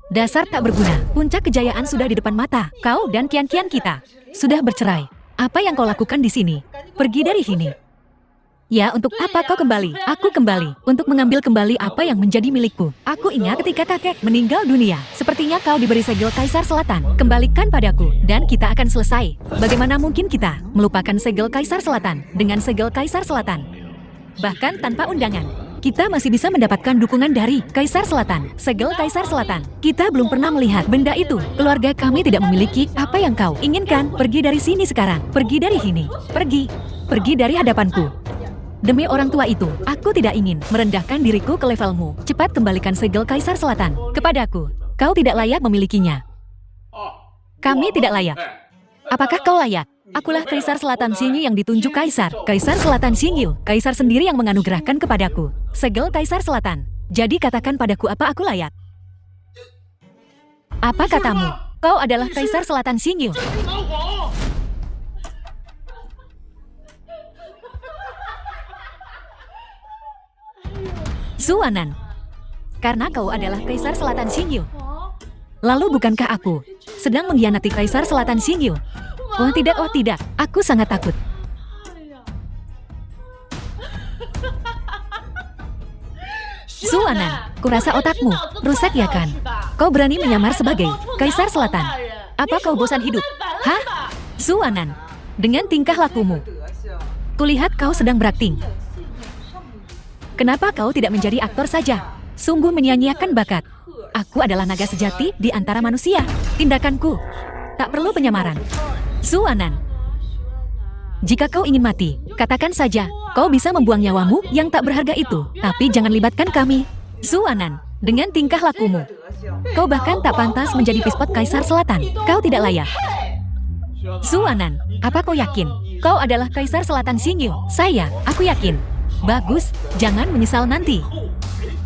Dasar tak berguna. Puncak kejayaan sudah di depan mata. Kau dan kian-kian kita sudah bercerai. Apa yang kau lakukan di sini? Pergi dari sini. Ya, untuk apa kau kembali? Aku kembali untuk mengambil kembali apa yang menjadi milikku. Aku ingat ketika kakek meninggal dunia. Sepertinya kau diberi segel Kaisar Selatan. Kembalikan padaku, dan kita akan selesai. Bagaimana mungkin kita melupakan segel Kaisar Selatan dengan segel Kaisar Selatan? Bahkan tanpa undangan, kita masih bisa mendapatkan dukungan dari Kaisar Selatan. Segel Kaisar Selatan. Kita belum pernah melihat benda itu. Keluarga kami tidak memiliki apa yang kau inginkan. Pergi dari sini sekarang. Pergi dari sini. Pergi. Pergi dari hadapanku. Demi orang tua itu, aku tidak ingin merendahkan diriku ke levelmu. Cepat kembalikan segel Kaisar Selatan kepadaku. Kau tidak layak memilikinya. Kami tidak layak. Apakah kau layak? Akulah Kaisar Selatan Xingyu yang ditunjuk Kaisar. Kaisar Selatan Xingyu. Kaisar sendiri yang menganugerahkan kepadaku segel Kaisar Selatan. Jadi katakan padaku apa aku layak. Apa katamu? Kau adalah Kaisar Selatan Xingyu. Suanan. Karena kau adalah Kaisar Selatan Xingyu. Lalu bukankah aku sedang mengkhianati Kaisar Selatan Xingyu? Oh tidak, aku sangat takut. Suanan, kurasa otakmu rusak ya kan? Kau berani menyamar sebagai Kaisar Selatan. Apa kau bosan hidup? Hah? Suanan, dengan tingkah lakumu, kulihat kau sedang berakting. Kenapa kau tidak menjadi aktor saja? Sungguh menyia-nyiakan bakat. Aku adalah naga sejati di antara manusia. Tindakanku tak perlu penyamaran. Suanan, jika kau ingin mati, katakan saja. Kau bisa membuang nyawamu yang tak berharga itu, tapi jangan libatkan kami. Suanan, dengan tingkah lakumu, kau bahkan tak pantas menjadi pispot Kaisar Selatan. Kau tidak layak. Suanan, apa kau yakin? Kau adalah Kaisar Selatan Xingyu. Aku yakin. Bagus, jangan menyesal nanti.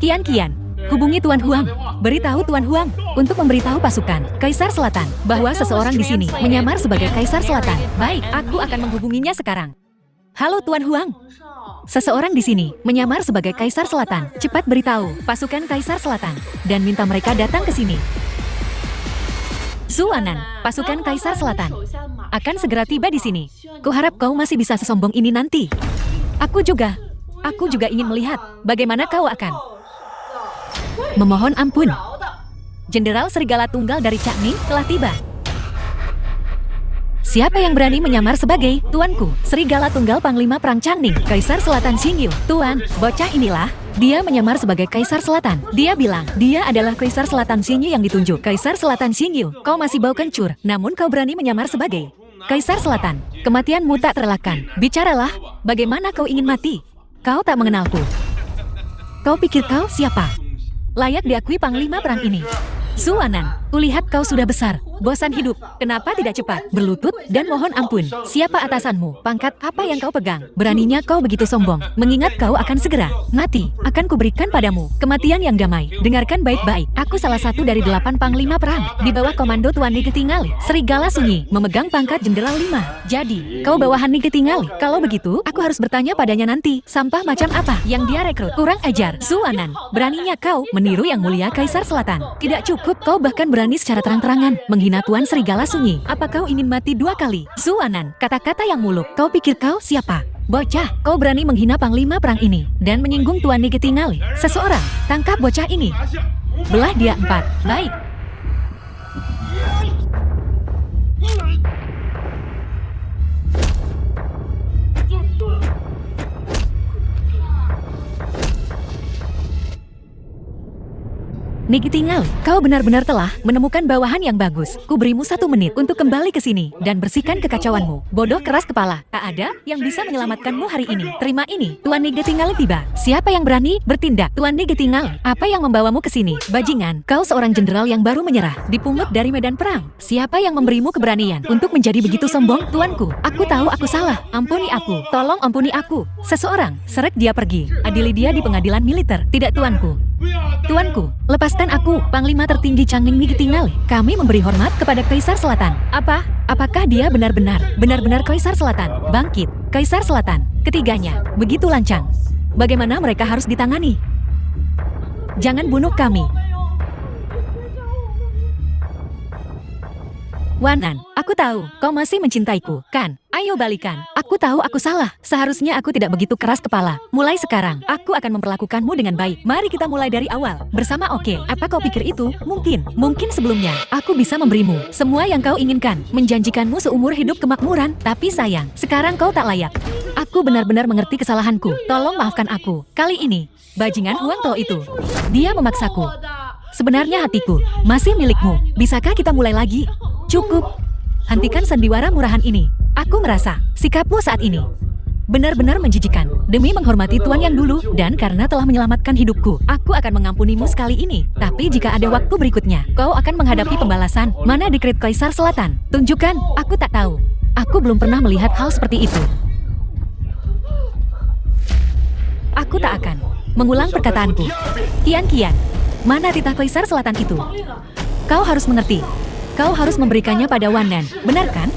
Kian, hubungi Tuan Huang. Beritahu Tuan Huang untuk memberitahu pasukan Kaisar Selatan bahwa seseorang di sini menyamar sebagai Kaisar Selatan. Baik, aku akan menghubunginya sekarang. Halo Tuan Huang. Seseorang di sini menyamar sebagai Kaisar Selatan. Cepat beritahu pasukan Kaisar Selatan dan minta mereka datang ke sini. Suanan, pasukan Kaisar Selatan akan segera tiba di sini. Kuharap kau masih bisa sesombong ini nanti. Aku juga ingin melihat bagaimana kau akan memohon ampun. Jenderal Serigala Tunggal dari Cakning telah tiba. Siapa yang berani menyamar sebagai tuanku? Serigala Tunggal Panglima Perang Cakning, Kaisar Selatan Xingyu. Tuan, bocah inilah. Dia menyamar sebagai Kaisar Selatan. Dia bilang dia adalah Kaisar Selatan Xingyu yang ditunjuk. Kaisar Selatan Xingyu, kau masih bau kencur, namun kau berani menyamar sebagai Kaisar Selatan. Kematianmu tak terelakkan. Bicaralah, bagaimana kau ingin mati? Kau tak mengenalku. Kau pikir kau siapa? Layak diakui Panglima Perang ini. Suanan, kulihat kau sudah besar. Bosan hidup, kenapa tidak cepat berlutut dan mohon ampun? Siapa atasanmu? Pangkat apa yang kau pegang? Beraninya kau begitu sombong, mengingat kau akan segera mati. Akan kuberikan padamu kematian yang damai. Dengarkan baik-baik, aku salah satu dari 8 Panglima Perang di bawah komando Tuan Nige Tingali. Serigala Sunyi memegang pangkat Jenderal 5. Jadi, kau bawahan Nige Tingali. Kalau begitu, aku harus bertanya padanya nanti. Sampah macam apa yang dia rekrut? Kurang ajar. Suanan, beraninya kau meniru Yang Mulia Kaisar Selatan. Tidak cukup, kau bahkan berani secara terang-terangan menghina Tuan Serigala Sunyi. Apa kau ingin mati 2 kali? Suanan, kata-kata yang muluk. Kau pikir kau siapa? Bocah, kau berani menghina Panglima Perang ini dan menyinggung Tuan Nige Tingali. Seseorang, tangkap bocah ini. Belah dia 4. Baik. Nige Tingali, kau benar-benar telah menemukan bawahan yang bagus. Kuberimu 1 menit untuk kembali ke sini dan bersihkan kekacauanmu. Bodoh keras kepala, tak ada yang bisa menyelamatkanmu hari ini. Terima ini, Tuan Nige Tingali tiba. Siapa yang berani bertindak? Tuan Nige Tingali, apa yang membawamu ke sini? Bajingan, kau seorang jenderal yang baru menyerah, dipungut dari medan perang. Siapa yang memberimu keberanian untuk menjadi begitu sombong? Tuanku, aku tahu aku salah. Ampuni aku, tolong ampuni aku. Seseorang, seret dia pergi. Adili dia di pengadilan militer. Tidak, tuanku. Tuanku, lepaskan aku, Panglima tertinggi Cangning Nige Tingali. Kami memberi hormat kepada Kaisar Selatan. Apakah dia benar-benar Kaisar Selatan? Bangkit, Kaisar Selatan. Ketiganya, begitu lancang. Bagaimana mereka harus ditangani? Jangan bunuh kami. Wanan, aku tahu, kau masih mencintaiku, kan? Ayo balikan. Aku tahu aku salah. Seharusnya aku tidak begitu keras kepala. Mulai sekarang, aku akan memperlakukanmu dengan baik. Mari kita mulai dari awal. Bersama oke. Apa kau pikir itu? Mungkin sebelumnya, aku bisa memberimu semua yang kau inginkan. Menjanjikanmu seumur hidup kemakmuran. Tapi sayang, sekarang kau tak layak. Aku benar-benar mengerti kesalahanku. Tolong maafkan aku. Kali ini, bajingan Huang Tao itu. Dia memaksaku. Sebenarnya hatiku masih milikmu. Bisakah kita mulai lagi? Cukup. Hentikan sandiwara murahan ini. Aku merasa sikapmu saat ini benar-benar menjijikan. Demi menghormati Tuan yang dulu dan karena telah menyelamatkan hidupku, aku akan mengampunimu sekali ini. Tapi jika ada waktu berikutnya, kau akan menghadapi pembalasan. Mana dekret Kaisar Selatan? Tunjukkan. Aku tak tahu. Aku belum pernah melihat hal seperti itu. Aku tak akan mengulang perkataanku. Kian, mana titah Kaisar Selatan itu? Kau harus mengerti. Kau harus memberikannya pada Wanan, benar kan?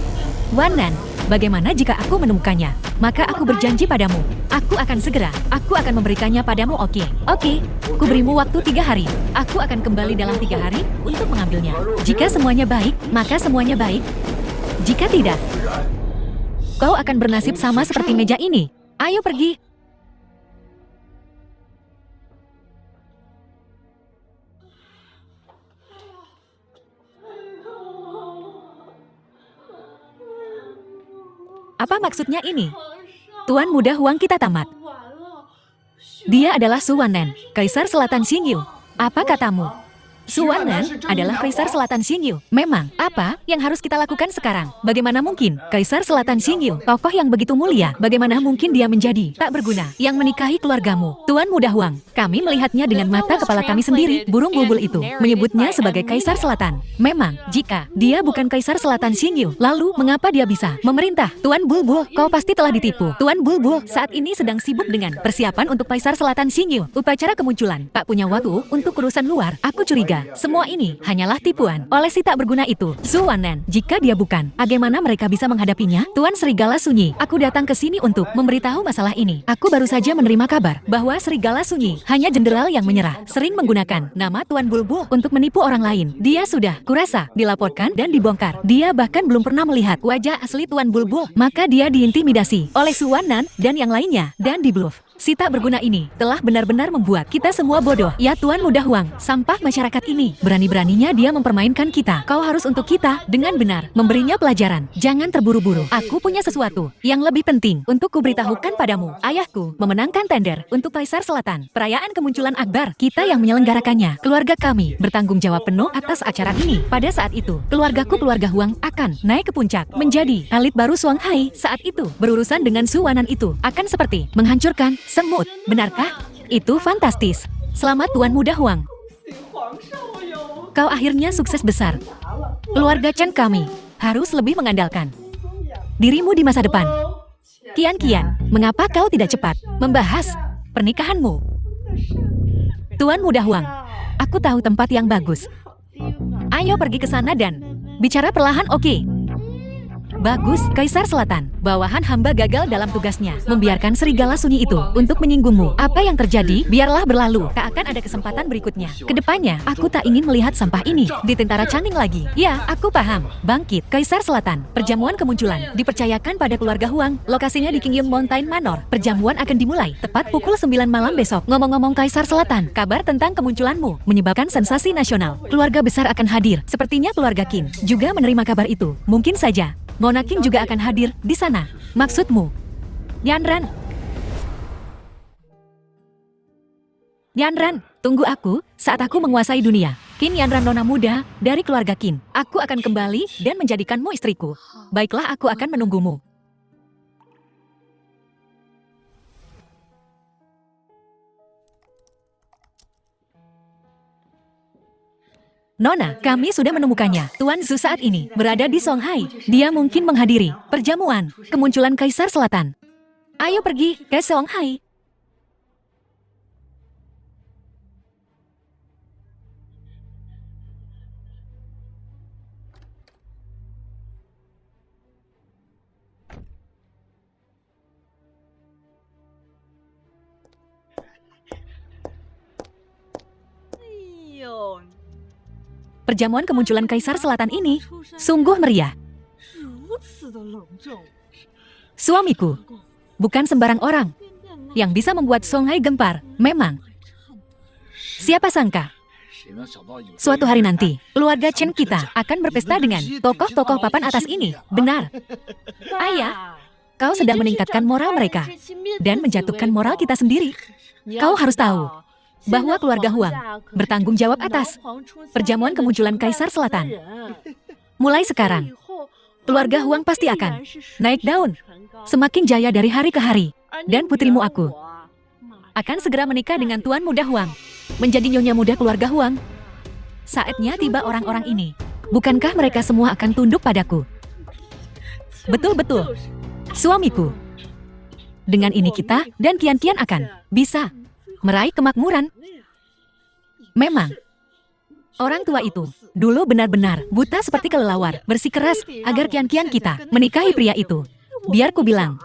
Wanan, bagaimana jika aku menemukannya? Maka aku berjanji padamu, aku akan memberikannya padamu, oke? Oke, ku berimu waktu 3 hari. Aku akan kembali dalam 3 hari untuk mengambilnya. Jika semuanya baik, maka semuanya baik. Jika tidak, kau akan bernasib sama seperti meja ini. Ayo pergi. Apa maksudnya ini? Tuan muda Huang kita tamat. Dia adalah Su Wanan, Kaisar Selatan Xingyu. Apa katamu? Su Wanan adalah Kaisar Selatan Xingyu. Memang, apa yang harus kita lakukan sekarang? Bagaimana mungkin Kaisar Selatan Xingyu, tokoh yang begitu mulia, bagaimana mungkin dia menjadi tak berguna yang menikahi keluargamu? Tuan muda Huang, kami melihatnya dengan mata kepala kami sendiri. Burung bulbul itu menyebutnya sebagai Kaisar Selatan. Memang, jika dia bukan Kaisar Selatan Xingyu, lalu mengapa dia bisa memerintah? Tuan Bulbul, kau pasti telah ditipu. Tuan Bulbul saat ini sedang sibuk dengan persiapan untuk Kaisar Selatan Xingyu. Upacara kemunculan, tak punya waktu untuk urusan luar. Aku curiga semua ini hanyalah tipuan oleh si tak berguna itu, Su Wanan. Jika dia bukan, bagaimana mereka bisa menghadapinya? Tuan Serigala Sunyi, aku datang ke sini untuk memberitahu masalah ini. Aku baru saja menerima kabar bahwa Serigala Sunyi hanya jenderal yang menyerah, sering menggunakan nama Tuan Bulbul untuk menipu orang lain. Dia sudah, kurasa, dilaporkan dan dibongkar. Dia bahkan belum pernah melihat wajah asli Tuan Bulbul. Maka dia diintimidasi oleh Su Wanan dan yang lainnya, dan dibluff. Si tak berguna ini telah benar-benar membuat kita semua bodoh. Ya Tuan muda Huang, sampah masyarakat ini. Berani-beraninya dia mempermainkan kita. Kau harus untuk kita dengan benar memberinya pelajaran. Jangan terburu-buru. Aku punya sesuatu yang lebih penting untuk kuberitahukan padamu. Ayahku memenangkan tender untuk Kaisar Selatan. Perayaan kemunculan Akbar, kita yang menyelenggarakannya. Keluarga kami bertanggung jawab penuh atas acara ini. Pada saat itu, keluarga Huang akan naik ke puncak menjadi elit baru Shanghai. Saat itu, berurusan dengan Su Wanan itu akan seperti menghancurkan semut, benarkah? Itu fantastis. Selamat Tuan muda Huang. Kau akhirnya sukses besar. Keluarga Chen kami harus lebih mengandalkan dirimu di masa depan. Kian, mengapa kau tidak cepat membahas pernikahanmu? Tuan muda Huang, aku tahu tempat yang bagus. Ayo pergi ke sana dan bicara perlahan, oke? Bagus, Kaisar Selatan. Bawahan hamba gagal dalam tugasnya, membiarkan Serigala Sunyi itu untuk menyinggungmu. Apa yang terjadi, biarlah berlalu. Tak akan ada kesempatan berikutnya. Kedepannya, aku tak ingin melihat sampah ini di tentara Channing lagi. Ya, aku paham. Bangkit, Kaisar Selatan. Perjamuan kemunculan dipercayakan pada keluarga Huang. Lokasinya di Qingyun Mountain Manor. Perjamuan akan dimulai tepat pukul 9 malam besok. Ngomong-ngomong Kaisar Selatan, kabar tentang kemunculanmu menyebabkan sensasi nasional. Keluarga besar akan hadir. Sepertinya keluarga Qin juga menerima kabar itu. Mungkin saja Mona King juga akan hadir di sana. Maksudmu, Yanran? Yanran, tunggu aku saat aku menguasai dunia. Qin Yanran, nona muda dari keluarga Qin. Aku akan kembali dan menjadikanmu istriku. Baiklah, aku akan menunggumu. Nona, kami sudah menemukannya. Tuan Zhu saat ini berada di Shanghai. Dia mungkin menghadiri perjamuan kemunculan Kaisar Selatan. Ayo pergi ke Shanghai. Perjamuan kemunculan Kaisar Selatan ini sungguh meriah. Suamiku, bukan sembarang orang yang bisa membuat Songhai gempar. Memang, siapa sangka suatu hari nanti, keluarga Chen kita akan berpesta dengan tokoh-tokoh papan atas ini. Benar. Ayah, kau sedang meningkatkan moral mereka dan menjatuhkan moral kita sendiri. Kau harus tahu bahwa keluarga Huang bertanggung jawab atas perjamuan kemunculan Kaisar Selatan. Mulai sekarang, keluarga Huang pasti akan naik daun, semakin jaya dari hari ke hari. Dan putrimu aku akan segera menikah dengan Tuan Muda Huang, menjadi nyonya muda keluarga Huang. Saatnya tiba orang-orang ini. Bukankah mereka semua akan tunduk padaku? Betul-betul, suamiku. Dengan ini kita dan Qian-Qian akan bisa meraih kemakmuran. Memang, orang tua itu dulu benar-benar buta seperti kelelawar, bersikeras agar Qian-Qian kita menikahi pria itu. Biar ku bilang,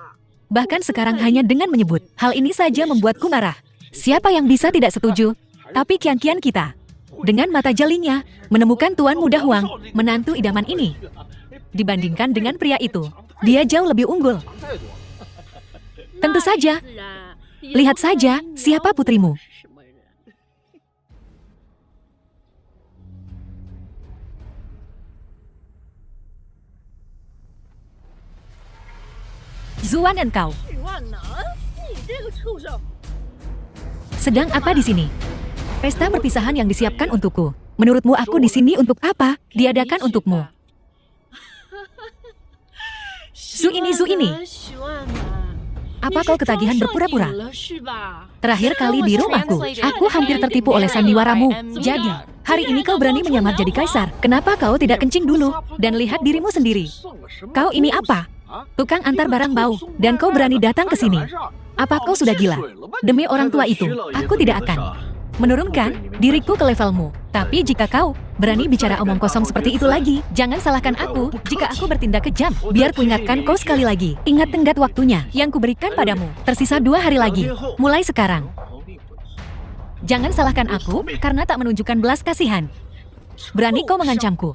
bahkan sekarang hanya dengan menyebut hal ini saja membuatku marah. Siapa yang bisa tidak setuju? Tapi Qian-Qian kita, dengan mata jelinya, menemukan Tuan Muda Huang, menantu idaman ini. Dibandingkan dengan pria itu, dia jauh lebih unggul. Tentu saja. Lihat saja siapa putrimu. Zuan dan kau. Sedang apa di sini? Pesta perpisahan yang disiapkan untukku. Menurutmu aku di sini untuk apa? Diadakan untukmu. Zu ini. Apa kau ketagihan berpura-pura? Terakhir kali di rumahku, aku hampir tertipu oleh sandiwaramu. Jadi, hari ini kau berani menyamar jadi kaisar. Kenapa kau tidak kencing dulu dan lihat dirimu sendiri? Kau ini apa? Tukang antar barang bau, dan kau berani datang ke sini. Apa kau sudah gila? Demi orang tua itu, aku tidak akan menurunkan diriku ke levelmu. Tapi jika kau berani bicara omong kosong seperti itu lagi, jangan salahkan aku jika aku bertindak kejam. Biar ku ingatkan kau sekali lagi. Ingat tenggat waktunya yang kuberikan padamu. Tersisa 2 hari lagi. Mulai sekarang. Jangan salahkan aku karena tak menunjukkan belas kasihan. Berani kau mengancamku.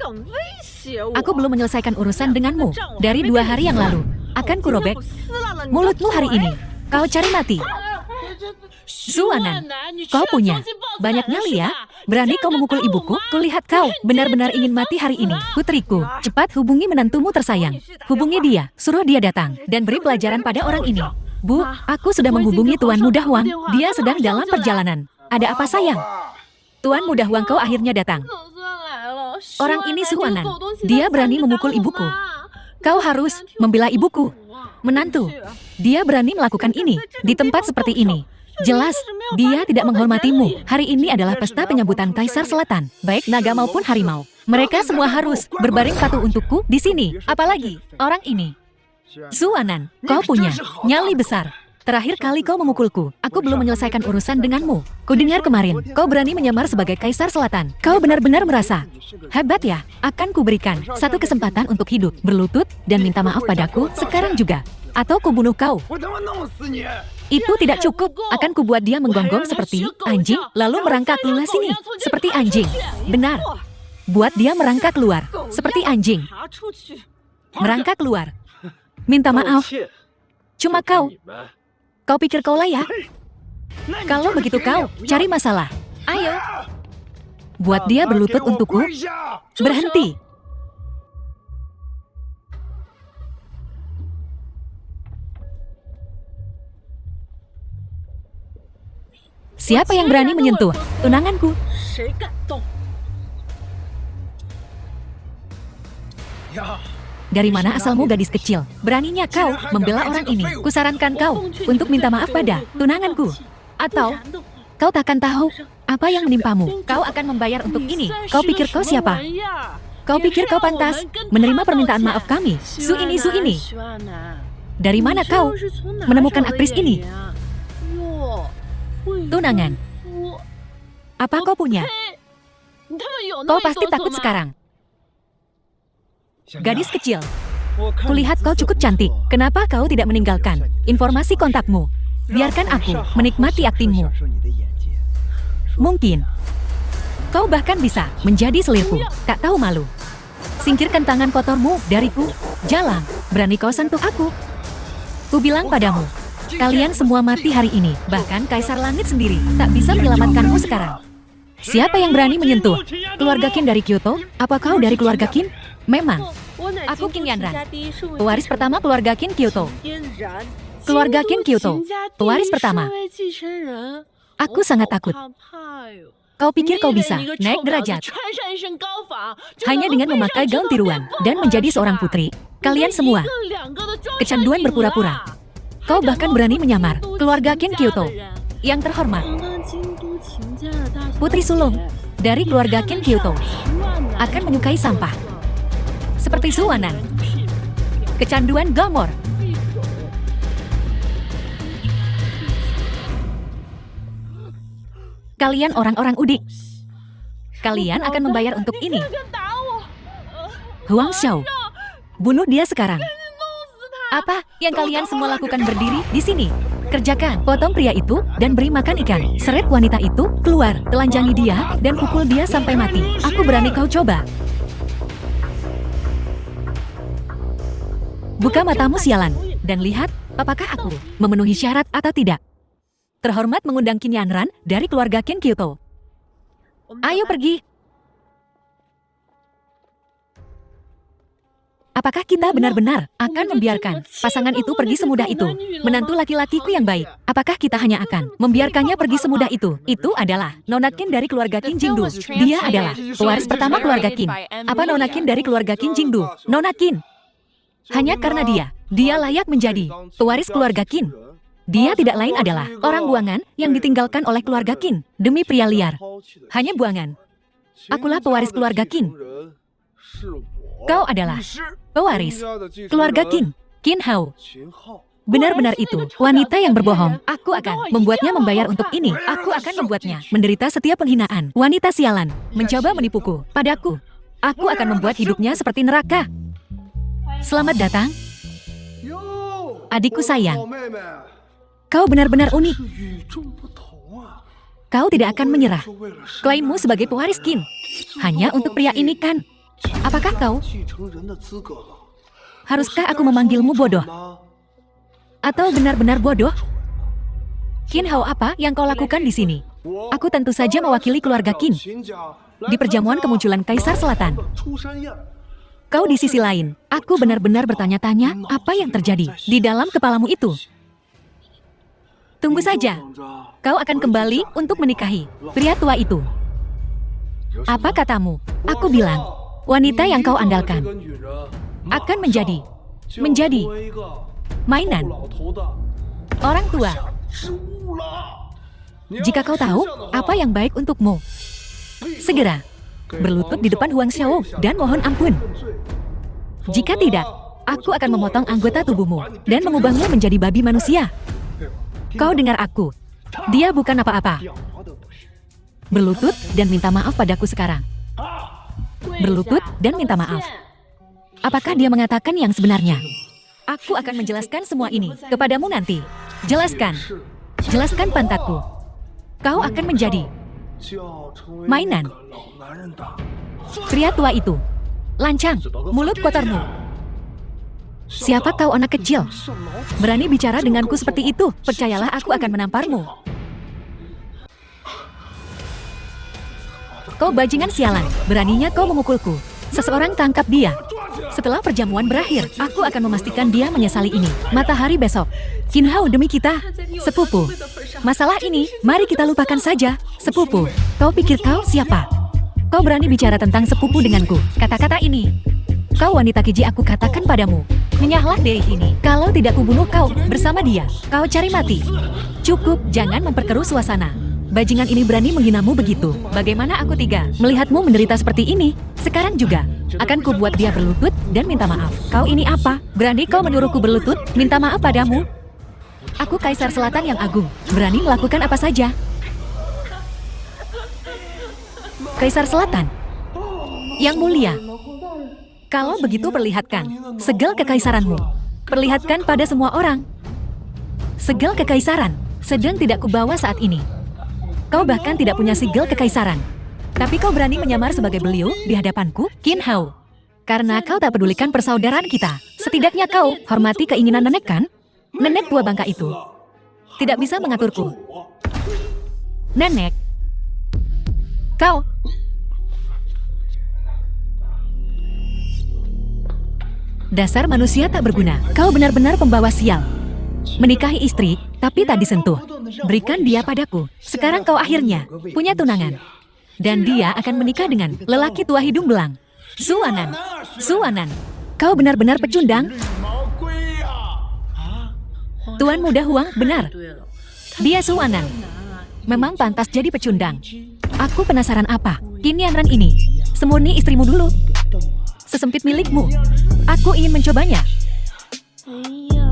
Aku belum menyelesaikan urusan denganmu dari 2 hari yang lalu. Akan kurobek mulutmu hari ini. Kau cari mati. Zuanan, kau punya banyak nyali ya? Berani kau memukul ibuku? Kulihat kau benar-benar ingin mati hari ini. Putriku, cepat hubungi menantumu tersayang. Hubungi dia, suruh dia datang, dan beri pelajaran pada orang ini. Bu, aku sudah menghubungi Tuan Muda Huang. Dia sedang dalam perjalanan. Ada apa sayang? Tuan Muda Huang kau akhirnya datang. Orang ini Zuanan. Dia berani memukul ibuku. Kau harus membela ibuku. Menantu, dia berani melakukan ini di tempat seperti ini. Jelas, dia tidak menghormatimu. Hari ini adalah pesta penyambutan Kaisar Selatan, baik naga maupun harimau. Mereka semua harus berbaring patuh untukku di sini. Apalagi orang ini. Zuanan, kau punya nyali besar. Terakhir kali kau memukulku, aku belum menyelesaikan urusan denganmu. Kudengar kemarin, kau berani menyamar sebagai Kaisar Selatan. Kau benar-benar merasa hebat ya? Akan kuberikan satu kesempatan untuk hidup, berlutut, dan minta maaf padaku sekarang juga. Atau kubunuh kau. Itu tidak cukup. Akan kubuat dia menggonggong seperti anjing, lalu merangkak keluar sini. Seperti anjing. Benar. Buat dia merangkak keluar. Seperti anjing. Merangkak keluar. Minta maaf. Cuma kau. Kau pikir kau layak? Kalau begitu kau cari masalah. Ayo. Buat dia berlutut untukku. Berhenti. Siapa yang berani menyentuh tunanganku? Dari mana asalmu gadis kecil? Beraninya kau membela orang ini. Kusarankan kau untuk minta maaf pada tunanganku. Atau kau takkan tahu apa yang menimpamu. Kau akan membayar untuk ini. Kau pikir kau siapa? Kau pikir kau pantas menerima permintaan maaf kami? Zu ini. Dari mana kau menemukan aktris ini? Tunangan. Apa kau punya? Kau pasti takut sekarang. Gadis kecil, kulihat kau cukup cantik. Kenapa kau tidak meninggalkan informasi kontakmu? Biarkan aku menikmati aktingmu. Mungkin Kau bahkan bisa menjadi selirku, tak tahu malu. Singkirkan tangan kotormu dariku. Jalang, berani kau sentuh aku. Ku bilang padamu, kalian semua mati hari ini. Bahkan Kaisar Langit sendiri tak bisa menyelamatkanmu sekarang. Siapa yang berani menyentuh keluarga Qin dari Kyoto? Apa kau dari keluarga Qin? Memang, aku Qin Yanran, pewaris pertama keluarga Qin Kyoto. Keluarga Qin Kyoto, pewaris pertama. Aku sangat takut. Kau pikir kau bisa naik derajat hanya dengan memakai gaun tiruan dan menjadi seorang putri? Kalian semua kecanduan berpura-pura. Kau bahkan berani menyamar keluarga Qin Kyoto yang terhormat. Putri sulung dari keluarga Qin Kyoto akan menyukai sampah seperti Suwanan. Kecanduan gamor. Kalian orang-orang udik. Kalian akan membayar untuk ini. Huang Xiao, bunuh dia sekarang. Apa yang kalian semua lakukan berdiri di sini? Kerjakan, potong pria itu dan beri makan ikan. Seret wanita itu, keluar, telanjangi dia dan pukul dia sampai mati. Aku berani kau coba. Buka matamu sialan dan lihat apakah aku memenuhi syarat atau tidak. Terhormat mengundang Qin Yanran dari keluarga Qin Kyoto. Ayo pergi. Apakah kita benar-benar akan membiarkan pasangan itu pergi semudah itu? Menantu laki-lakiku yang baik. Apakah kita hanya akan membiarkannya pergi semudah itu? Itu adalah Nona Qin dari keluarga Qin Jingdu. Dia adalah pewaris pertama keluarga Qin. Apa Nona Qin dari keluarga Qin Jingdu? Nona Qin. Hanya karena dia layak menjadi pewaris keluarga Qin. Dia tidak lain adalah orang buangan yang ditinggalkan oleh keluarga Qin demi pria liar. Hanya buangan. Akulah pewaris keluarga Qin. Kau adalah pewaris keluarga Qin, Qin Hao. Benar-benar itu, wanita yang berbohong. Aku akan membuatnya membayar untuk ini. Aku akan membuatnya menderita setiap penghinaan. Wanita sialan, mencoba menipuku padaku. Aku akan membuat hidupnya seperti neraka. Selamat datang, adikku sayang. Kau benar-benar unik. Kau tidak akan menyerah. Klaimmu sebagai pewaris Qin hanya untuk pria ini kan? Apakah kau? Haruskah aku memanggilmu bodoh? Atau benar-benar bodoh? Qin Hao, apa yang kau lakukan di sini? Aku tentu saja mewakili keluarga Qin di perjamuan kemunculan Kaisar Selatan. Kau di sisi lain. Aku benar-benar bertanya-tanya apa yang terjadi di dalam kepalamu itu. Tunggu saja. Kau akan kembali untuk menikahi pria tua itu. Apa katamu? Aku bilang, wanita yang kau andalkan akan menjadi mainan orang tua. Jika kau tahu apa yang baik untukmu, segera berlutut di depan Huang Xiao dan mohon ampun. Jika tidak, aku akan memotong anggota tubuhmu dan mengubahmu menjadi babi manusia. Kau dengar aku. Dia bukan apa-apa. Berlutut dan minta maaf padaku sekarang. Berlutut dan minta maaf. Apakah dia mengatakan yang sebenarnya? Aku akan menjelaskan semua ini kepadamu nanti. Jelaskan. Jelaskan pantatku. Kau akan menjadi mainan pria tua itu. Lancang, mulut kotormu. Siapa kau anak kecil? Berani bicara denganku seperti itu? Percayalah aku akan menamparmu. Kau bajingan sialan, beraninya kau memukulku. Seseorang tangkap dia. Setelah perjamuan berakhir, aku akan memastikan dia menyesali ini. Matahari besok. Qin Hao, demi kita. Sepupu. Masalah ini, mari kita lupakan saja. Sepupu, kau pikir kau siapa? Kau berani bicara tentang sepupu denganku. Kata-kata ini. Kau wanita keji, aku katakan padamu. Menyahlah deh ini. Kalau tidak kubunuh kau bersama dia, kau cari mati. Cukup, jangan memperkeruh suasana. Bajingan ini berani menghinamu begitu. Bagaimana aku tega melihatmu menderita seperti ini? Sekarang juga akan kubuat dia berlutut dan minta maaf. Kau ini apa? Berani kau menyuruhku berlutut, minta maaf padamu? Aku Kaisar Selatan yang agung, berani melakukan apa saja. Kaisar Selatan yang mulia. Kalau begitu, perlihatkan segel kekaisaranmu. Perlihatkan pada semua orang. Segel kekaisaran sedang tidak kubawa saat ini. Kau bahkan tidak punya segel kekaisaran. Tapi kau berani menyamar sebagai beliau di hadapanku, Qin Hao. Karena kau tak pedulikan persaudaraan kita. Setidaknya kau hormati keinginan nenek kan? Nenek tua bangka itu tidak bisa mengaturku. Nenek, kau... Dasar manusia tak berguna. Kau benar-benar pembawa sial. Menikahi istri, tapi tak disentuh. Berikan dia padaku. Sekarang kau akhirnya punya tunangan. Dan dia akan menikah dengan lelaki tua hidung belang. Suwanan. Suwanan. Kau benar-benar pecundang. Tuan Muda Huang benar. Dia Suwanan. Memang pantas jadi pecundang. Aku penasaran apa kinianran ini. Semurni istrimu dulu. Sesempit milikmu. Aku ingin mencobanya.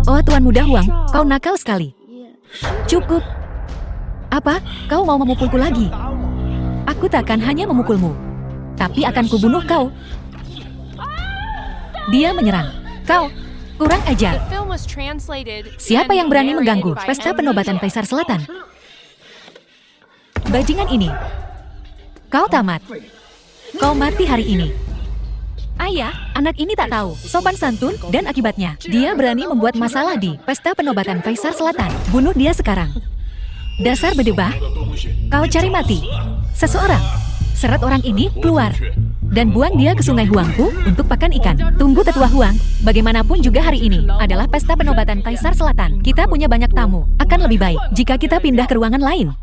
Oh Tuan Muda Huang, kau nakal sekali. Cukup. Apa? Kau mau memukulku lagi? Aku takkan hanya memukulmu, tapi akan kubunuh kau. Dia menyerang. Kau kurang ajar. Siapa yang berani mengganggu pesta penobatan Kaisar Selatan? Bajingan ini. Kau tamat. Kau mati hari ini. Ayah, anak ini tak tahu sopan santun dan akibatnya. Dia berani membuat masalah di pesta penobatan Kaisar Selatan. Bunuh dia sekarang. Dasar bedebah. Kau cari mati. Seseorang. Seret orang ini keluar. Dan buang dia ke sungai Huangku untuk pakan ikan. Tunggu Tetua Huang. Bagaimanapun juga hari ini adalah pesta penobatan Kaisar Selatan. Kita punya banyak tamu. Akan lebih baik jika kita pindah ke ruangan lain.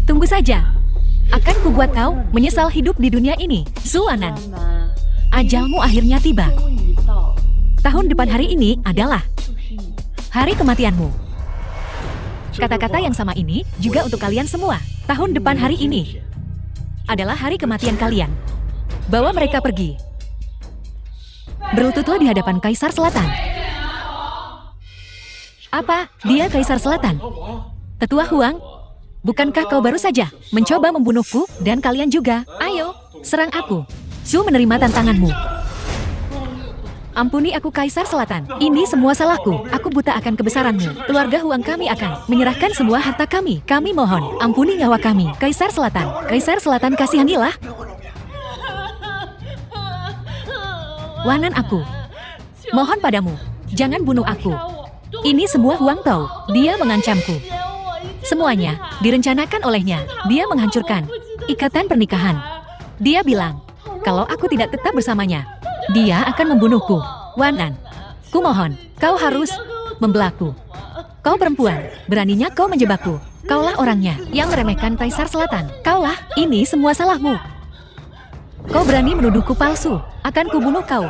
Tunggu saja. Akan kubuat kau menyesal hidup di dunia ini, Suwanan. Ajalmu akhirnya tiba. Tahun depan hari ini adalah hari kematianmu. Kata-kata yang sama ini juga untuk kalian semua. Tahun depan hari ini adalah hari kematian kalian. Bawa mereka pergi. Berlututlah di hadapan Kaisar Selatan. Apa? Dia Kaisar Selatan? Tetua Huang? Bukankah kau baru saja mencoba membunuhku dan kalian juga? Ayo, serang aku. Su menerima tantanganmu. Ampuni aku Kaisar Selatan. Ini semua salahku. Aku buta akan kebesaranmu. Keluarga Huang kami akan menyerahkan semua harta kami. Kami mohon, ampuni nyawa kami. Kaisar Selatan. Kaisar Selatan kasihanilah. Wanan aku. Mohon padamu, jangan bunuh aku. Ini semua Huang tahu. Dia mengancamku. Semuanya direncanakan olehnya. Dia menghancurkan ikatan pernikahan. Dia bilang, kalau aku tidak tetap bersamanya, dia akan membunuhku. Wanan, kumohon, kau harus membelaku. Kau perempuan, beraninya kau menjebakku. Kaulah orangnya yang meremehkan Kaisar Selatan. Kaulah, ini semua salahmu. Kau berani menuduhku palsu, akan kubunuh kau.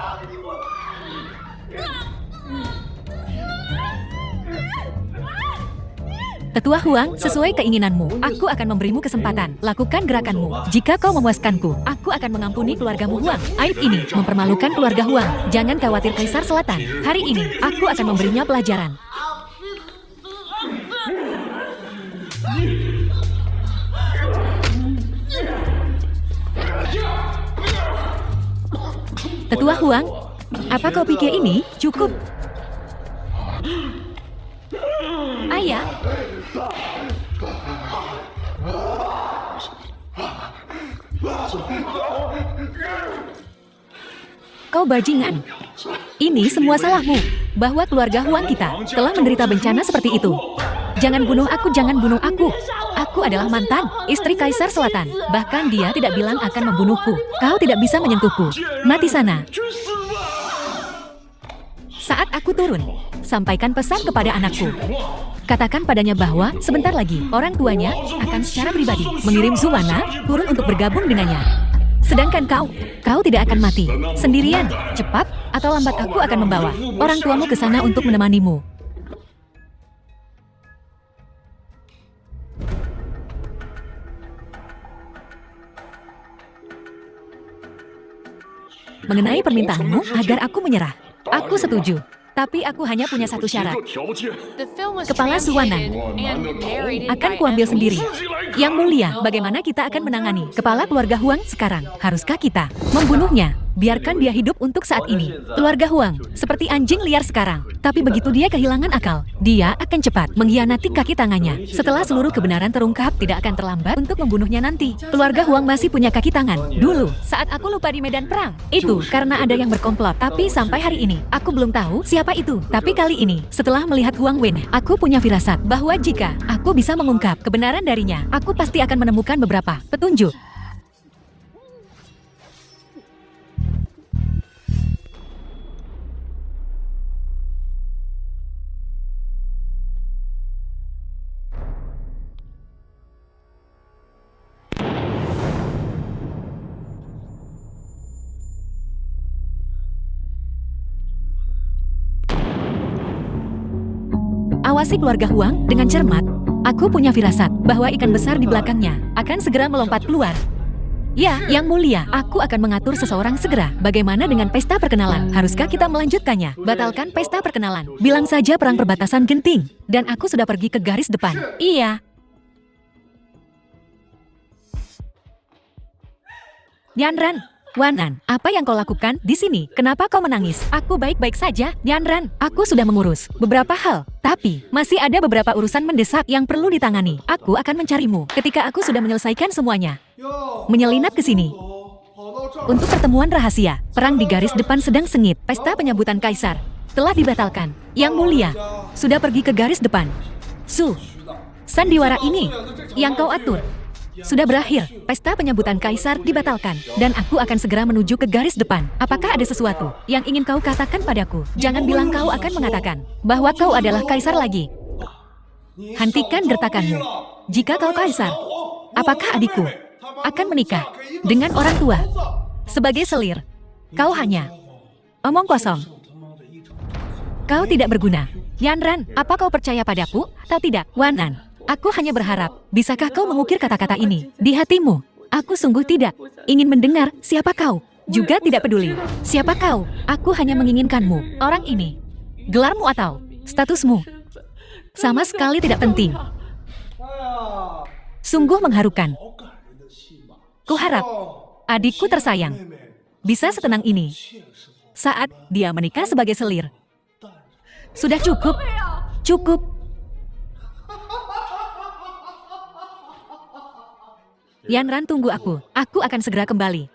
Tetua Huang, sesuai keinginanmu, aku akan memberimu kesempatan. Lakukan gerakanmu. Jika kau memuaskanku, aku akan mengampuni keluargamu Huang. Aib ini mempermalukan keluarga Huang. Jangan khawatir Kaisar Selatan. Hari ini, aku akan memberinya pelajaran. Tetua Huang, apa kau pikir ini cukup? Ayah. Kau bajingan. Ini semua salahmu. Bahwa keluarga Huang kita telah menderita bencana seperti itu. Jangan bunuh aku, jangan bunuh aku. Aku adalah mantan istri Kaisar Selatan. Bahkan dia tidak bilang akan membunuhku. Kau tidak bisa menyentuhku. Mati sana. Saat aku turun, sampaikan pesan kepada anakku. Katakan padanya bahwa sebentar lagi orang tuanya akan secara pribadi mengirim Suwana turun untuk bergabung dengannya. Sedangkan kau tidak akan mati sendirian. Cepat atau lambat aku akan membawa orang tuamu ke sana untuk menemanimu. Mengenai permintaanmu agar aku menyerah, aku setuju. Tapi aku hanya punya satu syarat. Kepala Suwanan akan kuambil sendiri. Yang mulia, bagaimana kita akan menangani kepala keluarga Huang sekarang? Haruskah kita membunuhnya? Biarkan dia hidup untuk saat ini. Keluarga Huang, seperti anjing liar sekarang. Tapi begitu dia kehilangan akal, dia akan cepat mengkhianati kaki tangannya. Setelah seluruh kebenaran terungkap, tidak akan terlambat untuk membunuhnya nanti. Keluarga Huang masih punya kaki tangan. Dulu, saat aku lupa di medan perang, itu karena ada yang berkomplot. Tapi sampai hari ini, aku belum tahu siapa itu. Tapi kali ini, setelah melihat Huang Wen, aku punya firasat bahwa jika aku bisa mengungkap kebenaran darinya, aku pasti akan menemukan beberapa petunjuk. Awasi keluarga Huang dengan cermat. Aku punya firasat bahwa ikan besar di belakangnya akan segera melompat keluar. Ya, Yang Mulia, aku akan mengatur seseorang segera. Bagaimana dengan pesta perkenalan? Haruskah kita melanjutkannya? Batalkan pesta perkenalan. Bilang saja perang perbatasan genting. Dan aku sudah pergi ke garis depan. Iya. Yanran, Wanan, apa yang kau lakukan di sini? Kenapa kau menangis? Aku baik-baik saja, Yanran. Aku sudah mengurus beberapa hal, tapi masih ada beberapa urusan mendesak yang perlu ditangani. Aku akan mencarimu ketika aku sudah menyelesaikan semuanya. Menyelinap ke sini. Untuk pertemuan rahasia, perang di garis depan sedang sengit. Pesta penyambutan kaisar telah dibatalkan. Yang Mulia sudah pergi ke garis depan. Sandiwara ini yang kau atur sudah berakhir. Pesta penyambutan kaisar dibatalkan, dan aku akan segera menuju ke garis depan. Apakah ada sesuatu yang ingin kau katakan padaku? Jangan bilang kau akan mengatakan bahwa kau adalah kaisar lagi. Hentikan gertakanmu. Jika kau kaisar, apakah adikku akan menikah dengan orang tua? Sebagai selir, kau hanya omong kosong. Kau tidak berguna. Yanran, apa kau percaya padaku atau tidak? Wanan, aku hanya berharap, bisakah kau mengukir kata-kata ini di hatimu? Aku sungguh tidak ingin mendengar siapa kau. Juga tidak peduli siapa kau. Aku hanya menginginkanmu. Orang ini, gelarmu atau statusmu, sama sekali tidak penting. Sungguh mengharukan. Kuharap adikku tersayang bisa setenang ini saat dia menikah sebagai selir. Sudah cukup. Cukup. Yanran, tunggu aku. Aku akan segera kembali.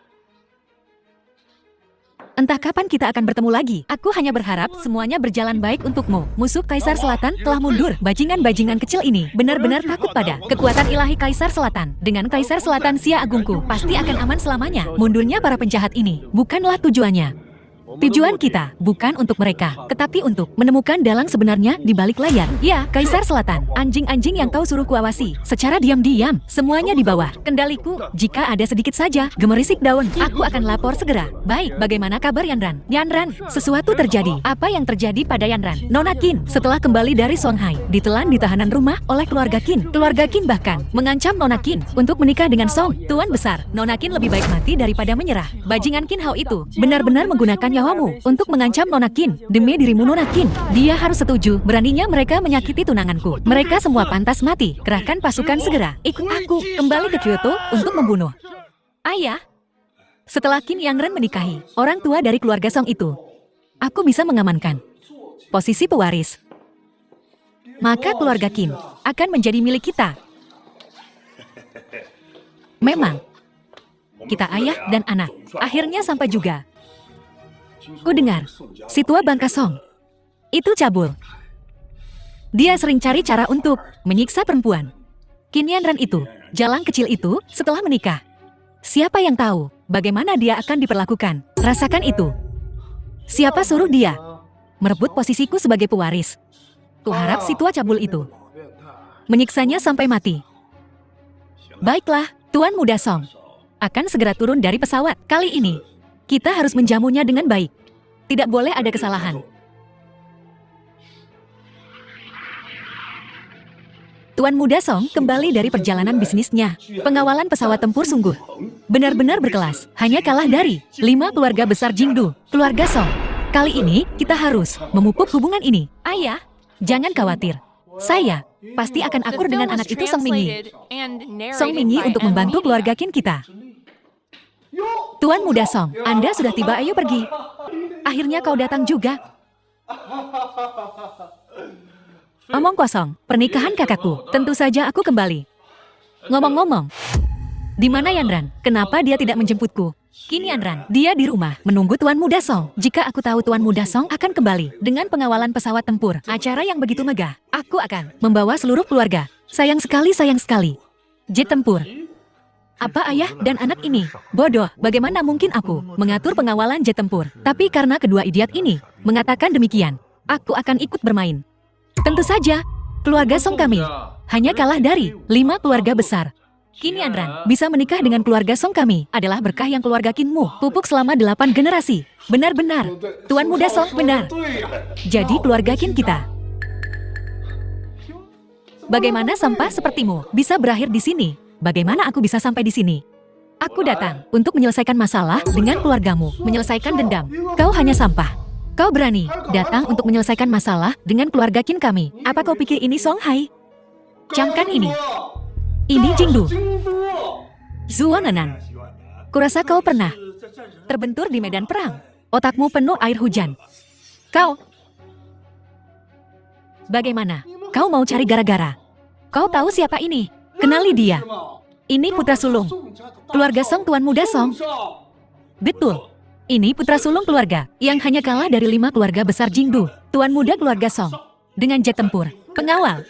Entah kapan kita akan bertemu lagi. Aku hanya berharap semuanya berjalan baik untukmu. Musuh Kaisar Selatan telah mundur. Bajingan-bajingan kecil ini benar-benar takut pada kekuatan ilahi Kaisar Selatan. Dengan Kaisar Selatan Sia Agungku, pasti akan aman selamanya. Mundurnya para penjahat ini bukanlah tujuannya. Tujuan kita bukan untuk mereka, tetapi untuk menemukan dalang sebenarnya di balik layar. Ya, Kaisar Selatan, anjing-anjing yang kau suruh kuawasi secara diam-diam, semuanya di bawah kendaliku. Jika ada sedikit saja gemerisik daun, aku akin lapor segera. Baik, bagaimana kabar Yanran? Yanran, sesuatu terjadi. Apa yang terjadi pada Yanran? Nona Qin, setelah kembali dari Songhai, ditelan di tahanan rumah oleh keluarga Qin. Keluarga Qin bahkan mengancam Nona Qin untuk menikah dengan Song, tuan besar. Nona Qin lebih baik mati daripada menyerah. Bajingan Qin Hao itu benar-benar menggunakan nyawamu untuk mengancam Nona Qin. Demi dirimu Nona Qin, dia harus setuju. Beraninya mereka menyakiti tunanganku. Mereka semua pantas mati. Kerahkan pasukan segera. Ikut aku kembali ke Kyoto untuk membunuh ayah. Setelah Qin Yangren menikahi orang tua dari keluarga Song itu, aku bisa mengamankan posisi pewaris. Maka keluarga Qin akan menjadi milik kita. Memang kita ayah dan anak. Akhirnya sampai juga. Ku dengar, si tua bangka Song itu cabul. Dia sering cari cara untuk menyiksa perempuan. Qin Yanran itu, jalang kecil itu, setelah menikah. Siapa yang tahu bagaimana dia akan diperlakukan? Rasakan itu. Siapa suruh dia merebut posisiku sebagai pewaris? Kuharap si tua cabul itu menyiksanya sampai mati. Baiklah, Tuan Muda Song akan segera turun dari pesawat. Kali ini kita harus menjamunya dengan baik. Tidak boleh ada kesalahan. Tuan Muda Song kembali dari perjalanan bisnisnya. Pengawalan pesawat tempur sungguh benar-benar berkelas. Hanya kalah dari 5 keluarga besar Jingdu. Keluarga Song. Kali ini kita harus memupuk hubungan ini. Ayah, jangan khawatir. Saya pasti akan akur dengan anak itu Song Mingyi. Song Mingyi untuk membantu keluarga Qin kita. Tuan Muda Song, Anda sudah tiba, ayo pergi. Akhirnya kau datang juga. Omong kosong, pernikahan kakakku. Tentu saja aku kembali. Ngomong-ngomong, di mana Yanran? Kenapa dia tidak menjemputku? Kini Yanran, dia di rumah, menunggu Tuan Muda Song. Jika aku tahu Tuan Muda Song akan kembali dengan pengawalan pesawat tempur, acara yang begitu megah, aku akan membawa seluruh keluarga. Sayang sekali. Jet tempur. Apa ayah dan anak ini? Bodoh, bagaimana mungkin aku mengatur pengawalan jet tempur? Tapi karena kedua idiot ini mengatakan demikian, aku akan ikut bermain. Tentu saja, keluarga Song kami hanya kalah dari 5 keluarga besar. Kini Yanran bisa menikah dengan keluarga Song kami adalah berkah yang keluarga Kinmu pupuk selama 8 generasi. Benar-benar, Tuan Muda Song benar. Jadi keluarga Kin kita. Bagaimana sampah sepertimu bisa berakhir di sini? Bagaimana aku bisa sampai di sini? Aku datang untuk menyelesaikan masalah dengan keluargamu, menyelesaikan dendam. Kau hanya sampah. Kau berani datang untuk menyelesaikan masalah dengan keluarga Kin kami. Apa kau pikir ini Song Hai? Camkan ini. Ini Jingdu. Zuonanan. Kurasa kau pernah terbentur di medan perang. Otakmu penuh air hujan. Kau. Bagaimana? Kau mau cari gara-gara? Kau tahu siapa ini? Kenali dia. Ini putra sulung keluarga Song Tuan Muda Song. Betul. Ini putra sulung keluarga yang hanya kalah dari 5 keluarga besar Jingdu. Tuan Muda keluarga Song dengan jet tempur, pengawal.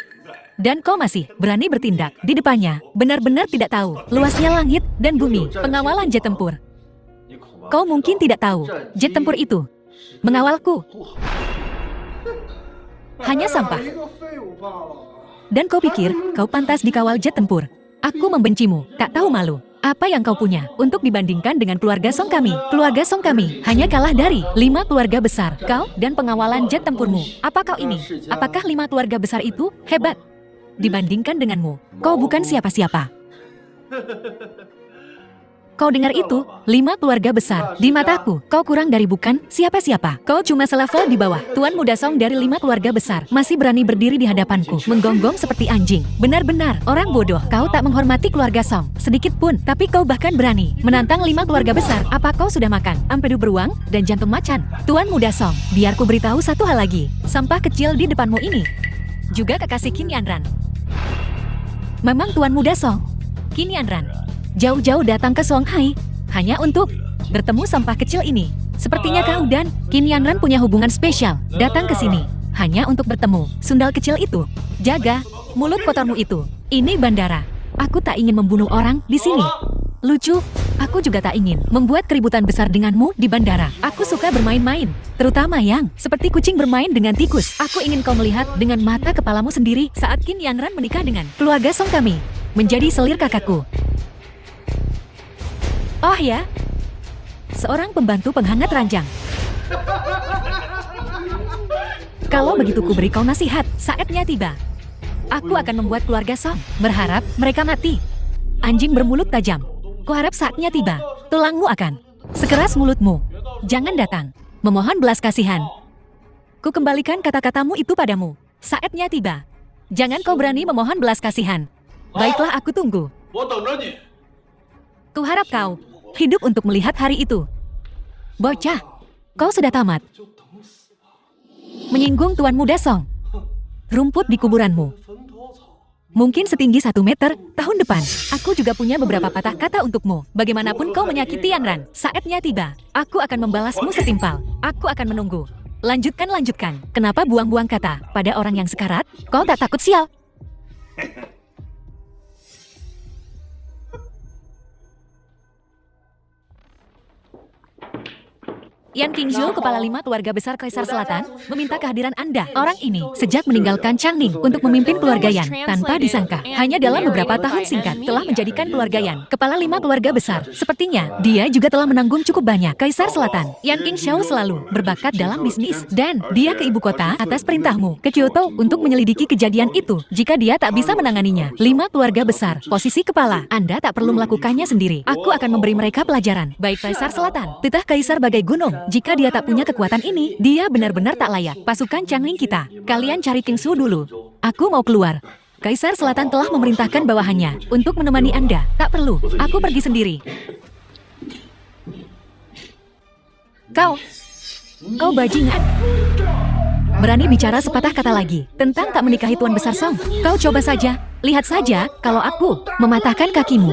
Dan kau masih berani bertindak di depannya. Benar-benar tidak tahu luasnya langit dan bumi. Pengawalan jet tempur. Kau mungkin tidak tahu jet tempur itu mengawalku. Hanya sampah. Dan kau pikir kau pantas dikawal jet tempur. Aku membencimu, tak tahu malu. Apa yang kau punya untuk dibandingkan dengan keluarga Song kami? Keluarga Song kami hanya kalah dari 5 keluarga besar. Kau dan pengawalan jet tempurmu. Apa kau ini? Apakah 5 keluarga besar itu hebat? Dibandingkan denganmu, kau bukan siapa-siapa. Kau dengar itu? 5 keluarga besar. Di mataku, kau kurang dari bukan siapa-siapa. Kau cuma selevel di bawah. Tuan Muda Song dari 5 keluarga besar masih berani berdiri di hadapanku, menggonggong seperti anjing. Benar-benar, orang bodoh. Kau tak menghormati keluarga Song, sedikit pun. Tapi kau bahkan berani menantang 5 keluarga besar. Apa kau sudah makan empedu beruang dan jantung macan? Tuan Muda Song, biar ku beritahu satu hal lagi. Sampah kecil di depanmu ini juga kekasih Qin Yanran. Memang Tuan Muda Song, Qin Yanran jauh-jauh datang ke Song Hai hanya untuk bertemu sampah kecil ini. Sepertinya kau dan Qin Yanran punya hubungan spesial. Datang ke sini hanya untuk bertemu sundal kecil itu. Jaga mulut kotormu itu. Ini bandara. Aku tak ingin membunuh orang di sini. Lucu. Aku juga tak ingin membuat keributan besar denganmu di bandara. Aku suka bermain-main, terutama yang seperti kucing bermain dengan tikus. Aku ingin kau melihat dengan mata kepalamu sendiri saat Qin Yanran menikah dengan keluarga Song kami, menjadi selir kakakku. Oh ya, seorang pembantu penghangat ranjang. Kalau begitu ku beri kau nasihat, saatnya tiba. Aku akan membuat keluarga Song berharap mereka mati. Anjing bermulut tajam. Kuharap saatnya tiba, tulangmu akan sekeras mulutmu. Jangan datang memohon belas kasihan. Ku kembalikan kata-katamu itu padamu. Saatnya tiba. Jangan kau berani memohon belas kasihan. Baiklah, aku tunggu. Kuharap kau hidup untuk melihat hari itu. Bocah, kau sudah tamat menyinggung Tuan Muda Song. Rumput di kuburanmu mungkin setinggi 1 meter. Tahun depan, aku juga punya beberapa patah kata untukmu. Bagaimanapun kau menyakiti Yanran, saatnya tiba. Aku akan membalasmu setimpal. Aku akan menunggu. Lanjutkan. Kenapa buang-buang kata pada orang yang sekarat? Kau tak takut sial? Yan Qingzhou, kepala 5 keluarga besar Kaisar Selatan, meminta kehadiran Anda. Orang ini sejak meninggalkan Changning untuk memimpin keluarga Yan. Tanpa disangka, hanya dalam beberapa tahun singkat telah menjadikan keluarga Yan kepala 5 keluarga besar. Sepertinya, dia juga telah menanggung cukup banyak. Kaisar Selatan, Yan Qingzhou selalu berbakat dalam bisnis. Dan dia ke ibu kota atas perintahmu, ke Kyoto, untuk menyelidiki kejadian itu. Jika dia tak bisa menanganinya, 5 keluarga besar, posisi kepala, Anda tak perlu melakukannya sendiri. Aku akan memberi mereka pelajaran. Baik Kaisar Selatan, titah Kaisar bagai gunung. Jika dia tak punya kekuatan ini, dia benar-benar tak layak. Pasukan Changning kita, kalian cari Qingzhou dulu. Aku mau keluar. Kaisar Selatan telah memerintahkan bawahannya untuk menemani Anda. Tak perlu, aku pergi sendiri. Kau bajingan. Berani bicara sepatah kata lagi tentang tak menikahi Tuan Besar Song. Kau coba saja, lihat saja kalau aku mematahkan kakimu.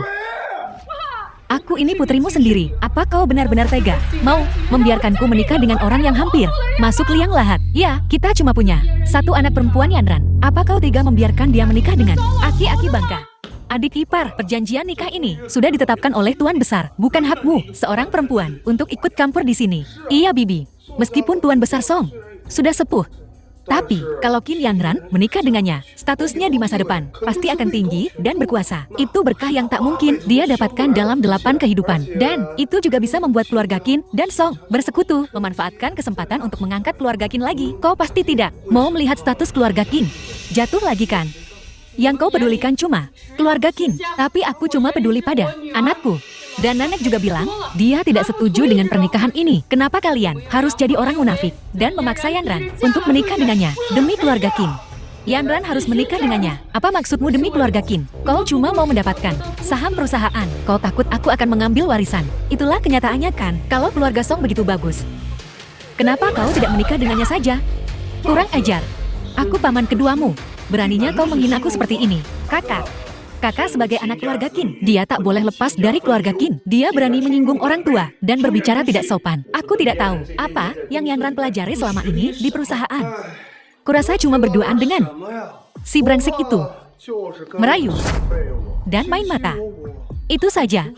Aku ini putrimu sendiri. Apa kau benar-benar tega? Mau membiarkanku menikah dengan orang yang hampir masuk liang lahat? Ya, kita cuma punya satu anak perempuan, Yanran. Apa kau tega membiarkan dia menikah dengan aki-aki bangka? Adik ipar, perjanjian nikah ini sudah ditetapkan oleh Tuan Besar. Bukan hakmu, seorang perempuan, untuk ikut campur di sini. Iya, Bibi. Meskipun Tuan Besar Song sudah sepuh, tapi kalau Qin Yanran menikah dengannya, statusnya di masa depan pasti akan tinggi dan berkuasa. Itu berkah yang tak mungkin dia dapatkan dalam 8 kehidupan. Dan itu juga bisa membuat keluarga Qin dan Song bersekutu, memanfaatkan kesempatan untuk mengangkat keluarga Qin lagi. Kau pasti tidak mau melihat status keluarga Qin jatuh lagi kan? Yang kau pedulikan cuma keluarga Qin, tapi aku cuma peduli pada anakku. Dan Nanek juga bilang, dia tidak setuju dengan pernikahan ini. Kenapa kalian harus jadi orang munafik dan memaksa Yanran untuk menikah dengannya demi keluarga Qin? Yanran harus menikah dengannya. Apa maksudmu demi keluarga Qin? Kau cuma mau mendapatkan saham perusahaan. Kau takut aku akan mengambil warisan. Itulah kenyataannya kan, kalau keluarga Song begitu bagus. Kenapa kau tidak menikah dengannya saja? Kurang ajar. Aku paman keduamu. Beraninya kau menghina aku seperti ini. Kakak sebagai anak keluarga Qin, dia tak boleh lepas dari keluarga Qin. Dia berani menyinggung orang tua dan berbicara tidak sopan. Aku tidak tahu apa yang Yanran pelajari selama ini di perusahaan. Kurasa cuma berduaan dengan si brengsek itu. Merayu dan main mata. Itu saja.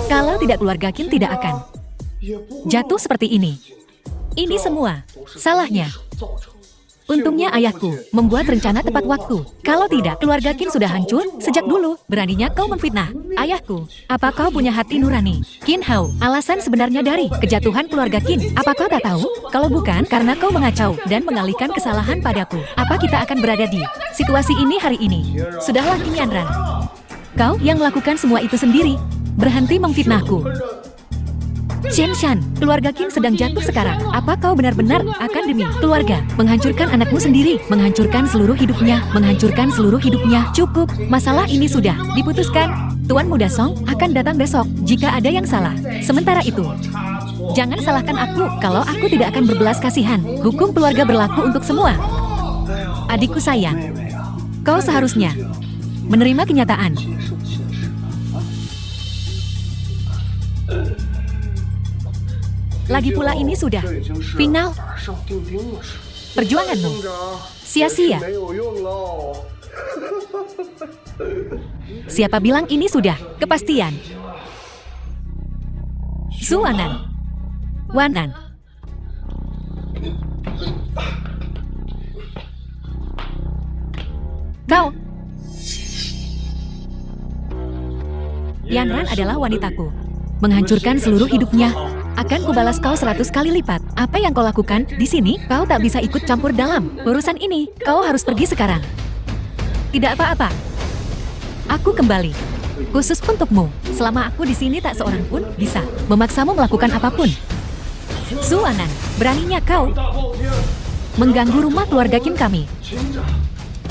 Kalau tidak, keluarga Qin tidak akan jatuh seperti ini. Ini semua salahnya. Untungnya ayahku membuat rencana tepat waktu. Kalau tidak, keluarga Qin sudah hancur sejak dulu. Beraninya kau memfitnah ayahku. Apa kau punya hati nurani? Qin Hao, alasan sebenarnya dari kejatuhan keluarga Qin. Apa kau tak tahu? Kalau bukan karena kau mengacau dan mengalihkan kesalahan padaku, apa kita akan berada di situasi ini hari ini? Sudahlah Qin Yanran. Kau yang melakukan semua itu sendiri. Berhenti memfitnahku. Shen Shan, keluarga Qin sedang jatuh sekarang. Apa kau benar-benar akan demi keluarga menghancurkan anakmu sendiri, menghancurkan seluruh hidupnya, menghancurkan seluruh hidupnya? Cukup, masalah ini sudah diputuskan. Tuan Muda Song akan datang besok jika ada yang salah. Sementara itu, jangan salahkan aku kalau aku tidak akan berbelas kasihan. Hukum keluarga berlaku untuk semua. Adikku sayang, kau seharusnya menerima kenyataan. Lagi pula ini sudah final. Perjuanganmu sia-sia. Siapa bilang ini sudah kepastian? Suwanan. Wanan. Kau. Yanran adalah wanitaku. Menghancurkan seluruh hidupnya. Akan kubalas kau 100 kali lipat. Apa yang kau lakukan di sini? Kau tak bisa ikut campur dalam urusan ini. Kau harus pergi sekarang. Tidak apa-apa. Aku kembali. Khusus untukmu. Selama aku di sini tak seorang pun bisa memaksamu melakukan apapun. Suwanan, beraninya kau mengganggu rumah keluarga Qin kami.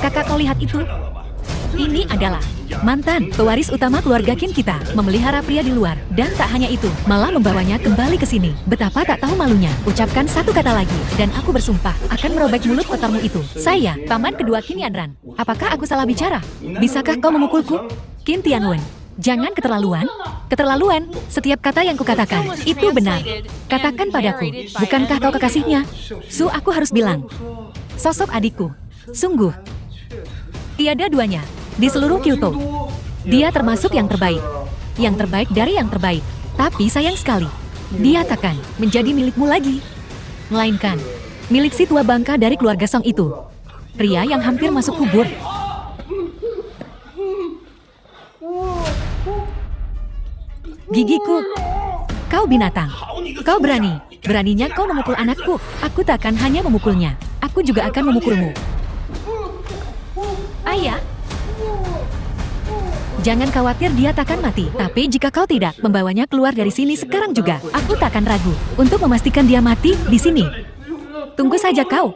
Kakak, kau lihat itu? Ini adalah mantan pewaris utama keluarga Qin kita, memelihara pria di luar. Dan tak hanya itu, malah membawanya kembali ke sini. Betapa tak tahu malunya. Ucapkan satu kata lagi, dan aku bersumpah akan merobek mulut kotormu itu. Saya, paman kedua Qin Yanran. Apakah aku salah bicara? Bisakah kau memukulku? Qin Tianwen, jangan keterlaluan. Keterlaluan, setiap kata yang kukatakan, itu benar. Katakan padaku, bukankah kau kekasihnya? Aku harus bilang. Sosok adikku, sungguh tiada duanya. Di seluruh Kyoto, dia termasuk yang terbaik. Yang terbaik dari yang terbaik. Tapi sayang sekali, dia takkan menjadi milikmu lagi. Melainkan, milik si tua bangka dari keluarga Song itu. Pria yang hampir masuk kubur. Gigiku. Kau binatang. Kau berani. Beraninya kau memukul anakku. Aku takkan hanya memukulnya. Aku juga akan memukulmu. Ayah. Jangan khawatir, dia takkan mati. Tapi jika kau tidak membawanya keluar dari sini sekarang juga, aku takkan ragu untuk memastikan dia mati di sini. Tunggu saja kau.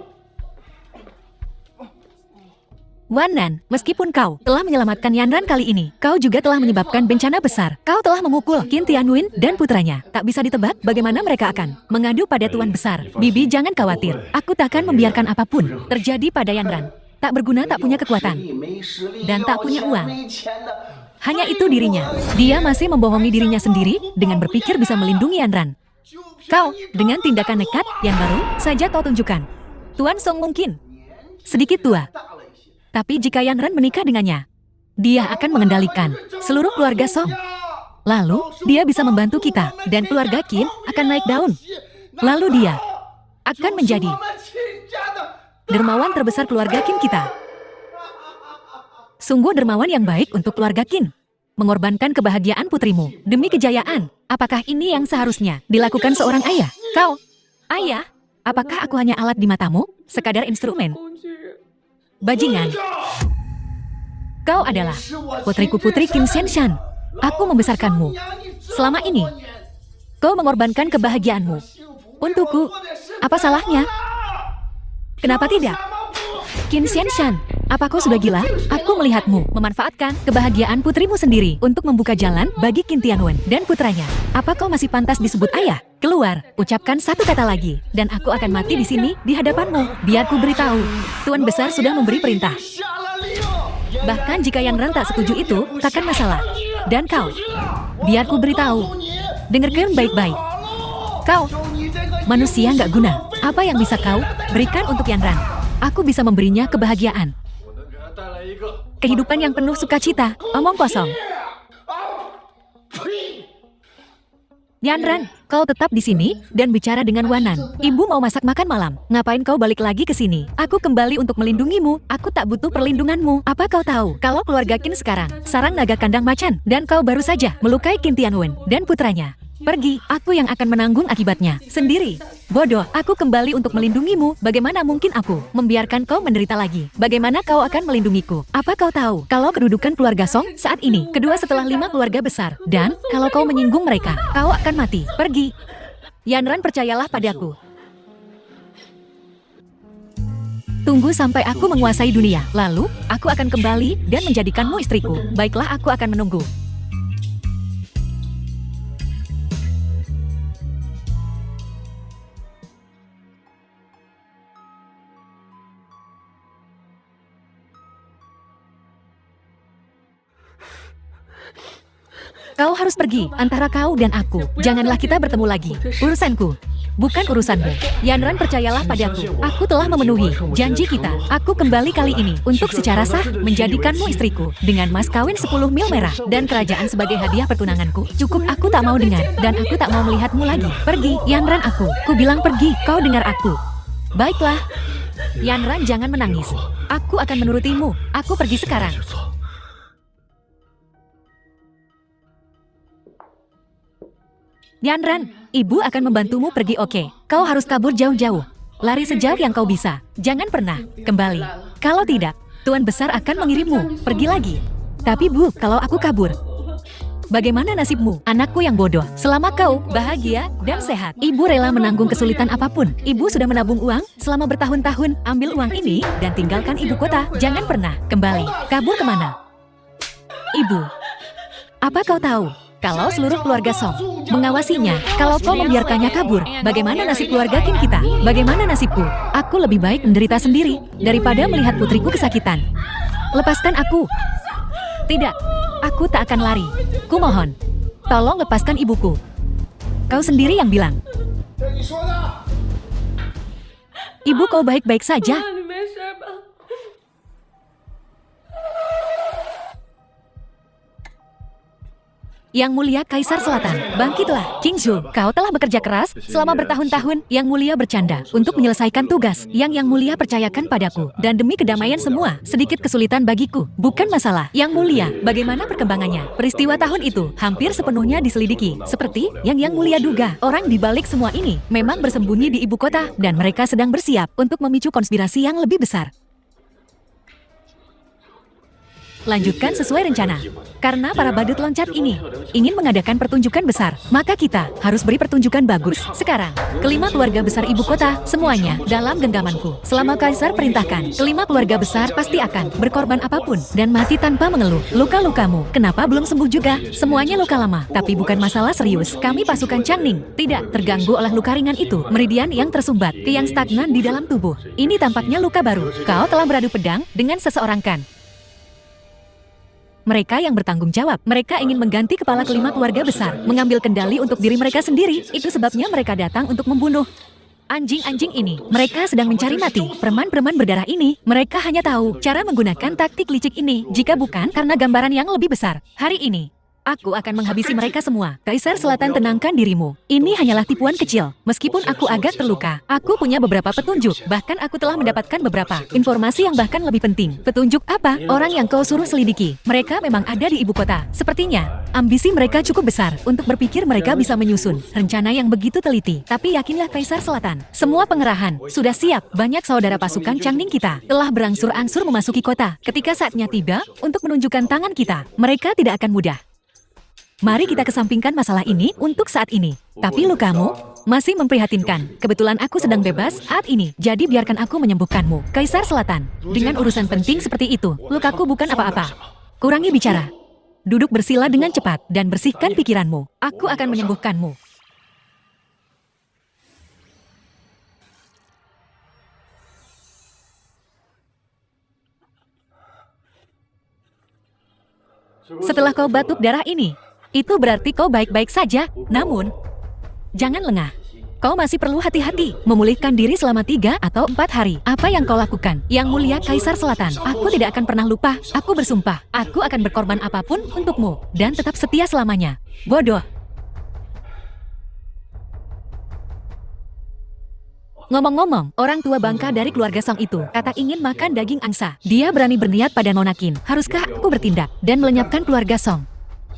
Wanan, meskipun kau telah menyelamatkan Yanran kali ini, kau juga telah menyebabkan bencana besar. Kau telah memukul Qin Tianwen dan putranya. Tak bisa ditebak bagaimana mereka akan mengadu pada Tuan Besar. Bibi jangan khawatir, aku takkan membiarkan apapun terjadi pada Yanran. Tak berguna, tak punya kekuatan, dan tak punya uang. Hanya itu dirinya. Dia masih membohongi dirinya sendiri dengan berpikir bisa melindungi Yanran. Kau, dengan tindakan nekat yang baru saja kau tunjukkan. Tuan Song mungkin sedikit tua. Tapi jika Yanran menikah dengannya, dia akan mengendalikan seluruh keluarga Song. Lalu, dia bisa membantu kita, dan keluarga Qin akan naik daun. Lalu dia akan menjadi dermawan terbesar keluarga Qin kita. Sungguh dermawan yang baik untuk keluarga Qin. Mengorbankan kebahagiaan putrimu demi kejayaan. Apakah ini yang seharusnya dilakukan seorang ayah? Kau, ayah, apakah aku hanya alat di matamu? Sekadar instrumen? Bajingan. Kau adalah putriku, putri Qin Xianshan. Aku membesarkanmu. Selama ini, kau mengorbankan kebahagiaanmu untukku. Apa salahnya? Kenapa tidak? Qin Xianshan, apa kau sudah gila? Aku melihatmu memanfaatkan kebahagiaan putrimu sendiri untuk membuka jalan bagi Qin Tianwen dan putranya. Apa kau masih pantas disebut ayah? Keluar, ucapkan satu kata lagi, dan aku akan mati di sini di hadapanmu. Biar ku beritahu, Tuan Besar sudah memberi perintah. Bahkan jika Yanran tak setuju itu, takkan masalah. Dan kau, biar ku beritahu, dengarkan baik-baik. Kau, manusia nggak guna. Apa yang bisa kau berikan untuk Yanran? Aku bisa memberinya kebahagiaan. Kehidupan yang penuh sukacita, omong kosong. Yanran, kau tetap di sini dan bicara dengan Wanan. Ibu mau masak makan malam. Ngapain kau balik lagi ke sini? Aku kembali untuk melindungimu. Aku tak butuh perlindunganmu. Apa kau tahu kalau keluarga Qin sekarang sarang naga kandang macan, dan kau baru saja melukai Qin Tianwen dan putranya? Pergi, aku yang akan menanggung akibatnya sendiri. Bodoh, aku kembali untuk melindungimu. Bagaimana mungkin aku membiarkan kau menderita lagi? Bagaimana kau akan melindungiku? Apa kau tahu kalau kedudukan keluarga Song saat ini kedua setelah 5 keluarga besar? Dan kalau kau menyinggung mereka, kau akan mati. Pergi. Yanran, percayalah padaku. Tunggu sampai aku menguasai dunia. Lalu, aku akan kembali dan menjadikanmu istriku. Baiklah, aku akan menunggu. Kau harus pergi, antara kau dan aku. Janganlah kita bertemu lagi. Urusanku, bukan urusanmu. Yanran, percayalah padaku. Aku telah memenuhi janji kita. Aku kembali kali ini untuk secara sah menjadikanmu istriku dengan mas kawin 10 mil merah dan kerajaan sebagai hadiah pertunanganku. Cukup, aku tak mau dengar, dan aku tak mau melihatmu lagi. Pergi, Yanran, aku. Ku bilang pergi, kau dengar aku. Baiklah. Yanran, jangan menangis. Aku akan menurutimu. Aku pergi sekarang. Yanran, ibu akan membantumu pergi, oke? Kau harus kabur jauh-jauh. Lari sejauh yang kau bisa. Jangan pernah kembali. Kalau tidak, Tuan Besar akan mengirimmu pergi lagi. Tapi Bu, kalau aku kabur, bagaimana nasibmu? Anakku yang bodoh. Selama kau bahagia dan sehat, ibu rela menanggung kesulitan apapun. Ibu sudah menabung uang selama bertahun-tahun. Ambil uang ini dan tinggalkan ibu kota. Jangan pernah kembali. Kabur kemana? Ibu, apa kau tahu kalau seluruh keluarga Song mengawasinya? Kalau kau membiarkannya kabur, bagaimana nasib keluarga Qin kita? Bagaimana nasibku? Aku lebih baik menderita sendiri daripada melihat putriku kesakitan. Lepaskan aku. Tidak, aku tak akan lari. Kumohon, tolong lepaskan ibuku. Kau sendiri yang bilang. Ibu, kau baik-baik saja. Yang Mulia Kaisar Selatan, bangkitlah. King Zhu, kau telah bekerja keras selama bertahun-tahun. Yang Mulia bercanda untuk menyelesaikan tugas yang Mulia percayakan padaku. Dan demi kedamaian semua, sedikit kesulitan bagiku. Bukan masalah. Yang Mulia, bagaimana perkembangannya? Peristiwa tahun itu hampir sepenuhnya diselidiki. Seperti yang Mulia duga, orang di balik semua ini memang bersembunyi di ibu kota. Dan mereka sedang bersiap untuk memicu konspirasi yang lebih besar. Lanjutkan sesuai rencana. Karena para badut loncat ini ingin mengadakan pertunjukan besar, maka kita harus beri pertunjukan bagus. Sekarang, kelima keluarga besar ibu kota, semuanya dalam genggamanku. Selama Kaisar perintahkan, kelima keluarga besar pasti akan berkorban apapun dan mati tanpa mengeluh. Luka-lukamu, kenapa belum sembuh juga? Semuanya luka lama, tapi bukan masalah serius. Kami pasukan Changning tidak terganggu oleh luka ringan itu. Meridian yang tersumbat, ke yang stagnan di dalam tubuh. Ini tampaknya luka baru. Kau telah beradu pedang dengan seseorang kan? Mereka yang bertanggung jawab. Mereka ingin mengganti kepala kelima keluarga besar, mengambil kendali untuk diri mereka sendiri. Itu sebabnya mereka datang untuk membunuh anjing-anjing ini. Mereka sedang mencari mati. Preman-preman berdarah ini, mereka hanya tahu cara menggunakan taktik licik ini. Jika bukan karena gambaran yang lebih besar. Hari ini, aku akan menghabisi mereka semua. Kaisar Selatan, tenangkan dirimu. Ini hanyalah tipuan kecil. Meskipun aku agak terluka, aku punya beberapa petunjuk. Bahkan aku telah mendapatkan beberapa informasi yang bahkan lebih penting. Petunjuk apa? Orang yang kau suruh selidiki. Mereka memang ada di ibu kota. Sepertinya, ambisi mereka cukup besar untuk berpikir mereka bisa menyusun rencana yang begitu teliti. Tapi yakinlah Kaisar Selatan, semua pengerahan sudah siap. Banyak saudara pasukan Changning kita telah berangsur-angsur memasuki kota. Ketika saatnya tiba untuk menunjukkan tangan kita, mereka tidak akan mudah. Mari kita kesampingkan masalah ini untuk saat ini. Tapi lukamu masih memprihatinkan. Kebetulan aku sedang bebas saat ini, jadi biarkan aku menyembuhkanmu. Kaisar Selatan, dengan urusan penting seperti itu, lukaku bukan apa-apa. Kurangi bicara. Duduk bersila dengan cepat dan bersihkan pikiranmu. Aku akan menyembuhkanmu. Setelah kau batuk darah ini, itu berarti kau baik-baik saja. Namun, jangan lengah. Kau masih perlu hati-hati, memulihkan diri selama 3 atau 4 hari. Apa yang kau lakukan? Yang mulia Kaisar Selatan, aku tidak akan pernah lupa. Aku bersumpah, aku akan berkorban apapun untukmu, dan tetap setia selamanya. Bodoh. Ngomong-ngomong, orang tua bangka dari keluarga Song itu kata ingin makan daging angsa. Dia berani berniat pada Nona Qin. Haruskah aku bertindak dan melenyapkan keluarga Song?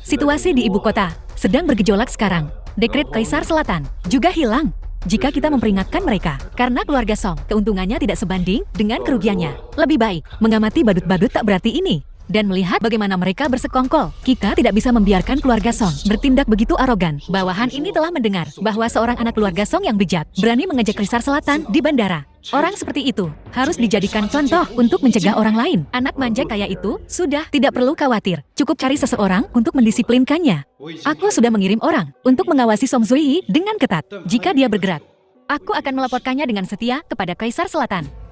Situasi di ibu kota sedang bergejolak sekarang. Dekret Kaisar Selatan juga hilang jika kita memperingatkan mereka. Karena keluarga Song, keuntungannya tidak sebanding dengan kerugiannya. Lebih baik mengamati badut-badut tak berarti ini dan melihat bagaimana mereka bersekongkol. Kita tidak bisa membiarkan keluarga Song bertindak begitu arogan. Bawahan ini telah mendengar bahwa seorang anak keluarga Song yang bejat berani mengejek Kaisar Selatan di bandara. Orang seperti itu harus dijadikan contoh untuk mencegah orang lain. Anak manja kaya itu sudah tidak perlu khawatir. Cukup cari seseorang untuk mendisiplinkannya. Aku sudah mengirim orang untuk mengawasi Song Zuiyi dengan ketat. Jika dia bergerak, aku akan melaporkannya dengan setia kepada Kaisar Selatan.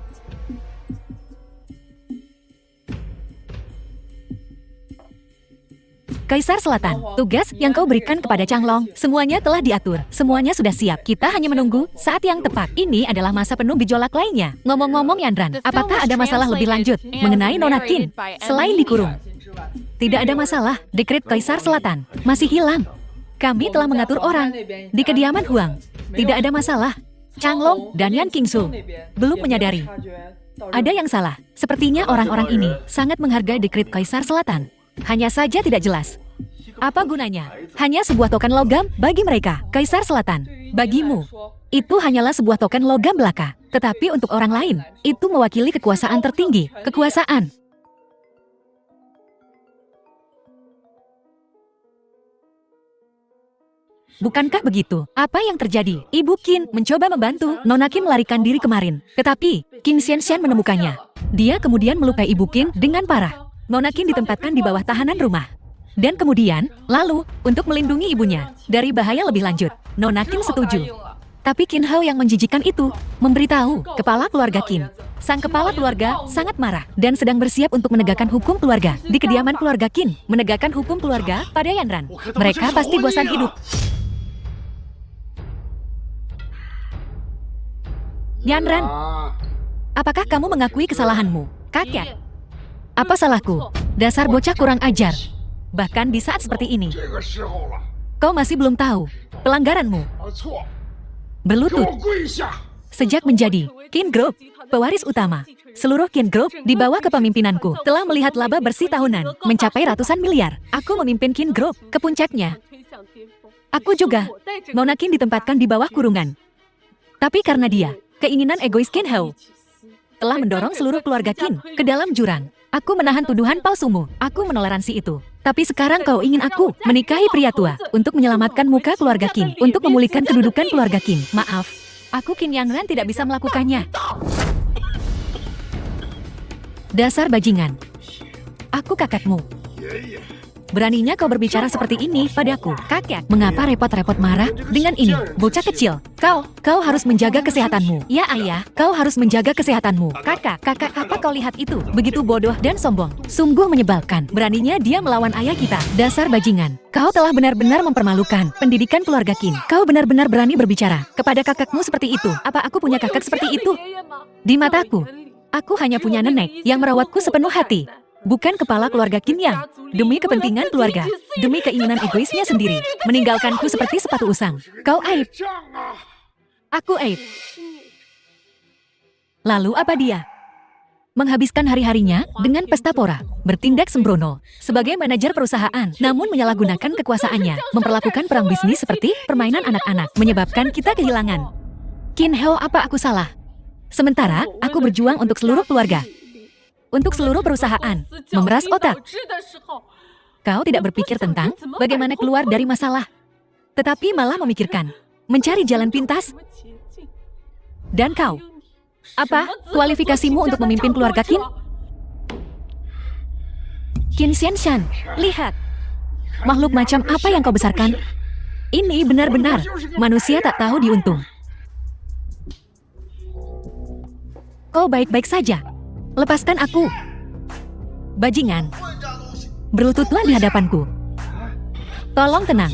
Kaisar Selatan, tugas yang kau berikan kepada Changlong, semuanya telah diatur, semuanya sudah siap. Kita hanya menunggu saat yang tepat. Ini adalah masa penuh gejolak lainnya. Ngomong-ngomong Yanran, apakah ada masalah lebih lanjut mengenai Nona Qin selain dikurung? Tidak ada masalah, dekret Kaisar Selatan masih hilang. Kami telah mengatur orang di kediaman Huang. Tidak ada masalah. Changlong dan Yan Qingsu belum menyadari ada yang salah. Sepertinya orang-orang ini sangat menghargai dekret Kaisar Selatan. Hanya saja tidak jelas. Apa gunanya? Hanya sebuah token logam bagi mereka. Kaisar Selatan, bagimu, itu hanyalah sebuah token logam belaka. Tetapi untuk orang lain, itu mewakili kekuasaan tertinggi. Kekuasaan. Bukankah begitu? Apa yang terjadi? Ibu Qin mencoba membantu Nona Qin melarikan diri kemarin. Tetapi, Qin Xianshan menemukannya. Dia kemudian melukai Ibu Qin dengan parah. Nona Qin ditempatkan di bawah tahanan rumah. Dan kemudian, lalu, untuk melindungi ibunya dari bahaya lebih lanjut, Nona Qin setuju. Tapi Qin Hao yang menjijikan itu memberitahu kepala keluarga Qin. Sang kepala keluarga sangat marah dan sedang bersiap untuk menegakkan hukum keluarga di kediaman keluarga Qin. Menegakkan hukum keluarga pada Yanran. Mereka pasti bosan hidup. Yanran, apakah kamu mengakui kesalahanmu? Kakek. Apa salahku? Dasar bocah kurang ajar. Bahkan di saat seperti ini, kau masih belum tahu pelanggaranmu. Berlutut. Sejak menjadi Qin Group, pewaris utama, seluruh Qin Group di bawah kepemimpinanku telah melihat laba bersih tahunan mencapai ratusan miliar. Aku memimpin Qin Group ke puncaknya. Aku juga. Nona Qin ditempatkan di bawah kurungan. Tapi karena dia, keinginan egois Qin Hao telah mendorong seluruh keluarga Qin ke dalam jurang. Aku menahan tuduhan palsumu. Aku menoleransi itu. Tapi sekarang kau ingin aku menikahi pria tua untuk menyelamatkan muka keluarga Qin, untuk memulihkan kedudukan keluarga Qin. Maaf, aku Qin Yanran tidak bisa melakukannya. Dasar bajingan. Aku kakakmu. Beraninya kau berbicara seperti ini padaku, kakek. Mengapa repot-repot marah dengan ini, bocah kecil? Kau harus menjaga kesehatanmu. Ya ayah, kau harus menjaga kesehatanmu. Kakak, apa kau lihat itu? Begitu bodoh dan sombong. Sungguh menyebalkan. Beraninya dia melawan ayah kita. Dasar bajingan. Kau telah benar-benar mempermalukan pendidikan keluarga Qin. Kau benar-benar berani berbicara kepada kakakmu seperti itu. Apa aku punya kakak seperti itu? Di mataku, aku hanya punya nenek yang merawatku sepenuh hati. Bukan kepala keluarga Qin yang, demi kepentingan keluarga, demi keinginan egoisnya sendiri, meninggalkanku seperti sepatu usang. Kau aib. Aku aib. Lalu apa dia? Menghabiskan hari-harinya dengan pesta pora, bertindak sembrono, sebagai manajer perusahaan, namun menyalahgunakan kekuasaannya, memperlakukan perang bisnis seperti permainan anak-anak, menyebabkan kita kehilangan. Qin Heo, apa aku salah? Sementara, aku berjuang untuk seluruh keluarga. Untuk seluruh perusahaan, memeras otak. Kau tidak berpikir tentang bagaimana keluar dari masalah, tetapi malah memikirkan mencari jalan pintas. Dan kau, apa kualifikasimu untuk memimpin keluarga Qin? Qin Xianshan, lihat. Makhluk macam apa yang kau besarkan? Ini benar-benar manusia tak tahu diuntung. Kau baik-baik saja. Lepaskan aku. Bajingan. Berlututlah di hadapanku. Tolong tenang.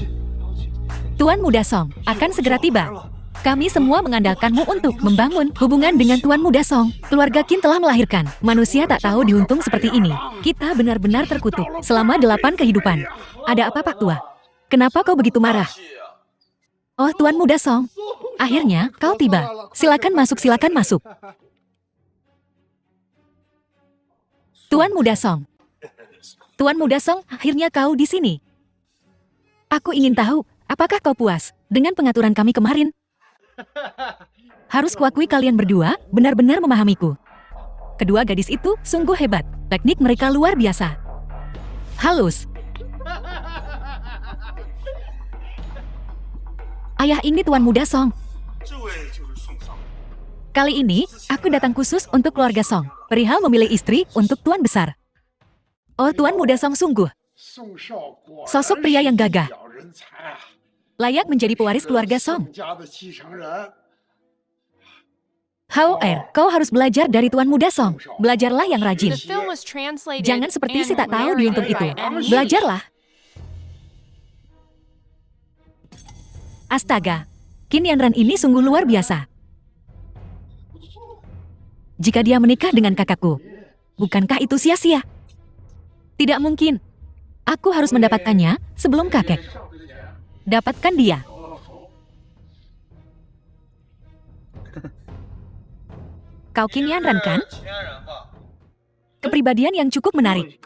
Tuan Muda Song akan segera tiba. Kami semua mengandalkanmu untuk membangun hubungan dengan Tuan Muda Song. Keluarga Qin telah melahirkan manusia tak tahu diuntung seperti ini. Kita benar-benar terkutuk selama 8 kehidupan. Ada apa, Pak Tua? Kenapa kau begitu marah? Oh, Tuan Muda Song. Akhirnya kau tiba. Silakan masuk, silakan masuk. Tuan Muda Song. Tuan Muda Song, akhirnya kau di sini. Aku ingin tahu, apakah kau puas dengan pengaturan kami kemarin? Harus kuakui kalian berdua benar-benar memahamiku. Kedua gadis itu sungguh hebat. Teknik mereka luar biasa. Halus. Ayah, ini Tuan Muda Song. Kali ini, aku datang khusus untuk keluarga Song. Perihal memilih istri untuk Tuan Besar. Oh, Tuan Muda Song sungguh sosok pria yang gagah. Layak menjadi pewaris keluarga Song. Hao Er, kau harus belajar dari Tuan Muda Song. Belajarlah yang rajin. Jangan seperti si tak tahu diuntung itu. Belajarlah. Astaga, Qin Yanran ini sungguh luar biasa. Jika dia menikah dengan kakakku, bukankah itu sia-sia? Tidak mungkin. Aku harus mendapatkannya sebelum kakek. Dapatkan dia. Kau Qin Yanran kan? Kepribadian yang cukup menarik.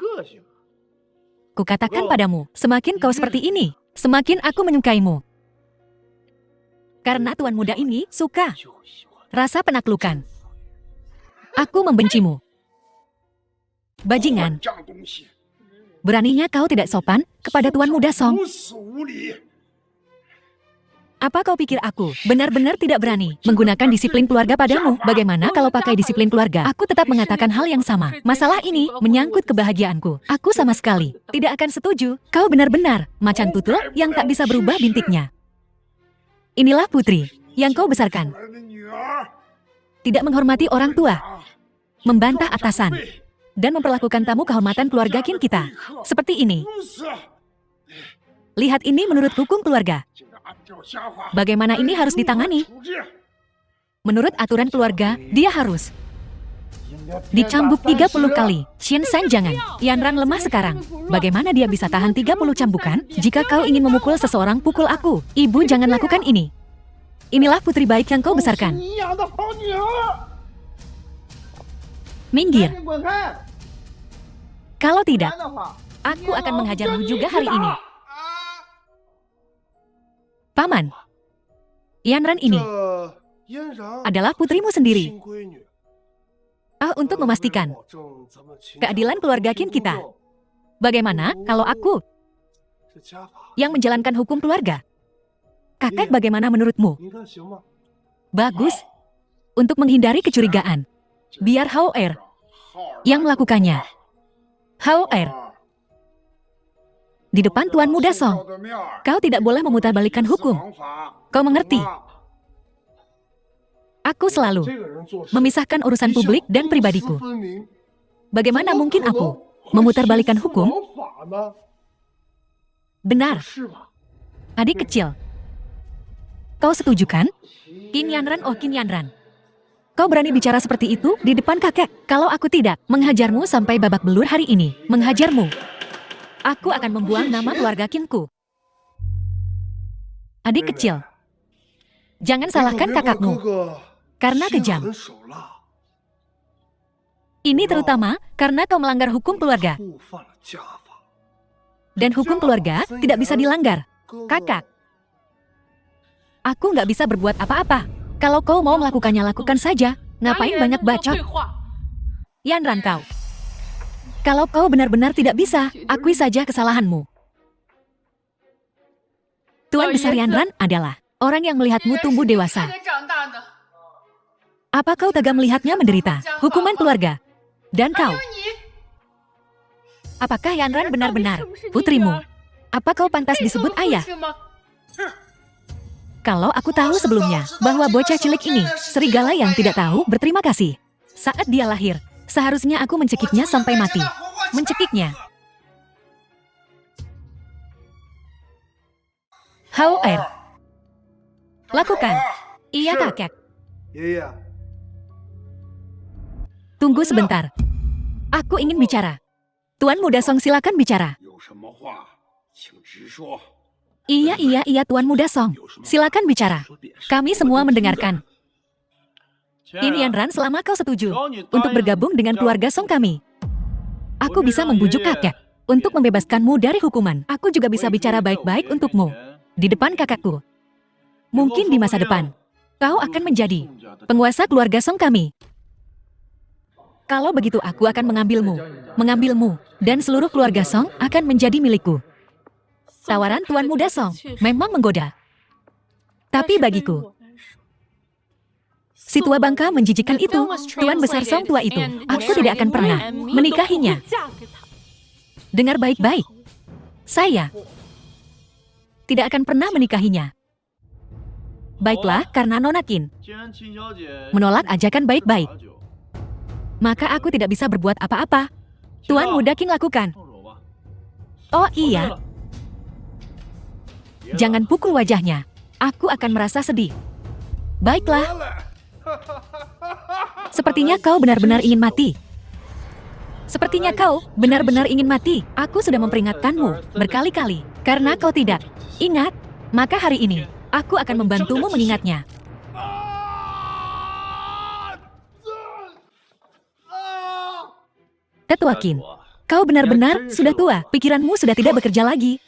Kukatakan padamu, semakin kau seperti ini, semakin aku menyukaimu. Karena tuan muda ini suka rasa penaklukan. Aku membencimu. Bajingan. Beraninya kau tidak sopan kepada Tuan Muda Song. Apa kau pikir aku benar-benar tidak berani menggunakan disiplin keluarga padamu? Bagaimana kalau pakai disiplin keluarga? Aku tetap mengatakan hal yang sama. Masalah ini menyangkut kebahagiaanku. Aku sama sekali tidak akan setuju. Kau benar-benar macan tutul yang tak bisa berubah bintiknya. Inilah putri yang kau besarkan. Tidak menghormati orang tua, membantah atasan, dan memperlakukan tamu kehormatan keluarga Qin kita. Seperti ini. Lihat ini menurut hukum keluarga. Bagaimana ini harus ditangani? Menurut aturan keluarga, dia harus dicambuk 30 kali. Xian San jangan. Yanran lemah sekarang. Bagaimana dia bisa tahan 30 cambukan? Jika kau ingin memukul seseorang, pukul aku. Ibu jangan lakukan ini. Inilah putri baik yang kau besarkan. Minggir. Kalau tidak, aku akan menghajarmu juga hari ini. Paman, Yanran ini adalah putrimu sendiri. untuk memastikan keadilan keluarga Qin kita. Bagaimana kalau aku yang menjalankan hukum keluarga? Kakek, bagaimana menurutmu? Bagus. Untuk menghindari kecurigaan, biar Hao Er yang melakukannya. Hao Er, di depan Tuan Muda Song, kau tidak boleh memutarbalikkan hukum. Kau mengerti? Aku selalu memisahkan urusan publik dan pribadiku. Bagaimana mungkin aku memutarbalikkan hukum? Benar. Adik kecil, kau setuju kan? Qin Yanran, oh Qin Yanran. Kau berani bicara seperti itu di depan kakek? Kalau aku tidak menghajarmu sampai babak belur hari ini, menghajarmu, aku akan membuang nama keluarga Qinku. Adik kecil, jangan salahkan kakakmu, karena kejam. Ini terutama karena kau melanggar hukum keluarga. Dan hukum keluarga tidak bisa dilanggar. Kakak, aku nggak bisa berbuat apa-apa. Kalau kau mau melakukannya, lakukan saja. Ngapain banyak bacot? Yanran kau. Kalau kau benar-benar tidak bisa, akui saja kesalahanmu. Tuan Besar Yanran adalah orang yang melihatmu tumbuh dewasa. Apa kau tega melihatnya menderita hukuman keluarga? Dan kau, apakah Yanran benar-benar putrimu? Apa kau pantas disebut ayah? Kalau aku tahu sebelumnya bahwa bocah cilik ini serigala yang tidak tahu berterima kasih. Saat dia lahir, seharusnya aku mencekiknya sampai mati. Mencekiknya. Hao Er, lakukan. Iya kakek. Tunggu sebentar. Aku ingin bicara. Tuan Muda Song, silakan bicara. Iya Tuan Muda Song. Silakan bicara. Kami semua mendengarkan. Qin Yanran, selama kau setuju untuk bergabung dengan keluarga Song kami, aku bisa membujuk kakek untuk membebaskanmu dari hukuman. Aku juga bisa bicara baik-baik untukmu di depan kakakku. Mungkin di masa depan, kau akan menjadi penguasa keluarga Song kami. Kalau begitu aku akan mengambilmu, dan seluruh keluarga Song akan menjadi milikku. Tawaran Tuan Muda Song memang menggoda. Tapi bagiku, si tua bangka menjijikan itu, Tuan Besar Song tua itu, aku tidak akan pernah menikahinya. Dengar baik-baik. Saya tidak akan pernah menikahinya. Baiklah, karena Nona Qin menolak ajakan baik-baik, maka aku tidak bisa berbuat apa-apa. Tuan Muda Qin, lakukan. Oh iya. Jangan pukul wajahnya. Aku akan merasa sedih. Baiklah. Sepertinya kau benar-benar ingin mati. Sepertinya kau benar-benar ingin mati. Aku sudah memperingatkanmu berkali-kali. Karena kau tidak ingat, maka hari ini aku akan membantumu mengingatnya. Tetua Qin, kau benar-benar sudah tua. Pikiranmu sudah tidak bekerja lagi.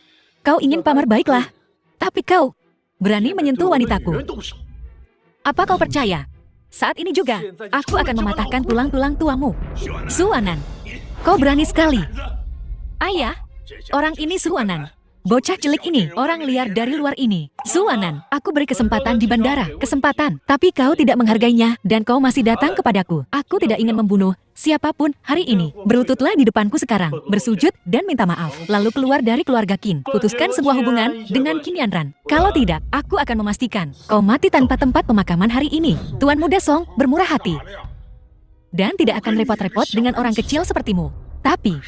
Kau ingin pamer, baiklah. Tapi kau berani menyentuh wanitaku. Apa kau percaya? Saat ini juga, aku akan mematahkan tulang-tulang tuamu. Suanan, kau berani sekali. Ayah, orang ini Suanan. Bocah cilik ini, orang liar dari luar ini. Suanan, aku beri kesempatan di bandara. Kesempatan, tapi kau tidak menghargainya, dan kau masih datang kepadaku. Aku tidak ingin membunuh siapapun hari ini. Berlututlah di depanku sekarang, bersujud dan minta maaf. Lalu keluar dari keluarga Qin. Putuskan sebuah hubungan dengan Qin Yanran. Kalau tidak, aku akan memastikan kau mati tanpa tempat pemakaman hari ini. Tuan Muda Song bermurah hati dan tidak akan repot-repot dengan orang kecil sepertimu. Tapi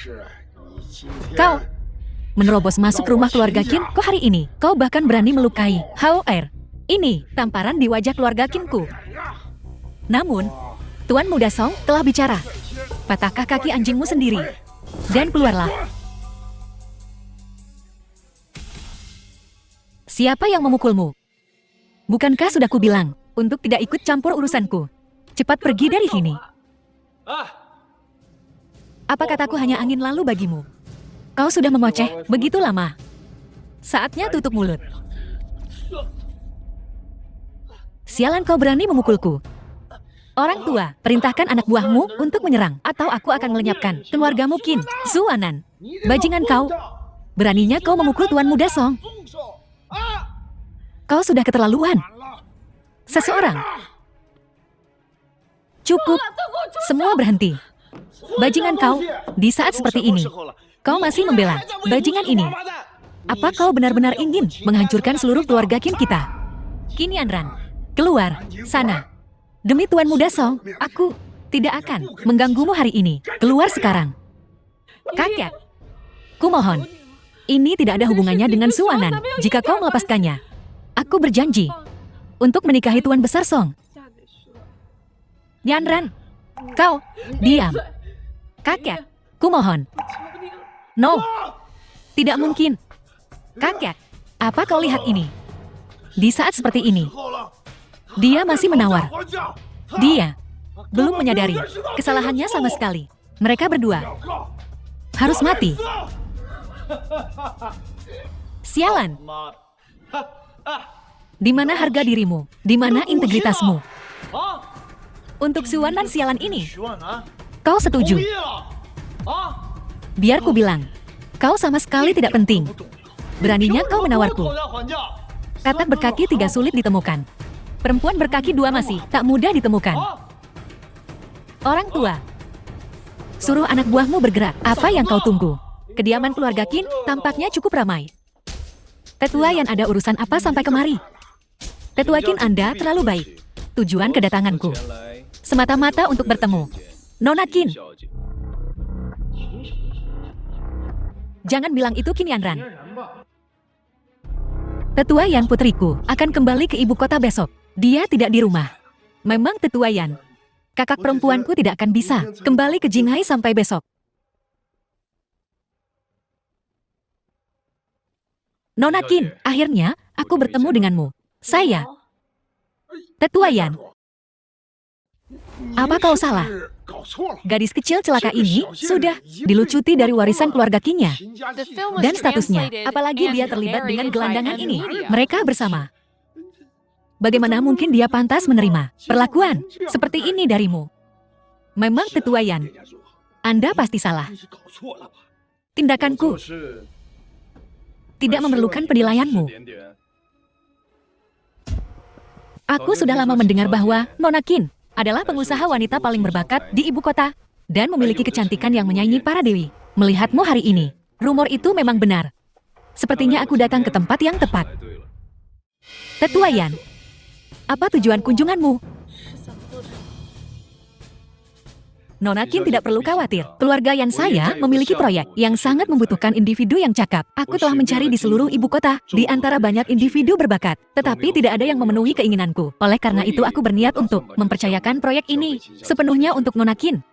kau menerobos masuk rumah keluarga Qin. Kok hari ini kau bahkan berani melukai Hao Er? Ini tamparan di wajah keluarga Qinku. Namun Tuan Muda Song telah bicara. Patahkah kaki anjingmu sendiri dan keluarlah. Siapa yang memukulmu? Bukankah sudah kubilang untuk tidak ikut campur urusanku? Cepat pergi dari sini. Apa kataku hanya angin lalu bagimu? Kau sudah memoceh begitu lama. Saatnya tutup mulut. Sialan, kau berani memukulku. Orang tua, perintahkan anak buahmu untuk menyerang, atau aku akan melenyapkan keluargamu Qin. Zuanan, bajingan kau. Beraninya kau memukul Tuan Muda Song. Kau sudah keterlaluan. Seseorang. Cukup. Semua berhenti. Bajingan kau, di saat seperti ini, kau masih membela bajingan ini. Apa kau benar-benar ingin menghancurkan seluruh keluarga Qin kita? Qin Yanran, keluar, sana. Demi Tuan Muda Song, aku tidak akan mengganggumu hari ini. Keluar sekarang. Kakek, kumohon. Ini tidak ada hubungannya dengan Zuanan. Jika kau melepaskannya, aku berjanji untuk menikahi Tuan Besar Song. Yanran, kau diam. Kakek, kumohon. No, tidak mungkin. Kakek, apa kau lihat ini? Di saat seperti ini, dia masih menawar. Dia belum menyadari kesalahannya sama sekali. Mereka berdua harus mati. Sialan. Di mana harga dirimu? Di mana integritasmu? Untuk Zuanan sialan ini, kau setuju? Biar ku bilang, kau sama sekali tidak penting. Beraninya kau menawarku. Katak berkaki 3 sulit ditemukan. Perempuan berkaki 2 masih tak mudah ditemukan. Orang tua, suruh anak buahmu bergerak. Apa yang kau tunggu? Kediaman keluarga Qin tampaknya cukup ramai. Tetua Yan, ada urusan apa sampai kemari? Tetua Qin, Anda terlalu baik. Tujuan kedatanganku semata-mata untuk bertemu Nona Qin. Jangan bilang itu Qin Yanran. Tetua Yan, putriku, akan kembali ke ibu kota besok. Dia tidak di rumah. Memang Tetua Yan, kakak perempuanku tidak akan bisa kembali ke Jinghai sampai besok. Nona Qin, akhirnya aku bertemu denganmu. Saya, Tetua Yan. Apa kau salah? Gadis kecil celaka ini sudah dilucuti dari warisan keluarga Qin-nya. Dan statusnya, apalagi dia terlibat dengan gelandangan ini. Mereka bersama. Bagaimana mungkin dia pantas menerima perlakuan seperti ini darimu? Memang Tetua Yan, Anda pasti salah. Tindakanku tidak memerlukan penilaianmu. Aku sudah lama mendengar bahwa Nona Qin adalah pengusaha wanita paling berbakat di ibu kota dan memiliki kecantikan yang menyaingi para dewi. Melihatmu hari ini, rumor itu memang benar. Sepertinya aku datang ke tempat yang tepat. Tetua Yan, apa tujuan kunjunganmu? Nona Qin tidak perlu khawatir. Keluarga Yan saya memiliki proyek yang sangat membutuhkan individu yang cakap. Aku telah mencari di seluruh ibu kota, di antara banyak individu berbakat. Tetapi tidak ada yang memenuhi keinginanku. Oleh karena itu aku berniat untuk mempercayakan proyek ini sepenuhnya untuk Nona Qin.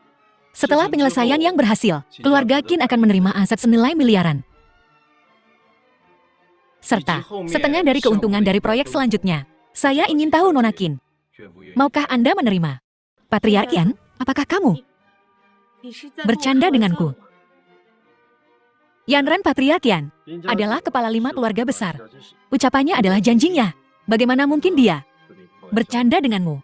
Setelah penyelesaian yang berhasil, keluarga Qin akan menerima aset senilai miliaran. Serta setengah dari keuntungan dari proyek selanjutnya. Saya ingin tahu Nona Qin, maukah Anda menerima? Patriark Yan, apakah kamu bercanda denganku? Yanran Patriark Yan adalah kepala 5 keluarga besar. Ucapannya adalah janjinya. Bagaimana mungkin dia bercanda denganmu?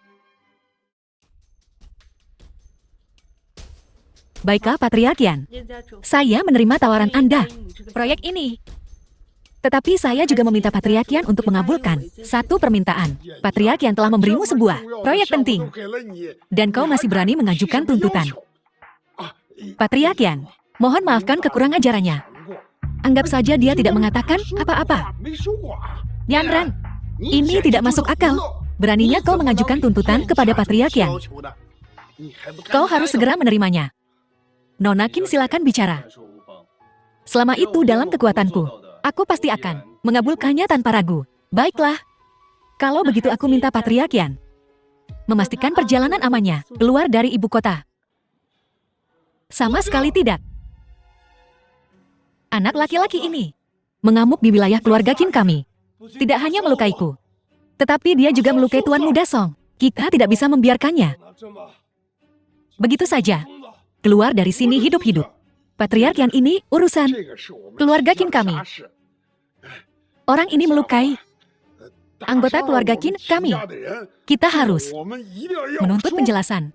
Baiklah Patriark Yan, saya menerima tawaran Anda. Proyek ini. Tetapi saya juga meminta Patriark Yan untuk mengabulkan satu permintaan. Patriark Yan telah memberimu sebuah proyek penting. Dan kau masih berani mengajukan tuntutan. Patriark Yan, mohon maafkan kekurang ajarannya. Anggap saja dia tidak mengatakan apa-apa. Yanran, ini tidak masuk akal. Beraninya kau mengajukan tuntutan kepada Patriark Yan. Kau harus segera menerimanya. Nona Qin, silakan bicara. Selama itu dalam kekuatanku, aku pasti akan mengabulkannya tanpa ragu. Baiklah. Kalau begitu aku minta Patriark Yan memastikan perjalanan amannya keluar dari ibu kota. Sama sekali tidak. Anak laki-laki ini mengamuk di wilayah keluarga Qin kami. Tidak hanya melukaiku, tetapi dia juga melukai Tuan Muda Song. Kita tidak bisa membiarkannya begitu saja keluar dari sini hidup-hidup. Patriark Yan, ini urusan keluarga Qin kami. Orang ini melukai Anggota keluarga Qin kami. Kita harus menuntut penjelasan.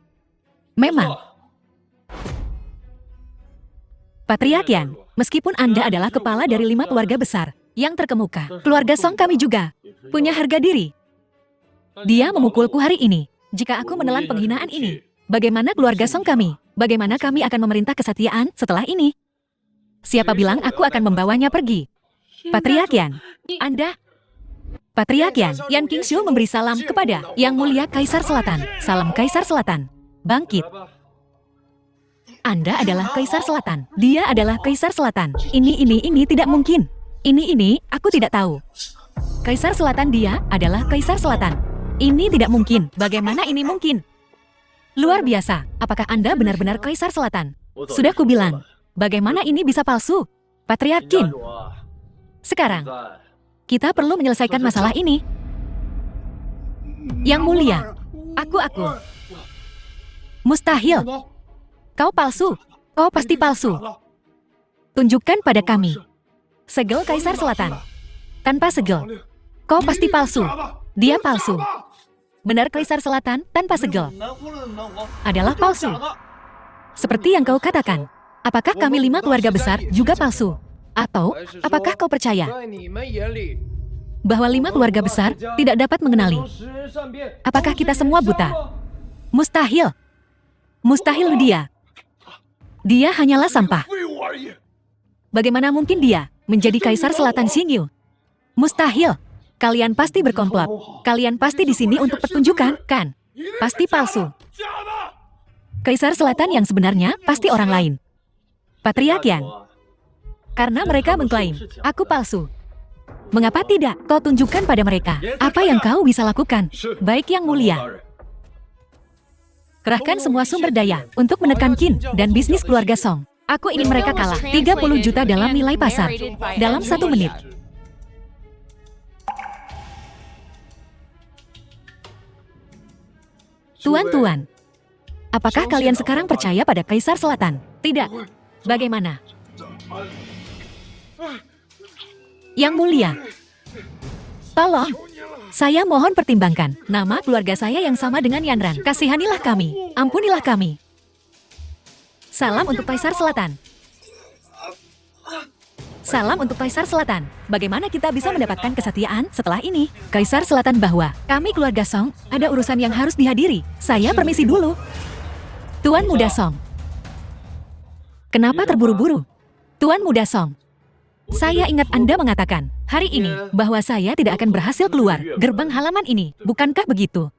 Memang. Patriark Yan, meskipun Anda adalah kepala dari 5 keluarga besar yang terkemuka, keluarga Song kami juga punya harga diri. Dia memukulku hari ini. Jika aku menelan penghinaan ini, bagaimana keluarga Song kami? Bagaimana kami akan memerintah kesetiaan setelah ini? Siapa bilang aku akan membawanya pergi? Patriark Yan, Anda... Patriark Yan, Yan Qingshu memberi salam kepada Yang Mulia Kaisar Selatan. Salam Kaisar Selatan. Bangkit. Anda adalah Kaisar Selatan. Dia adalah Kaisar Selatan. Ini tidak mungkin. Ini, aku tidak tahu. Kaisar Selatan, dia adalah Kaisar Selatan. Ini tidak mungkin. Bagaimana ini mungkin? Luar biasa. Apakah Anda benar-benar Kaisar Selatan? Sudah kubilang. Bagaimana ini bisa palsu? Patriark Qin. Sekarang, kita perlu menyelesaikan masalah ini. Yang Mulia, aku. Mustahil. Kau palsu. Kau pasti palsu. Tunjukkan pada kami. Segel Kaisar Selatan. Tanpa segel. Kau pasti palsu. Dia palsu. Benar Kaisar Selatan tanpa segel. Adalah palsu. Seperti yang kau katakan. Apakah kami 5 keluarga besar juga palsu? Atau, apakah kau percaya bahwa 5 keluarga besar tidak dapat mengenali? Apakah kita semua buta? Mustahil. Mustahil dia. Dia hanyalah sampah. Bagaimana mungkin dia menjadi Kaisar Selatan Xingyu? Mustahil. Kalian pasti berkomplot. Kalian pasti di sini untuk pertunjukan, kan? Pasti palsu. Kaisar Selatan yang sebenarnya pasti orang lain. Patriark Yan. Karena mereka mengklaim, aku palsu. Mengapa tidak kau tunjukkan pada mereka apa yang kau bisa lakukan? Baik Yang Mulia. Kerahkan semua sumber daya untuk menekan Qin dan bisnis keluarga Song. Aku ingin mereka kalah 30 juta dalam nilai pasar dalam 1 menit. Tuan-tuan, apakah kalian sekarang percaya pada Kaisar Selatan? Tidak. Bagaimana? Yang Mulia, tolong, saya mohon pertimbangkan nama keluarga saya yang sama dengan Yanran. Kasihanilah kami, ampunilah kami. Salam untuk Kaisar Selatan. Salam untuk Kaisar Selatan. Bagaimana kita bisa mendapatkan kesetiaan setelah ini? Kaisar Selatan bahwa kami keluarga Song ada urusan yang harus dihadiri. Saya permisi dulu. Tuan Muda Song. Kenapa terburu-buru? Tuan Muda Song. Saya ingat Anda mengatakan hari ini bahwa saya tidak akan berhasil keluar gerbang halaman ini. Bukankah begitu?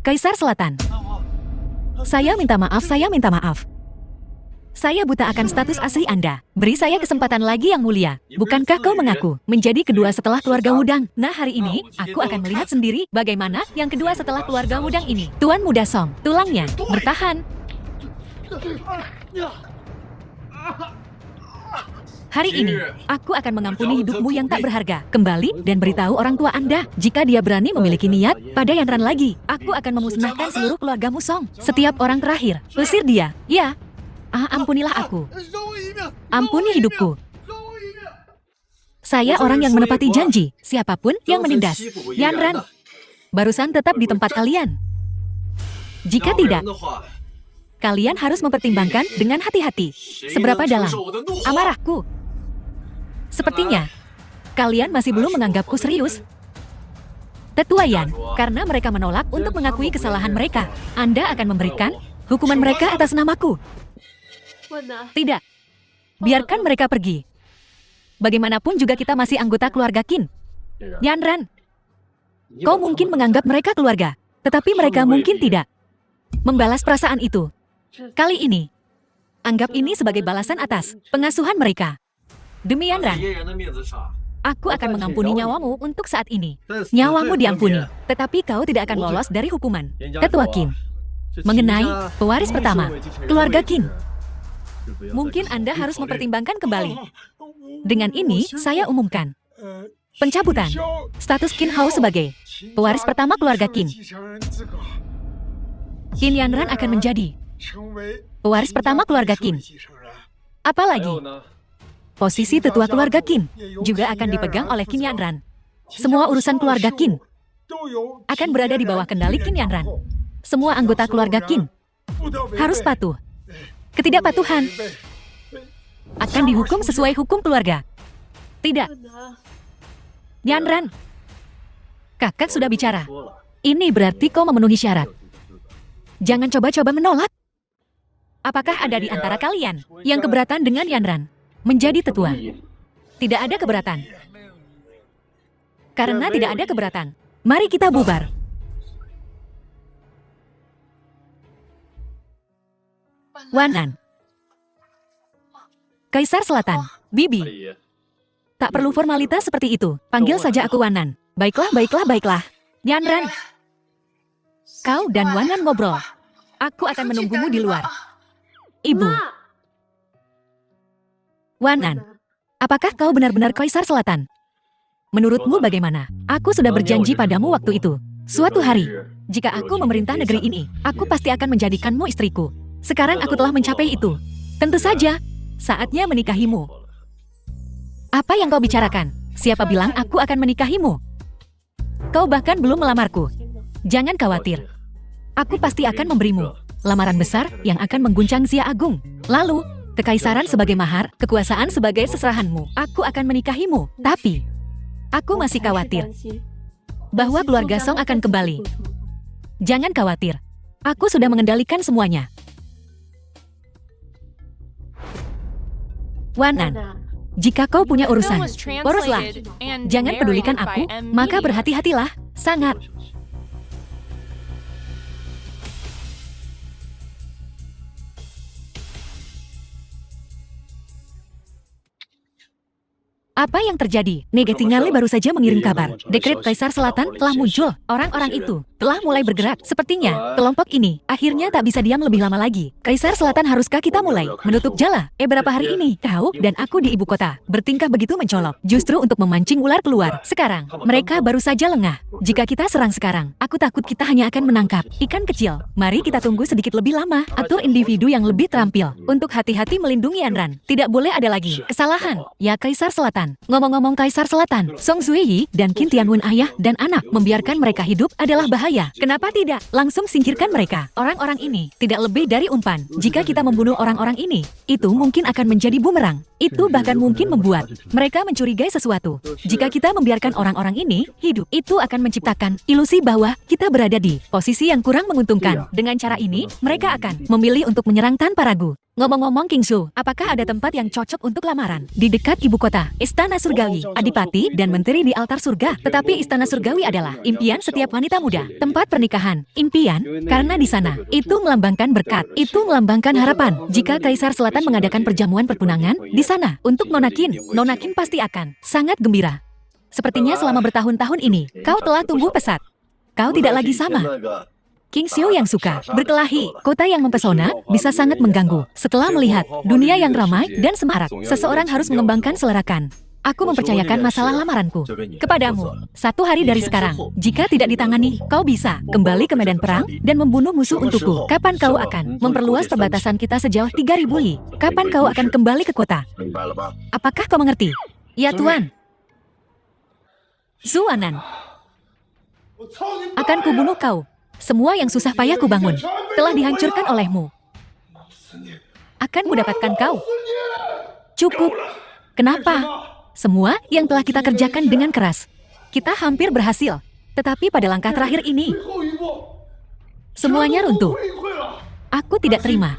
Kaisar Selatan. Saya minta maaf, saya minta maaf. Saya buta akan status asli Anda. Beri saya kesempatan lagi Yang Mulia. Bukankah kau mengaku menjadi kedua setelah keluarga Wudang? Nah hari ini, aku akan melihat sendiri bagaimana yang kedua setelah keluarga Wudang ini. Tuan Muda Song, tulangnya, bertahan. Hari ini, aku akan mengampuni hidupmu yang tak berharga. Kembali dan beritahu orang tua Anda, jika dia berani memiliki niat pada Yanran lagi, aku akan memusnahkan seluruh keluargamu Song. Setiap orang terakhir, usir dia. Ya. Ampunilah aku. Ampuni hidupku. Saya orang yang menepati janji. Siapapun yang menindas Yanran, barusan tetap di tempat kalian. Jika tidak, kalian harus mempertimbangkan dengan hati-hati seberapa dalam amarahku. Sepertinya, kalian masih belum menganggapku serius. Tetua Yan, karena mereka menolak untuk mengakui kesalahan mereka, Anda akan memberikan hukuman mereka atas namaku. Tidak. Biarkan mereka pergi. Bagaimanapun juga kita masih anggota keluarga Qin. Yanran, kau mungkin menganggap mereka keluarga, tetapi mereka mungkin tidak. Membalas perasaan itu. Kali ini, anggap ini sebagai balasan atas pengasuhan mereka. Demi Yanran, aku akan mengampuni nyawamu untuk saat ini. Nyawamu diampuni, tetapi kau tidak akan lolos dari hukuman. Tetua Qin, mengenai pewaris pertama, keluarga Qin. Mungkin Anda harus mempertimbangkan kembali. Dengan ini, saya umumkan pencabutan status Qin Hao sebagai pewaris pertama keluarga Qin. Qin Yanran akan menjadi pewaris pertama keluarga Qin. Apalagi, posisi tetua keluarga Qin juga akan dipegang oleh Qin Yanran. Semua urusan keluarga Qin akan berada di bawah kendali Qin Yanran. Semua anggota keluarga Qin harus patuh. Ketidakpatuhan akan dihukum sesuai hukum keluarga. Tidak. Yanran, kakak sudah bicara. Ini berarti kau memenuhi syarat. Jangan coba-coba menolak. Apakah ada di antara kalian yang keberatan dengan Yanran menjadi tetua? Tidak ada keberatan. Karena tidak ada keberatan, mari kita bubar. Wanan, Kaisar Selatan, Bibi. Tak perlu formalitas seperti itu. Panggil saja aku Wanan. Baiklah, baiklah, baiklah. Yanran, kau dan Wanan ngobrol. Aku akan menunggumu di luar. Ibu. Wanan, apakah kau benar-benar Kaisar Selatan? Menurutmu bagaimana? Aku sudah berjanji padamu waktu itu. Suatu hari, jika aku memerintah negeri ini, aku pasti akan menjadikanmu istriku. Sekarang aku telah mencapai itu. Tentu saja, saatnya menikahimu. Apa yang kau bicarakan? Siapa bilang aku akan menikahimu? Kau bahkan belum melamarku. Jangan khawatir. Aku pasti akan memberimu lamaran besar yang akan mengguncang Xia Agung. Lalu, kekaisaran sebagai mahar, kekuasaan sebagai seserahanmu. Aku akan menikahimu. Tapi, aku masih khawatir bahwa keluarga Song akan kembali. Jangan khawatir. Aku sudah mengendalikan semuanya. Wanan, jika kau punya urusan, boroslah. Jangan pedulikan aku, maka berhati-hatilah. Sangat. Apa yang terjadi? Nege Tingali baru saja mengirim kabar. Dekret Kaisar Selatan telah muncul. Orang-orang itu telah mulai bergerak. Sepertinya, kelompok ini akhirnya tak bisa diam lebih lama lagi. Kaisar Selatan, haruskah kita mulai menutup jala? Berapa hari ini, kau dan aku di ibu kota bertingkah begitu mencolok. Justru untuk memancing ular keluar. Sekarang, mereka baru saja lengah. Jika kita serang sekarang, aku takut kita hanya akan menangkap ikan kecil. Mari kita tunggu sedikit lebih lama. Atur individu yang lebih terampil untuk hati-hati melindungi Yanran. Tidak boleh ada lagi kesalahan. Ya Kaisar Selatan. Ngomong-ngomong Kaisar Selatan, Song Zuiyi dan Qin Tianwen ayah dan anak membiarkan mereka hidup adalah bahaya. Kenapa tidak? Langsung singkirkan mereka. Orang-orang ini tidak lebih dari umpan. Jika kita membunuh orang-orang ini, itu mungkin akan menjadi bumerang. Itu bahkan mungkin membuat mereka mencurigai sesuatu. Jika kita membiarkan orang-orang ini hidup, itu akan menciptakan ilusi bahwa kita berada di posisi yang kurang menguntungkan. Dengan cara ini, mereka akan memilih untuk menyerang tanpa ragu. Ngomong-ngomong King Su, apakah ada tempat yang cocok untuk lamaran? Di dekat ibu kota, Istana Surgawi, Adipati dan Menteri di altar surga. Tetapi Istana Surgawi adalah impian setiap wanita muda. Tempat pernikahan, impian, karena di sana, itu melambangkan berkat, itu melambangkan harapan. Jika Kaisar Selatan mengadakan perjamuan pertunangan, di sana, untuk Nona Qin pasti akan sangat gembira. Sepertinya selama bertahun-tahun ini, kau telah tumbuh pesat. Kau tidak lagi sama. King Xiu yang suka berkelahi, kota yang mempesona, bisa sangat mengganggu. Setelah melihat dunia yang ramai dan semarak, seseorang harus mengembangkan selerakan. Aku mempercayakan masalah lamaranku kepadamu. 1 hari dari sekarang, jika tidak ditangani, kau bisa kembali ke medan perang dan membunuh musuh untukku. Kapan kau akan memperluas perbatasan kita sejauh 3.000 li? Kapan kau akan kembali ke kota? Apakah kau mengerti? Ya Tuan. Zuanan, akan kubunuh kau. Semua yang susah payah kubangun telah dihancurkan olehmu. Akan kudapatkan kau. Cukup. Kenapa? Semua yang telah kita kerjakan dengan keras, kita hampir berhasil. Tetapi pada langkah terakhir ini, semuanya runtuh. Aku tidak terima.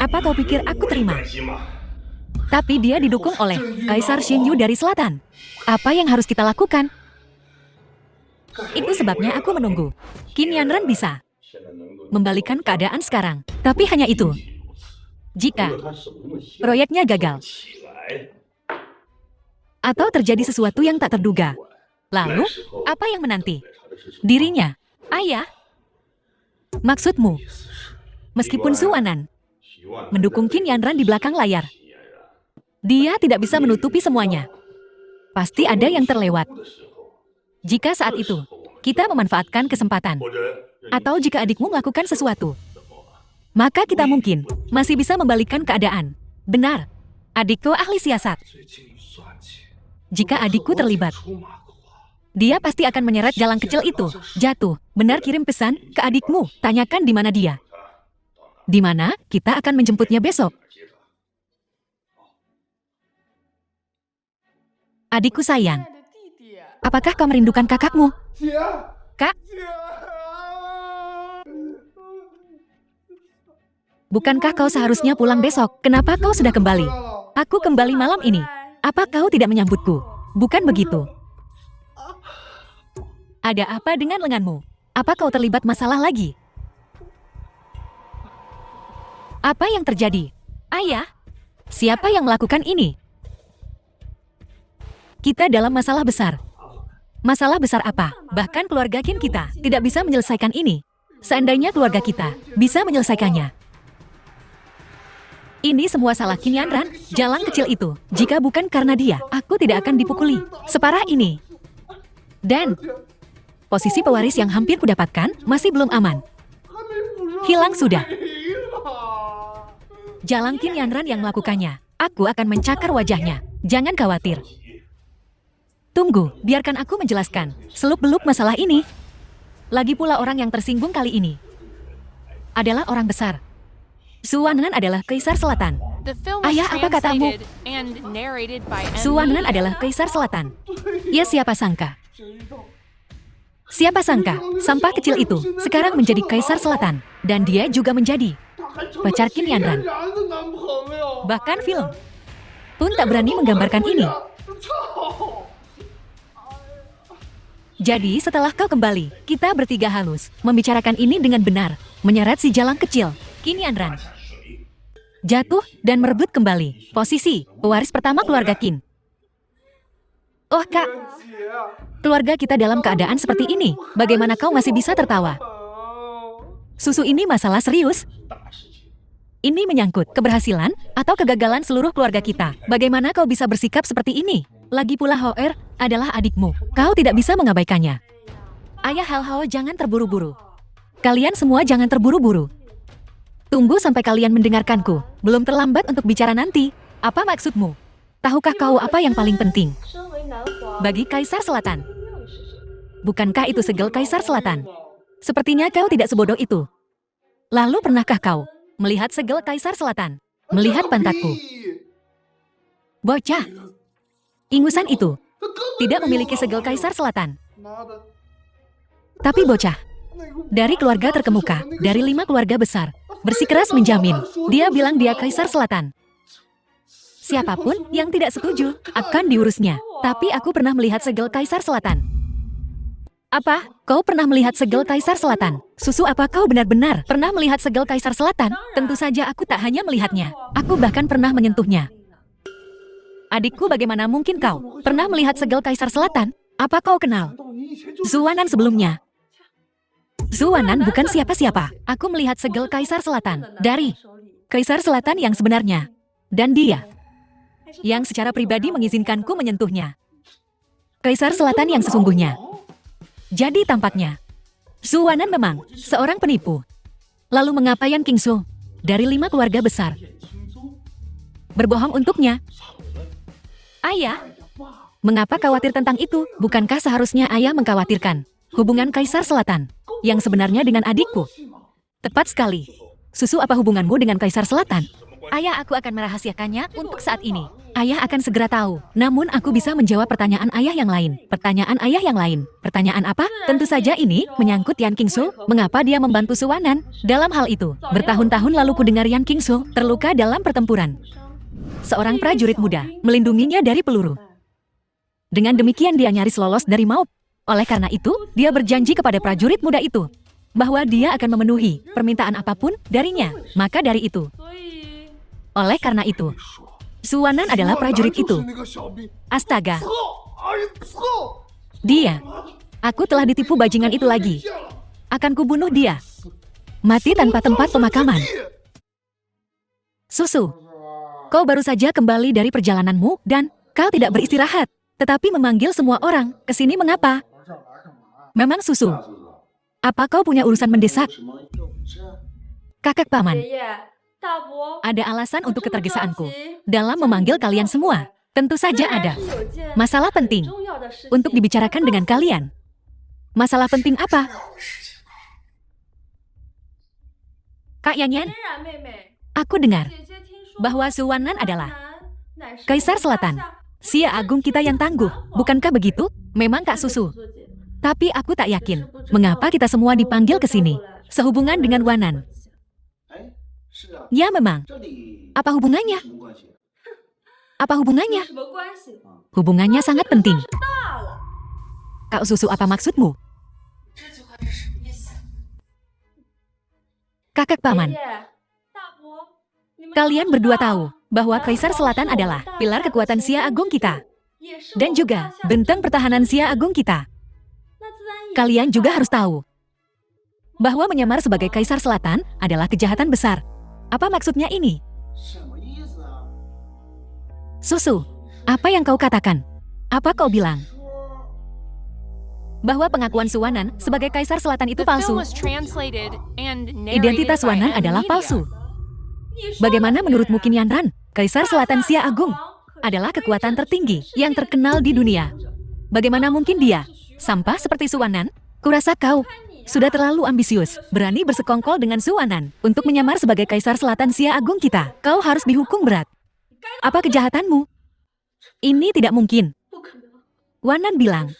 Apa kau pikir aku terima? Tapi dia didukung oleh Kaisar Xinyu dari selatan. Apa yang harus kita lakukan? Itu sebabnya aku menunggu. Qin Yanran bisa membalikan keadaan sekarang. Tapi hanya itu. Jika proyeknya gagal, atau terjadi sesuatu yang tak terduga, lalu apa yang menanti? Dirinya, ayah. Maksudmu, meskipun Zuanan mendukung Qin Yanran di belakang layar, dia tidak bisa menutupi semuanya. Pasti ada yang terlewat. Jika saat itu, kita memanfaatkan kesempatan, atau jika adikmu melakukan sesuatu, maka kita mungkin masih bisa membalikkan keadaan. Benar, adikku ahli siasat. Jika adikku terlibat, dia pasti akan menyeret jalang kecil itu. Jatuh, benar kirim pesan ke adikmu. Tanyakan di mana dia. Di mana kita akan menjemputnya besok. Adikku sayang, apakah kau merindukan kakakmu? Kak? Bukankah kau seharusnya pulang besok? Kenapa kau sudah kembali? Aku kembali malam ini. Apa kau tidak menyambutku? Bukan begitu. Ada apa dengan lenganmu? Apa kau terlibat masalah lagi? Apa yang terjadi? Ayah, siapa yang melakukan ini? Kita dalam masalah besar. Masalah besar apa? Bahkan keluarga Qin kita tidak bisa menyelesaikan ini. Seandainya keluarga kita bisa menyelesaikannya. Ini semua salah Qin Yanran, jalang kecil itu. Jika bukan karena dia, aku tidak akan dipukuli separah ini. Dan posisi pewaris yang hampir kudapatkan masih belum aman. Hilang sudah. Jalang Qin Yanran yang melakukannya. Aku akan mencakar wajahnya. Jangan khawatir. Tunggu, biarkan aku menjelaskan seluk-beluk masalah ini. Lagi pula orang yang tersinggung kali ini adalah orang besar. Su Wanhan adalah Kaisar Selatan. Ayah, apa katamu? Su Wanhan adalah Kaisar Selatan. Ya, siapa sangka? Siapa sangka, sampah kecil itu sekarang menjadi Kaisar Selatan. Dan dia juga menjadi pacar Qin Yanran. Bahkan film pun tak berani menggambarkan ini. Jadi setelah kau kembali, kita bertiga halus membicarakan ini dengan benar. Menyeret si jalang kecil, Qin Yanran. Jatuh dan merebut kembali posisi pewaris pertama keluarga Qin. Oh kak, keluarga kita dalam keadaan seperti ini. Bagaimana kau masih bisa tertawa? Susu ini masalah serius. Ini menyangkut keberhasilan atau kegagalan seluruh keluarga kita. Bagaimana kau bisa bersikap seperti ini? Lagi pula Hoer adalah adikmu. Kau tidak bisa mengabaikannya. Ayah Hao, jangan terburu-buru. Kalian semua jangan terburu-buru. Tunggu sampai kalian mendengarkanku. Belum terlambat untuk bicara nanti. Apa maksudmu? Tahukah kau apa yang paling penting bagi Kaisar Selatan? Bukankah itu segel Kaisar Selatan? Sepertinya kau tidak sebodoh itu. Lalu pernahkah kau melihat segel Kaisar Selatan? Melihat pantatku? Bocah, ingusan itu tidak memiliki segel Kaisar Selatan. Tapi bocah, dari keluarga terkemuka, dari 5 keluarga besar, bersikeras menjamin, dia bilang dia Kaisar Selatan. Siapapun yang tidak setuju akan diurusnya. Tapi aku pernah melihat segel Kaisar Selatan. Apa? Kau pernah melihat segel Kaisar Selatan? Susu, apa kau benar-benar pernah melihat segel Kaisar Selatan? Tentu saja aku tak hanya melihatnya. Aku bahkan pernah menyentuhnya. Adikku, bagaimana mungkin kau pernah melihat segel Kaisar Selatan? Apa kau kenal Su Wanhan sebelumnya? Su Wanhan bukan siapa-siapa. Aku melihat segel Kaisar Selatan dari Kaisar Selatan yang sebenarnya. Dan dia yang secara pribadi mengizinkanku menyentuhnya. Kaisar Selatan yang sesungguhnya. Jadi tampaknya Su Wanhan memang seorang penipu. Lalu mengapa Yan Qingsu dari 5 keluarga besar berbohong untuknya? Ayah, mengapa khawatir tentang itu? Bukankah seharusnya ayah mengkhawatirkan hubungan Kaisar Selatan yang sebenarnya dengan adikku? Tepat sekali. Susu, apa hubunganmu dengan Kaisar Selatan? Ayah, aku akan merahasiakannya untuk saat ini. Ayah akan segera tahu. Namun aku bisa menjawab pertanyaan ayah yang lain. Pertanyaan ayah yang lain. Pertanyaan apa? Tentu saja ini menyangkut Yan Qingsu. Mengapa dia membantu Su Wanhan? Dalam hal itu, bertahun-tahun lalu ku dengar Yan Qingsu terluka dalam pertempuran. Seorang prajurit muda melindunginya dari peluru. Dengan demikian dia nyaris lolos dari maut. Oleh karena itu, dia berjanji kepada prajurit muda itu bahwa dia akan memenuhi permintaan apapun darinya. Maka dari itu, oleh karena itu, Su Wanhan adalah prajurit itu. Astaga. Dia. Aku telah ditipu bajingan itu lagi. Akan kubunuh dia. Mati tanpa tempat pemakaman. Susu, kau baru saja kembali dari perjalananmu dan kau tidak beristirahat, tetapi memanggil semua orang ke sini mengapa? Memang Susu, apa kau punya urusan mendesak? Kakak paman, ada alasan untuk ketergesaanku dalam memanggil kalian semua. Tentu saja ada. Masalah penting untuk dibicarakan dengan kalian. Masalah penting apa? Kak Yanyan, aku dengar bahwa Suwanan adalah Kaisar Selatan. Xia Agung kita yang tangguh, bukankah begitu? Memang Kak Susu. Tapi aku tak yakin, mengapa kita semua dipanggil ke sini? Sehubungan dengan Wanan. Ya memang. Apa hubungannya? Apa hubungannya? Hubungannya sangat penting. Kak Susu, apa maksudmu? Kakak Paman, kalian berdua tahu bahwa Kaisar Selatan adalah pilar kekuatan Xia Agung kita. Dan juga benteng pertahanan Xia Agung kita. Kalian juga harus tahu bahwa menyamar sebagai Kaisar Selatan adalah kejahatan besar. Apa maksudnya ini? Susu, apa yang kau katakan? Apa kau bilang? Bahwa pengakuan Suwanan sebagai Kaisar Selatan itu palsu. Identitas Wanan adalah palsu. Bagaimana menurutmu Qin Yanran? Kaisar Selatan Xia Agung adalah kekuatan tertinggi yang terkenal di dunia. Bagaimana mungkin dia sampah seperti Suwanan? Kurasa kau sudah terlalu ambisius, berani bersekongkol dengan Suwanan untuk menyamar sebagai Kaisar Selatan Xia Agung kita. Kau harus dihukum berat. Apa kejahatanmu? Ini tidak mungkin. Wanan bilang,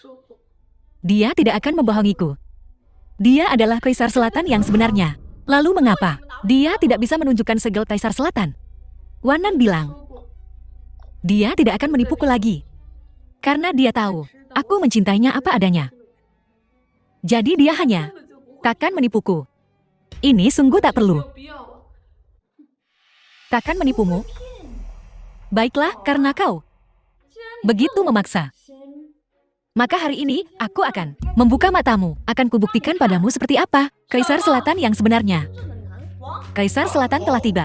dia tidak akan membohongiku. Dia adalah Kaisar Selatan yang sebenarnya. Lalu mengapa dia tidak bisa menunjukkan segel Kaisar Selatan? Wanan bilang, dia tidak akan menipuku lagi. Karena dia tahu, aku mencintainya apa adanya. Jadi dia hanya takkan menipuku. Ini sungguh tak perlu. Takkan menipumu? Baiklah, karena kau begitu memaksa. Maka hari ini, aku akan membuka matamu. Akan kubuktikan padamu seperti apa Kaisar Selatan yang sebenarnya. Kaisar Selatan telah tiba.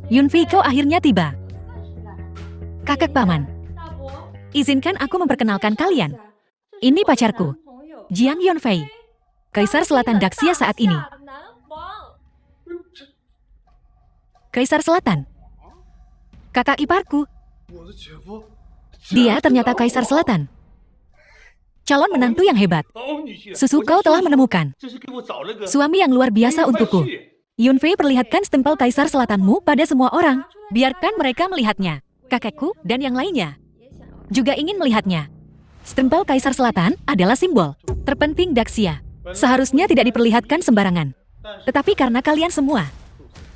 Yunfei, kau akhirnya tiba. Kakak Paman, izinkan aku memperkenalkan kalian. Ini pacarku, Jiang Yunfei, Kaisar Selatan Daxia saat ini. Kaisar Selatan. Kakak iparku. Dia ternyata Kaisar Selatan. Calon menantu yang hebat. Susu, kau telah menemukan suami yang luar biasa untukku. Yunfei, perlihatkan stempel Kaisar Selatanmu pada semua orang. Biarkan mereka melihatnya. Kakekku dan yang lainnya juga ingin melihatnya. Stempel Kaisar Selatan adalah simbol terpenting Daxia. Seharusnya tidak diperlihatkan sembarangan. Tetapi karena kalian semua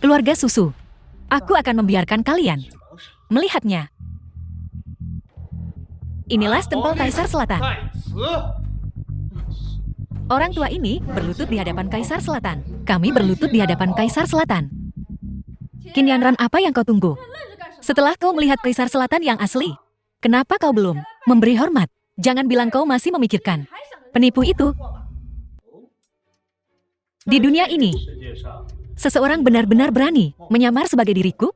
keluarga Susu, aku akan membiarkan kalian melihatnya. Inilah stempel Kaisar Selatan. Orang tua ini berlutut di hadapan Kaisar Selatan. Kami berlutut di hadapan Kaisar Selatan. Qin Yanran, apa yang kau tunggu? Setelah kau melihat Kaisar Selatan yang asli, kenapa kau belum memberi hormat? Jangan bilang kau masih memikirkan penipu itu. Di dunia ini, seseorang benar-benar berani menyamar sebagai diriku?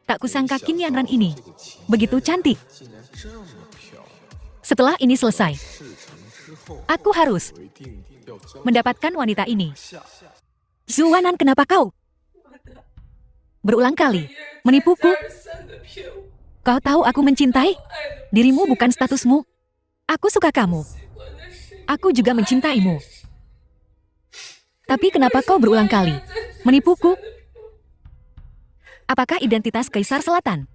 Tak kusangka Qin Yanran ini begitu cantik. Setelah ini selesai, aku harus mendapatkan wanita ini. Suwanan, kenapa kau berulang kali menipuku? Kau tahu aku mencintai dirimu, bukan statusmu. Aku suka kamu. Aku juga mencintaimu. Tapi kenapa kau berulang kali menipuku? Apakah identitas Kaisar Selatan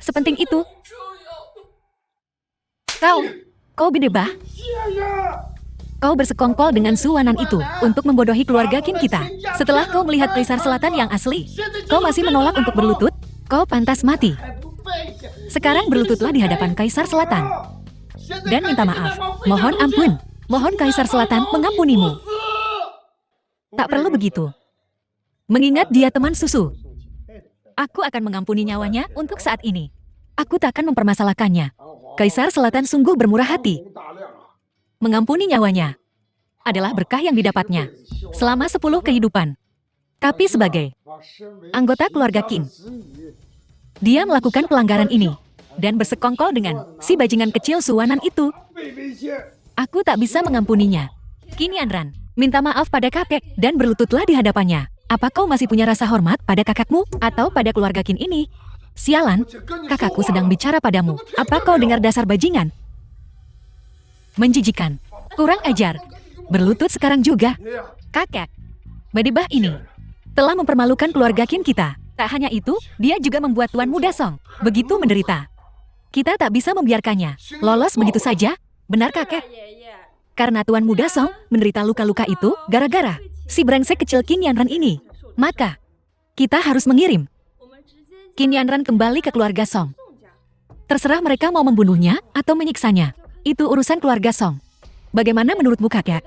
sepenting itu? Kau bidebah. Kau bersekongkol dengan Suwanan itu untuk membodohi keluarga Qin kita. Setelah kau melihat Kaisar Selatan yang asli, kau masih menolak untuk berlutut? Kau pantas mati. Sekarang berlututlah di hadapan Kaisar Selatan dan minta maaf. Mohon ampun. Mohon Kaisar Selatan mengampunimu. Tak perlu begitu. Mengingat dia teman Susu, aku akan mengampuni nyawanya untuk saat ini. Aku tak akan mempermasalahkannya. Kaisar Selatan sungguh bermurah hati. Mengampuni nyawanya adalah berkah yang didapatnya selama 10 kehidupan. Tapi sebagai anggota keluarga Qin, dia melakukan pelanggaran ini dan bersekongkol dengan si bajingan kecil Suwanan itu. Aku tak bisa mengampuninya. Qin Yanran, minta maaf pada kakek dan berlututlah di hadapannya. Apa kau masih punya rasa hormat pada kakakmu atau pada keluarga Qin ini? Sialan, kakakku sedang bicara padamu. Apa kau dengar dasar bajingan? Menjijikan. Kurang ajar. Berlutut sekarang juga. Kakek. Badibah ini telah mempermalukan keluarga Qin kita. Tak hanya itu, dia juga membuat Tuan Muda Song begitu menderita. Kita tak bisa membiarkannya lolos begitu saja. Benar kakek? Karena Tuan Muda Song menderita luka-luka itu gara-gara si brengsek kecil Qin Yanran ini. Maka, kita harus mengirim Qin Yanran kembali ke keluarga Song. Terserah mereka mau membunuhnya atau menyiksanya. Itu urusan keluarga Song. Bagaimana menurutmu kakek?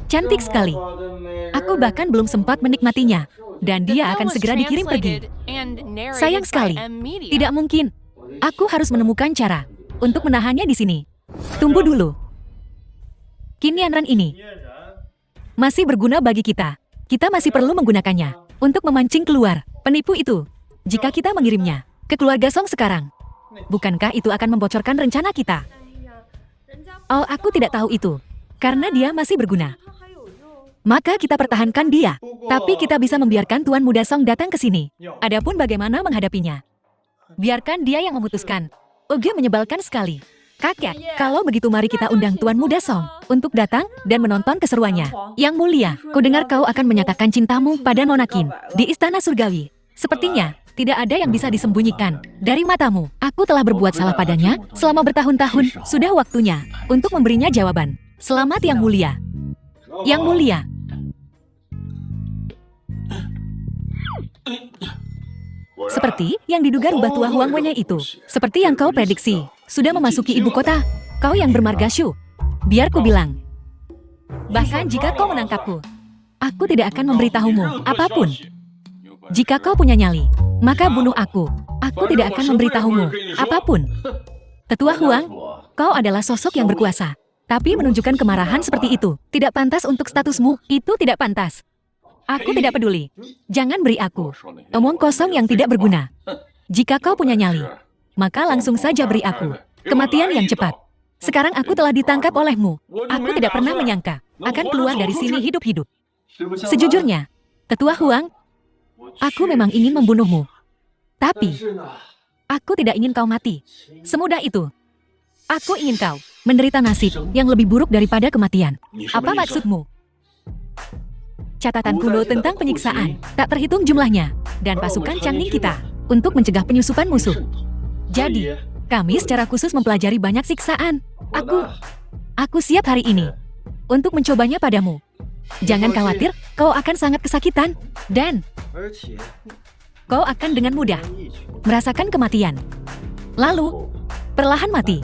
Cantik sekali. Aku bahkan belum sempat menikmatinya. Dan dia akan segera dikirim pergi. Sayang sekali. Tidak mungkin. Aku harus menemukan cara untuk menahannya di sini. Tunggu dulu. Qin Yanran ini masih berguna bagi kita. Kita masih perlu menggunakannya untuk memancing keluar penipu itu. Jika kita mengirimnya ke keluarga Song sekarang, bukankah itu akan membocorkan rencana kita? Oh, aku tidak tahu itu. Karena dia masih berguna. Maka kita pertahankan dia. Tapi kita bisa membiarkan Tuan Muda Song datang ke sini. Adapun bagaimana menghadapinya, biarkan dia yang memutuskan. Oge menyebalkan sekali. Kakek, kalau begitu mari kita undang Tuan Muda Song untuk datang dan menonton keseruannya. Yang mulia, kudengar kau akan menyatakan cintamu pada Nona Qin di Istana Surgawi. Sepertinya tidak ada yang bisa disembunyikan dari matamu. Aku telah berbuat salah padanya selama bertahun-tahun. Sudah waktunya untuk memberinya jawaban. Selamat yang mulia. Yang mulia. Seperti yang diduga rubah tua Huang Wennya itu. Seperti yang kau prediksi. Sudah memasuki ibu kota. Kau yang bermarga Shu. Biar ku bilang. Bahkan jika kau menangkapku, aku tidak akan memberitahumu apapun. Jika kau punya nyali, maka bunuh aku. Aku tidak akan memberitahumu apapun. Tetua Huang, kau adalah sosok yang berkuasa. Tapi menunjukkan kemarahan seperti itu tidak pantas untuk statusmu. Itu tidak pantas. Aku tidak peduli. Jangan beri aku omong kosong yang tidak berguna. Jika kau punya nyali, maka langsung saja beri aku kematian yang cepat. Sekarang aku telah ditangkap olehmu. Aku tidak pernah menyangka akan keluar dari sini hidup-hidup. Sejujurnya, Tetua Huang, aku memang ingin membunuhmu. Tapi, aku tidak ingin kau mati. Semudah itu. Aku ingin kau menderita nasib yang lebih buruk daripada kematian. Apa maksudmu? Catatan kuno tentang penyiksaan tak terhitung jumlahnya dan pasukan Changning kita untuk mencegah penyusupan musuh. Jadi, kami secara khusus mempelajari banyak siksaan. Aku siap hari ini untuk mencobanya padamu. Jangan khawatir, kau akan sangat kesakitan dan kau akan dengan mudah merasakan kematian. Lalu, perlahan mati.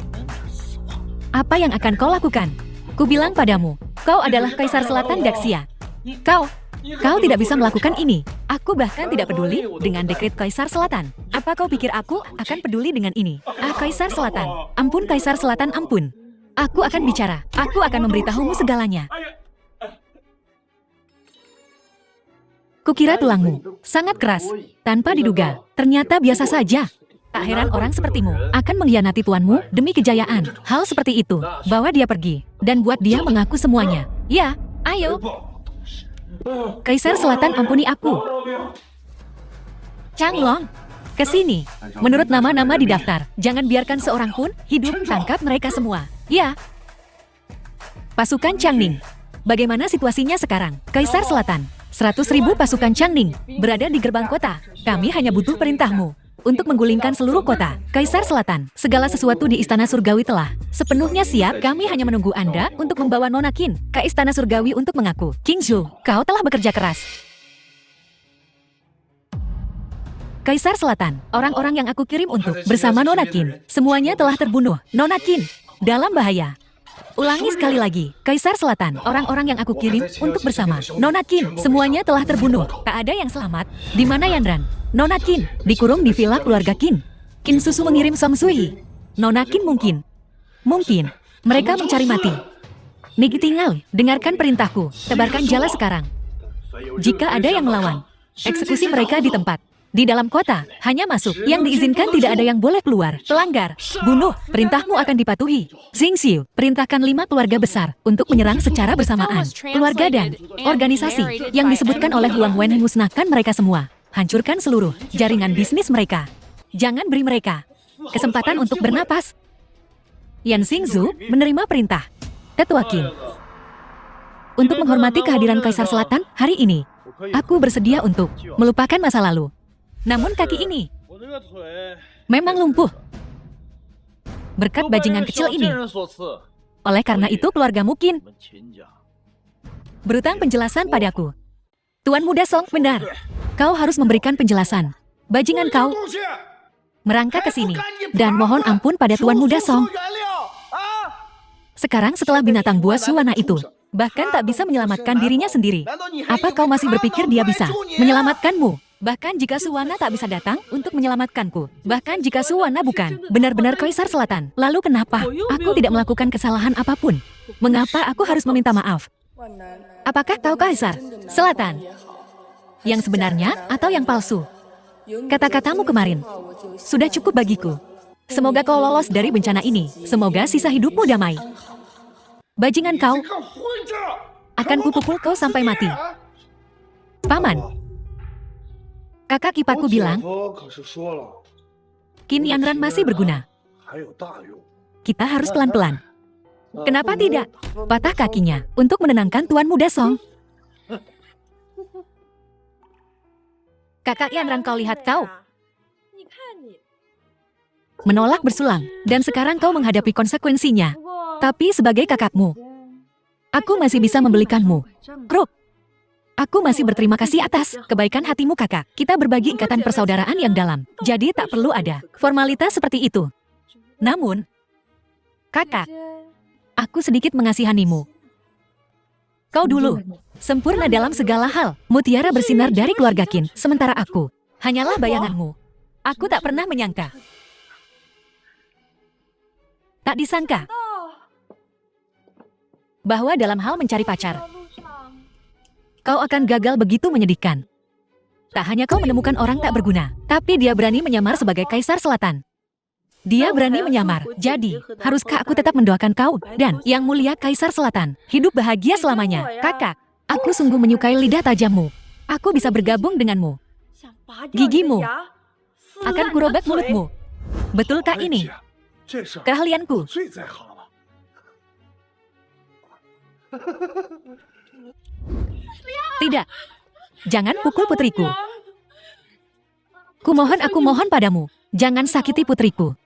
Apa yang akan kau lakukan? Ku bilang padamu, kau adalah Kaisar Selatan Daxia. Kau tidak bisa melakukan ini. Aku bahkan tidak peduli dengan dekret Kaisar Selatan. Apa kau pikir aku akan peduli dengan ini? Kaisar Selatan. Ampun Kaisar Selatan, ampun. Aku akan bicara. Aku akan memberitahumu segalanya. Kukira tulangmu sangat keras. Tanpa diduga, ternyata biasa saja. Tak heran orang sepertimu akan mengkhianati tuanmu demi kejayaan. Hal seperti itu, bawa dia pergi dan buat dia mengaku semuanya. Ya, ayo. Kaisar Selatan, ampuni aku. Changlong, ke sini. Menurut nama-nama di daftar, jangan biarkan seorang pun hidup. Tangkap mereka semua. Ya. Pasukan Changning, bagaimana situasinya sekarang? Kaisar Selatan, 100.000 pasukan Changning berada di gerbang kota. Kami hanya butuh perintahmu untuk menggulingkan seluruh kota. Kaisar Selatan, segala sesuatu di Istana Surgawi telah sepenuhnya siap. Kami hanya menunggu Anda untuk membawa Nona Qin ke Istana Surgawi untuk mengaku. King Zhou, kau telah bekerja keras. Kaisar Selatan, orang-orang yang aku kirim untuk bersama Nona Qin, semuanya telah terbunuh. Nona Qin dalam bahaya. Ulangi sekali lagi, Kaisar Selatan, orang-orang yang aku kirim untuk bersama Nona Qin, semuanya telah terbunuh. Tak ada yang selamat. Di mana Yanran? Nona Qin dikurung di villa keluarga Qin. Qin Susu mengirim Song Sui. Nona Qin mungkin mereka mencari mati. Niki tinggal, dengarkan perintahku. Tebarkan jala sekarang. Jika ada yang melawan, eksekusi mereka di tempat. Di dalam kota, hanya masuk. Yang diizinkan tidak ada yang boleh keluar. Pelanggar, bunuh, perintahmu akan dipatuhi. Xingxiu, perintahkan 5 keluarga besar untuk menyerang secara bersamaan. Keluarga dan organisasi yang disebutkan oleh Huang Wen musnahkan mereka semua. Hancurkan seluruh jaringan bisnis mereka. Jangan beri mereka kesempatan untuk bernapas. Yan Xingzu menerima perintah. Tetua Qin. Untuk menghormati kehadiran Kaisar Selatan hari ini, aku bersedia untuk melupakan masa lalu. Namun kaki ini memang lumpuh berkat bajingan kecil ini. Oleh karena itu keluargamu Qin berutang penjelasan padaku. Tuan Muda Song, benar. Kau harus memberikan penjelasan. Bajingan kau merangkak ke sini dan mohon ampun pada Tuan Muda Song. Sekarang setelah binatang buas Suwana itu bahkan tak bisa menyelamatkan dirinya sendiri, apa kau masih berpikir dia bisa menyelamatkanmu? Bahkan jika Suwana tak bisa datang untuk menyelamatkanku, bahkan jika Suwana bukan benar-benar Kaisar Selatan, lalu kenapa aku tidak melakukan kesalahan apapun? Mengapa aku harus meminta maaf? Apakah kau Kaisar Selatan yang sebenarnya atau yang palsu? Kata-katamu kemarin sudah cukup bagiku. Semoga kau lolos dari bencana ini. Semoga sisa hidupmu damai. Bajingan kau, akan kupukul kau sampai mati. Paman, kakak iparku bilang, Qin Yanran masih berguna. Kita harus pelan-pelan. Kenapa tidak? Patah kakinya untuk menenangkan Tuan Muda Song. Kakak Yanran, kau lihat kau menolak bersulang, dan sekarang kau menghadapi konsekuensinya. Tapi sebagai kakakmu, aku masih bisa membelikanmu kruk. Aku masih berterima kasih atas kebaikan hatimu kakak. Kita berbagi ikatan persaudaraan yang dalam, jadi tak perlu ada formalitas seperti itu. Namun, kakak, aku sedikit mengasihanimu. Kau dulu sempurna dalam segala hal. Mutiara bersinar dari keluarga Qin, sementara aku hanyalah bayanganmu. Aku tak pernah menyangka. Tak disangka bahwa dalam hal mencari pacar, kau akan gagal begitu menyedihkan. Tak hanya kau menemukan orang tak berguna, tapi dia berani menyamar sebagai Kaisar Selatan. Dia berani menyamar, jadi haruskah aku tetap mendoakan kau dan Yang Mulia Kaisar Selatan hidup bahagia selamanya? Kakak, aku sungguh menyukai lidah tajammu. Aku bisa bergabung denganmu. Gigimu akan kurobek mulutmu. Betulkah ini keahlianku? Tidak. Jangan pukul putriku. Aku mohon padamu. Jangan sakiti putriku.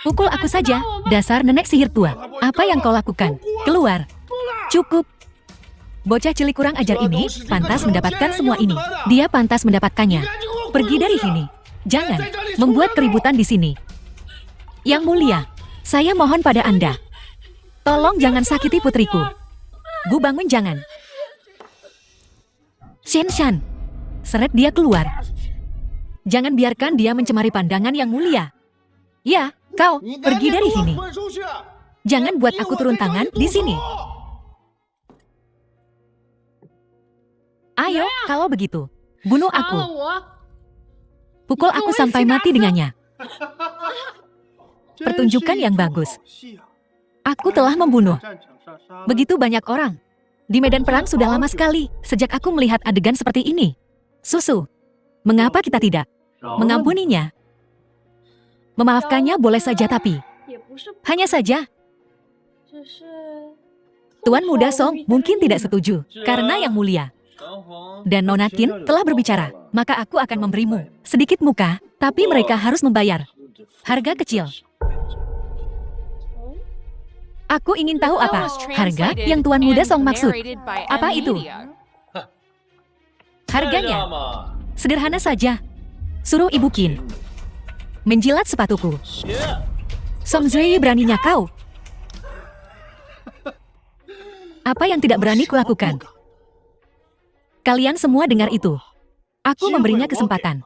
Pukul aku saja, dasar nenek sihir tua. Apa yang kau lakukan? Keluar. Cukup. Bocah cilik kurang ajar ini pantas mendapatkan semua ini. Dia pantas mendapatkannya. Pergi dari sini. Jangan membuat keributan di sini. Yang Mulia, saya mohon pada Anda. Tolong jangan sakiti putriku. Bu, bangun, jangan. Shen Shan, seret dia keluar. Jangan biarkan dia mencemari pandangan Yang Mulia. Ya, kau pergi dari sini. Jangan buat aku turun tangan di sini. Ayo, kalau begitu, bunuh aku. Pukul aku sampai mati dengannya. Pertunjukan yang bagus. Aku telah membunuh begitu banyak orang. Di medan perang sudah lama sekali, sejak aku melihat adegan seperti ini. Susu, mengapa kita tidak mengampuninya? Memaafkannya boleh saja, tapi hanya saja Tuan Muda Song mungkin tidak setuju, karena Yang Mulia dan Nona Qin telah berbicara, maka aku akan memberimu sedikit muka, tapi mereka harus membayar harga kecil. Aku ingin tahu apa harga yang Tuan Muda Song maksud. Apa itu? Harganya sederhana saja. Suruh Ibu Qin menjilat sepatuku. Song Zui, beraninya kau. Apa yang tidak berani kulakukan? Kalian semua dengar itu. Aku memberinya kesempatan.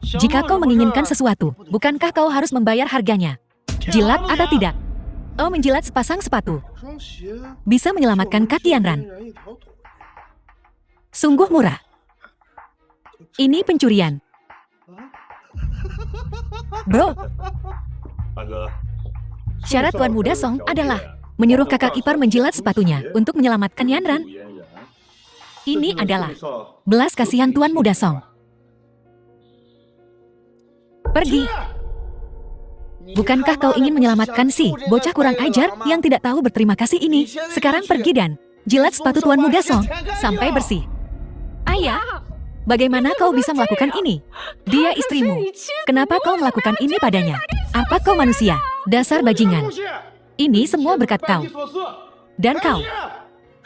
Jika kau menginginkan sesuatu, bukankah kau harus membayar harganya? Jilat atau tidak? Oh, menjilat sepasang sepatu bisa menyelamatkan kaki Yanran. Sungguh murah. Ini pencurian. Bro, syarat Tuan Muda Song adalah menyuruh kakak ipar menjilat sepatunya untuk menyelamatkan Yanran. Ini adalah belas kasihan Tuan Muda Song. Pergi. Bukankah kau ingin menyelamatkan si bocah kurang ajar yang tidak tahu berterima kasih ini? Sekarang pergi dan jilat sepatu Tuan Muda Song sampai bersih. Ayah, bagaimana kau bisa melakukan ini? Dia istrimu. Kenapa kau melakukan ini padanya? Apa kau manusia? Dasar bajingan. Ini semua berkat kau. Dan kau.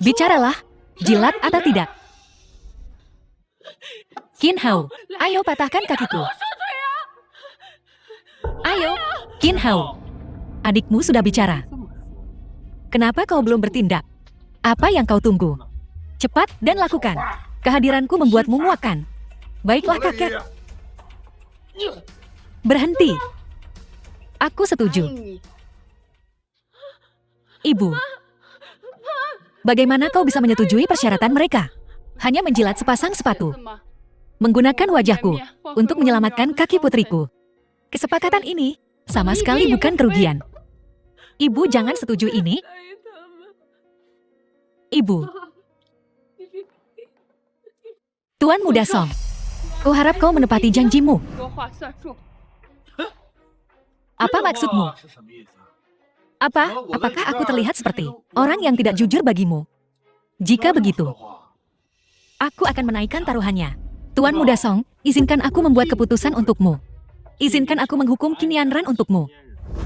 Bicaralah, jilat atau tidak. Qin Hao, ayo patahkan kakiku. Ayo, Qin Hao. Adikmu sudah bicara. Kenapa kau belum bertindak? Apa yang kau tunggu? Cepat dan lakukan. Kehadiranku membuatmu muakan. Baiklah kakek. Berhenti. Aku setuju. Ibu, bagaimana kau bisa menyetujui persyaratan mereka? Hanya menjilat sepasang sepatu. Menggunakan wajahku untuk menyelamatkan kaki putriku. Kesepakatan ini sama sekali bukan kerugian. Ibu jangan setuju ini. Ibu. Tuan Muda Song, kuharap kau menepati janjimu. Apa maksudmu? Apakah aku terlihat seperti orang yang tidak jujur bagimu? Jika begitu, aku akan menaikkan taruhannya. Tuan Muda Song, izinkan aku membuat keputusan untukmu. Izinkan aku menghukum Qin Yanran untukmu.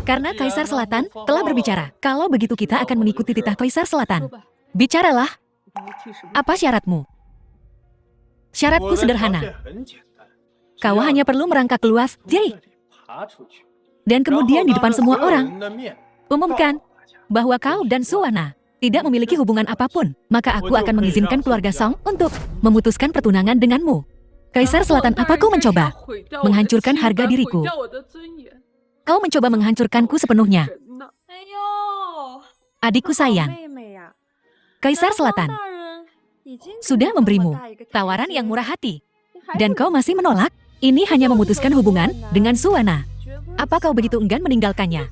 Karena Kaisar Selatan telah berbicara. Kalau begitu kita akan mengikuti titah Kaisar Selatan. Bicaralah. Apa syaratmu? Syaratku sederhana. Kau hanya perlu merangkak luas, Jay. Dan kemudian di depan semua orang, umumkan bahwa kau dan Suwana tidak memiliki hubungan apapun. Maka aku akan mengizinkan keluarga Song untuk memutuskan pertunangan denganmu. Kaisar Selatan, apa kau mencoba menghancurkan harga diriku? Kau mencoba menghancurkanku sepenuhnya. Adikku sayang, Kaisar Selatan sudah memberimu tawaran yang murah hati. Dan kau masih menolak? Ini hanya memutuskan hubungan dengan Suwana. Apa kau begitu enggan meninggalkannya?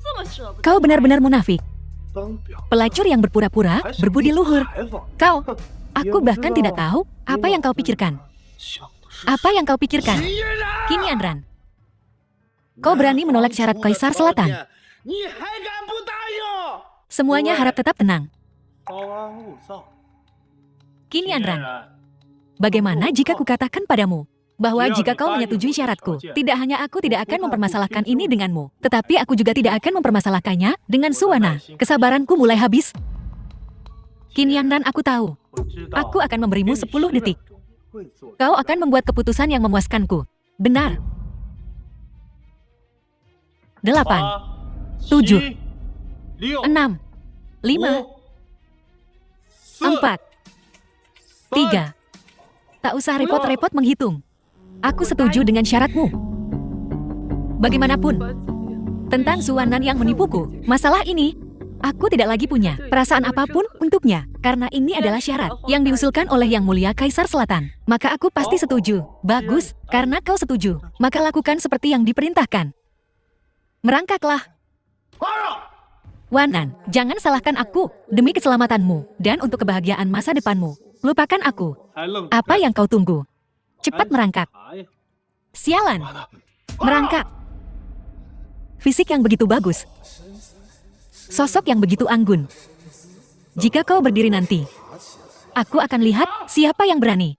Kau benar-benar munafik. Pelacur yang berpura-pura berbudi luhur. Aku bahkan tidak tahu apa yang kau pikirkan. Apa yang kau pikirkan? Qin Yanran, kau berani menolak syarat Kaisar Selatan? Semuanya harap tetap tenang. Qin Yanran, bagaimana jika kukatakan padamu bahwa jika kau menyetujui syaratku, tidak hanya aku tidak akan mempermasalahkan ini denganmu, tetapi aku juga tidak akan mempermasalahkannya dengan Suwana. Kesabaranku mulai habis. Qin Yanran, aku tahu. Aku akan memberimu 10 detik. Kau akan membuat keputusan yang memuaskanku. Benar. 8, 7, 6, 5, 4, 3. Tak usah repot-repot menghitung. Aku setuju dengan syaratmu. Bagaimanapun, tentang Suwanan yang menipuku, masalah ini, aku tidak lagi punya perasaan apapun untuknya. Karena ini adalah syarat yang diusulkan oleh Yang Mulia Kaisar Selatan. Maka aku pasti setuju. Bagus, karena kau setuju. Maka lakukan seperti yang diperintahkan. Merangkaklah. Wanan, jangan salahkan aku demi keselamatanmu dan untuk kebahagiaan masa depanmu. Lupakan aku. Apa yang kau tunggu? Cepat merangkak. Sialan. Merangkak. Fisik yang begitu bagus. Sosok yang begitu anggun. Jika kau berdiri nanti, aku akan lihat siapa yang berani.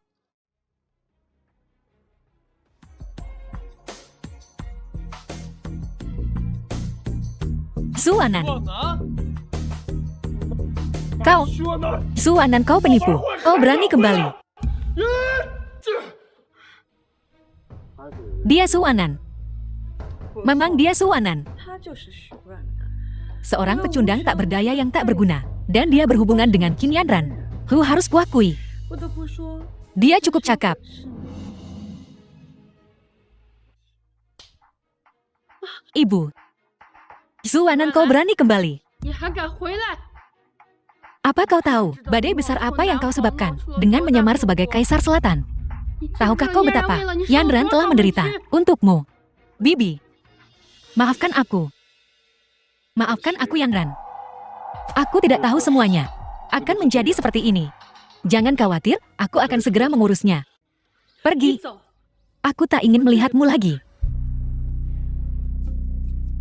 Suwanan. Kau, Suwanan, kau penipu. Kau berani kembali. Dia Suwanan. Memang dia Suwanan. Seorang pecundang tak berdaya yang tak berguna. Dan dia berhubungan dengan Qin Yanran. Harus kuakui. Dia cukup cakap. Ibu. Suwanan, kau berani kembali. Apa kau tahu badai besar apa yang kau sebabkan dengan menyamar sebagai Kaisar Selatan? Tahukah kau betapa Yanran telah menderita untukmu? Bibi, maafkan aku. Maafkan aku Yanran. Aku tidak tahu semuanya. Akan menjadi seperti ini. Jangan khawatir, aku akan segera mengurusnya. Pergi. Aku tak ingin melihatmu lagi.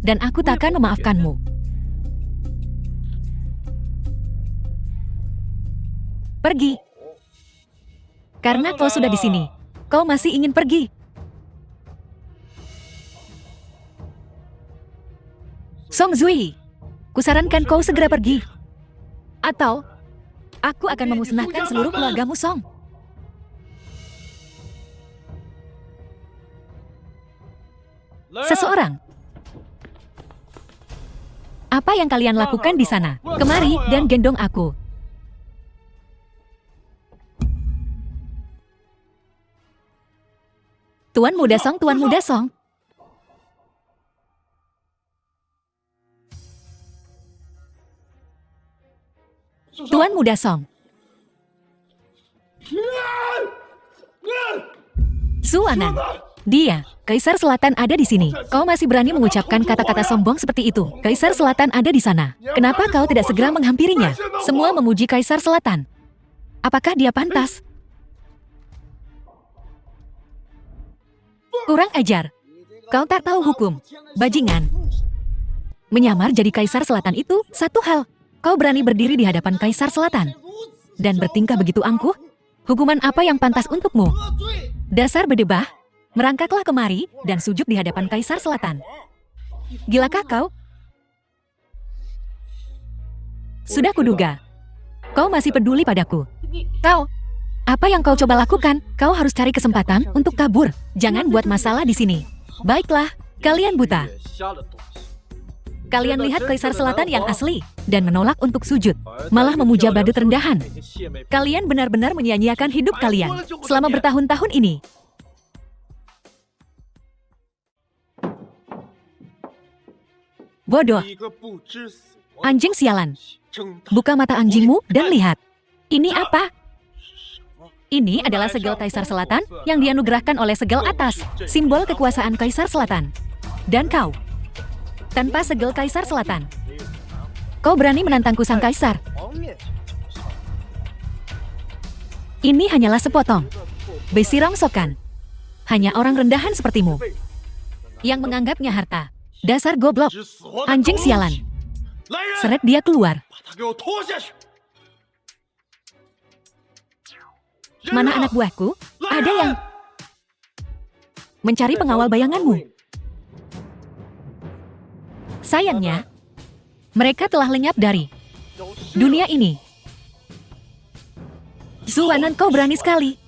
Dan aku takkan memaafkanmu. Pergi. Karena kau sudah di sini. Kau masih ingin pergi. Song Zui, kusarankan kau segera pergi. Atau, aku akan memusnahkan seluruh keluargamu, Song. Seseorang. Apa yang kalian lakukan di sana? Kemari dan gendong aku. Tuan Muda Song, Tuan Muda Song. Tuan Muda Song. Suanan. Dia, Kaisar Selatan ada di sini. Kau masih berani mengucapkan kata-kata sombong seperti itu. Kaisar Selatan ada di sana. Kenapa kau tidak segera menghampirinya? Semua memuji Kaisar Selatan. Apakah dia pantas? Kurang ajar. Kau tak tahu hukum. Bajingan. Menyamar jadi Kaisar Selatan itu satu hal. Kau berani berdiri di hadapan Kaisar Selatan dan bertingkah begitu angkuh? Hukuman apa yang pantas untukmu? Dasar bedebah, merangkaklah kemari dan sujud di hadapan Kaisar Selatan. Gilakah kau? Sudah kuduga. Kau masih peduli padaku. Kau, apa yang kau coba lakukan? Kau harus cari kesempatan untuk kabur. Jangan buat masalah di sini. Baiklah, kalian buta. Kalian lihat Kaisar Selatan yang asli dan menolak untuk sujud, malah memuja badut rendahan. Kalian benar-benar menyia-nyiakan hidup kalian selama bertahun-tahun ini. Bodoh. Anjing sialan. Buka mata anjingmu dan lihat. Ini apa? Ini adalah segel Kaisar Selatan yang dianugerahkan oleh segel atas, simbol kekuasaan Kaisar Selatan. Dan kau, tanpa segel Kaisar Selatan, kau berani menantangku sang Kaisar? Ini hanyalah sepotong besi rongsokan. Hanya orang rendahan sepertimu yang menganggapnya harta. Dasar goblok, anjing sialan. Seret dia keluar. Mana anak buahku? Ada yang mencari pengawal bayanganmu. Sayangnya, mereka telah lenyap dari dunia ini. Suwanan, kau berani sekali.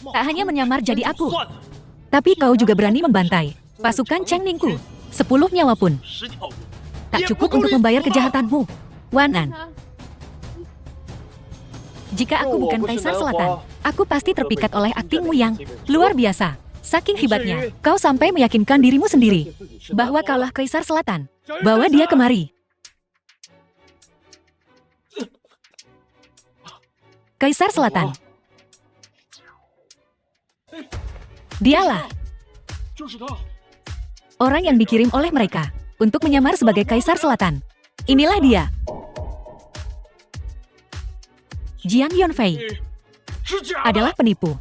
Tak hanya menyamar jadi aku, tapi kau juga berani membantai pasukan Cheng Ningku. 10 nyawa pun tak cukup untuk membayar kejahatanmu, Wanan. Jika aku bukan Kaisar Selatan, aku pasti terpikat oleh aktingmu yang luar biasa. Saking hebatnya, kau sampai meyakinkan dirimu sendiri bahwa kaulah Kaisar Selatan. Bawa dia kemari. Kaisar Selatan. Dialah orang yang dikirim oleh mereka untuk menyamar sebagai Kaisar Selatan. Inilah dia. Jiang Yunfei adalah penipu.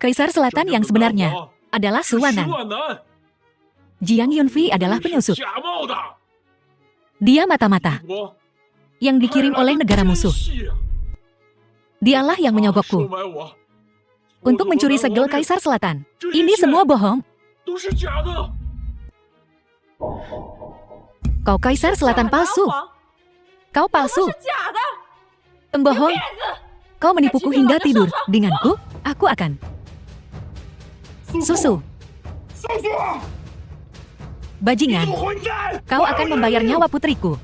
Kaisar Selatan yang sebenarnya adalah Suwanan. Jiang Yunfei adalah penyusup. Dia mata-mata yang dikirim oleh negara musuh. Dialah yang menyogokku untuk mencuri segel Kaisar Selatan. Ini semua bohong. Kau Kaisar Selatan palsu. Kau palsu. Pembohong. Kau menipuku hingga tidur. Denganku, aku akan susu. Bajingan, kau akan membayar nyawa putriku.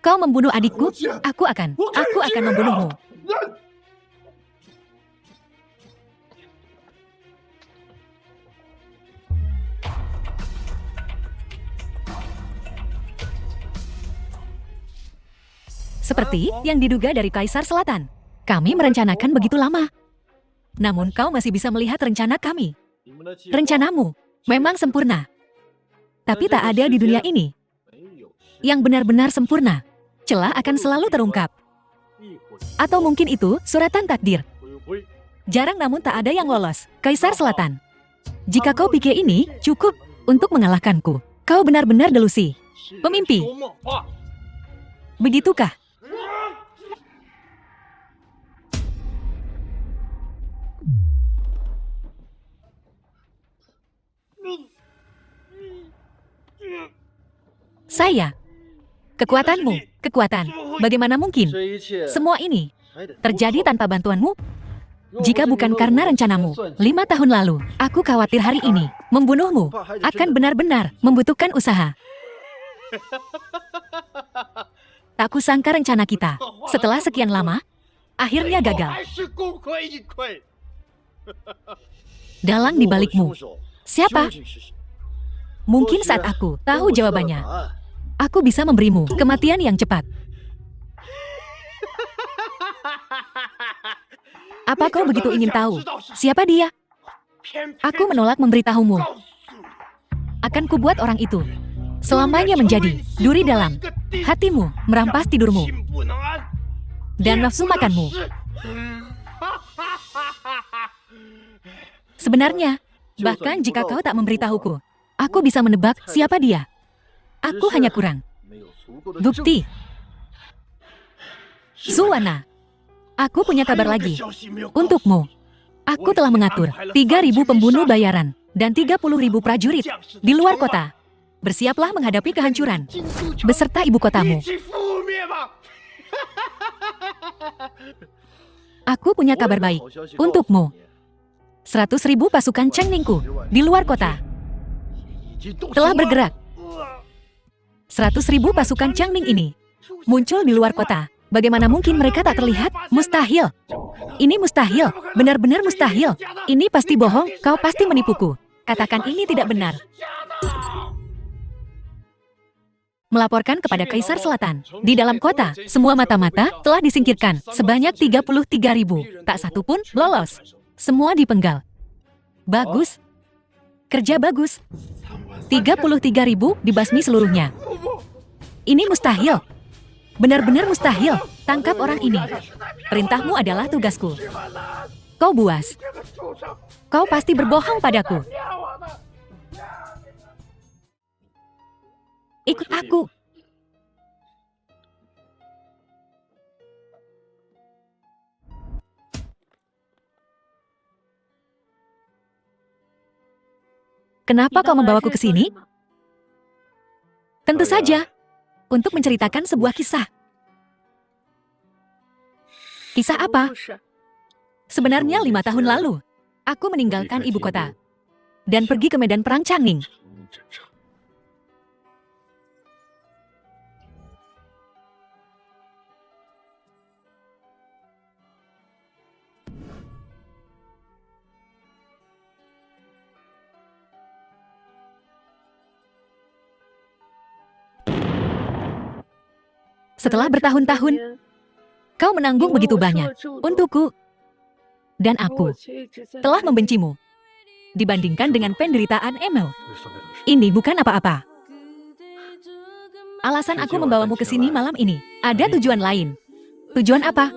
Kau membunuh adikku, aku akan membunuhmu. Seperti yang diduga dari Kaisar Selatan. Kami merencanakan begitu lama. Namun kau masih bisa melihat rencana kami. Rencanamu memang sempurna. Tapi tak ada di dunia ini yang benar-benar sempurna. Celah akan selalu terungkap. Atau mungkin itu suratan takdir. Jarang namun tak ada yang lolos. Kaisar Selatan. Jika kau pikir ini cukup untuk mengalahkanku, kau benar-benar delusi. Pemimpi. Begitukah? Saya. Kekuatanmu, kekuatan. Bagaimana mungkin semua ini terjadi tanpa bantuanmu? Jika bukan karena rencanamu, 5 tahun lalu, aku khawatir hari ini membunuhmu akan benar-benar membutuhkan usaha. Tak kusangka rencana kita, setelah sekian lama, akhirnya gagal. Dalang di balikmu, siapa? Mungkin saat aku tahu jawabannya, aku bisa memberimu kematian yang cepat. Apa kau begitu ingin tahu siapa dia? Aku menolak memberitahumu. Akan kubuat orang itu selamanya menjadi duri dalam hatimu, merampas tidurmu dan nafsu makanmu. Sebenarnya, bahkan jika kau tak memberitahuku, aku bisa menebak siapa dia. Aku hanya kurang bukti. Suwana, aku punya kabar lagi untukmu. Aku telah mengatur 3.000 pembunuh bayaran dan 30.000 prajurit di luar kota. Bersiaplah menghadapi kehancuran beserta ibu kotamu. Aku punya kabar baik untukmu. 100.000 pasukan Changningku di luar kota telah bergerak. 100.000 pasukan Changning ini muncul di luar kota. Bagaimana mungkin mereka tak terlihat? Mustahil. Ini mustahil. Benar-benar mustahil. Ini pasti bohong. Kau pasti menipuku. Katakan ini tidak benar. Melaporkan kepada Kaisar Selatan. Di dalam kota, semua mata-mata telah disingkirkan. Sebanyak 33.000. Tak satu pun lolos. Semua dipenggal. Bagus. Kerja bagus. 33.000 dibasmi seluruhnya. Ini mustahil. Benar-benar mustahil. Tangkap orang ini. Perintahmu adalah tugasku. Kau buas. Kau pasti berbohong padaku. Ikut aku. Kenapa kau membawaku ke sini? Tentu saja. Untuk menceritakan sebuah kisah. Kisah apa? Sebenarnya 5 tahun lalu, aku meninggalkan ibu kota dan pergi ke medan perang Changning. Setelah bertahun-tahun, kau menanggung begitu banyak untukku. Dan aku telah membencimu. Dibandingkan dengan penderitaan Emil, ini bukan apa-apa. Alasan aku membawamu ke sini malam ini, ada tujuan lain. Tujuan apa?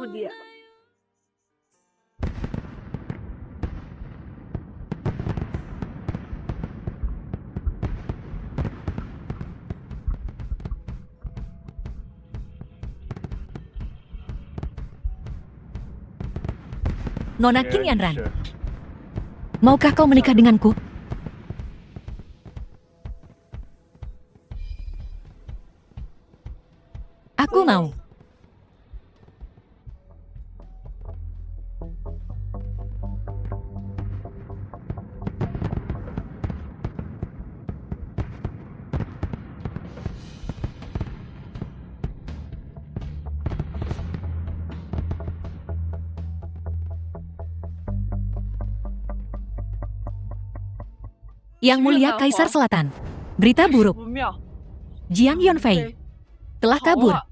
Nona Qin Yanran, maukah kau menikah denganku? Aku mau. Yang Mulia Kaisar Selatan, berita buruk. Jiang Yunfei telah kabur.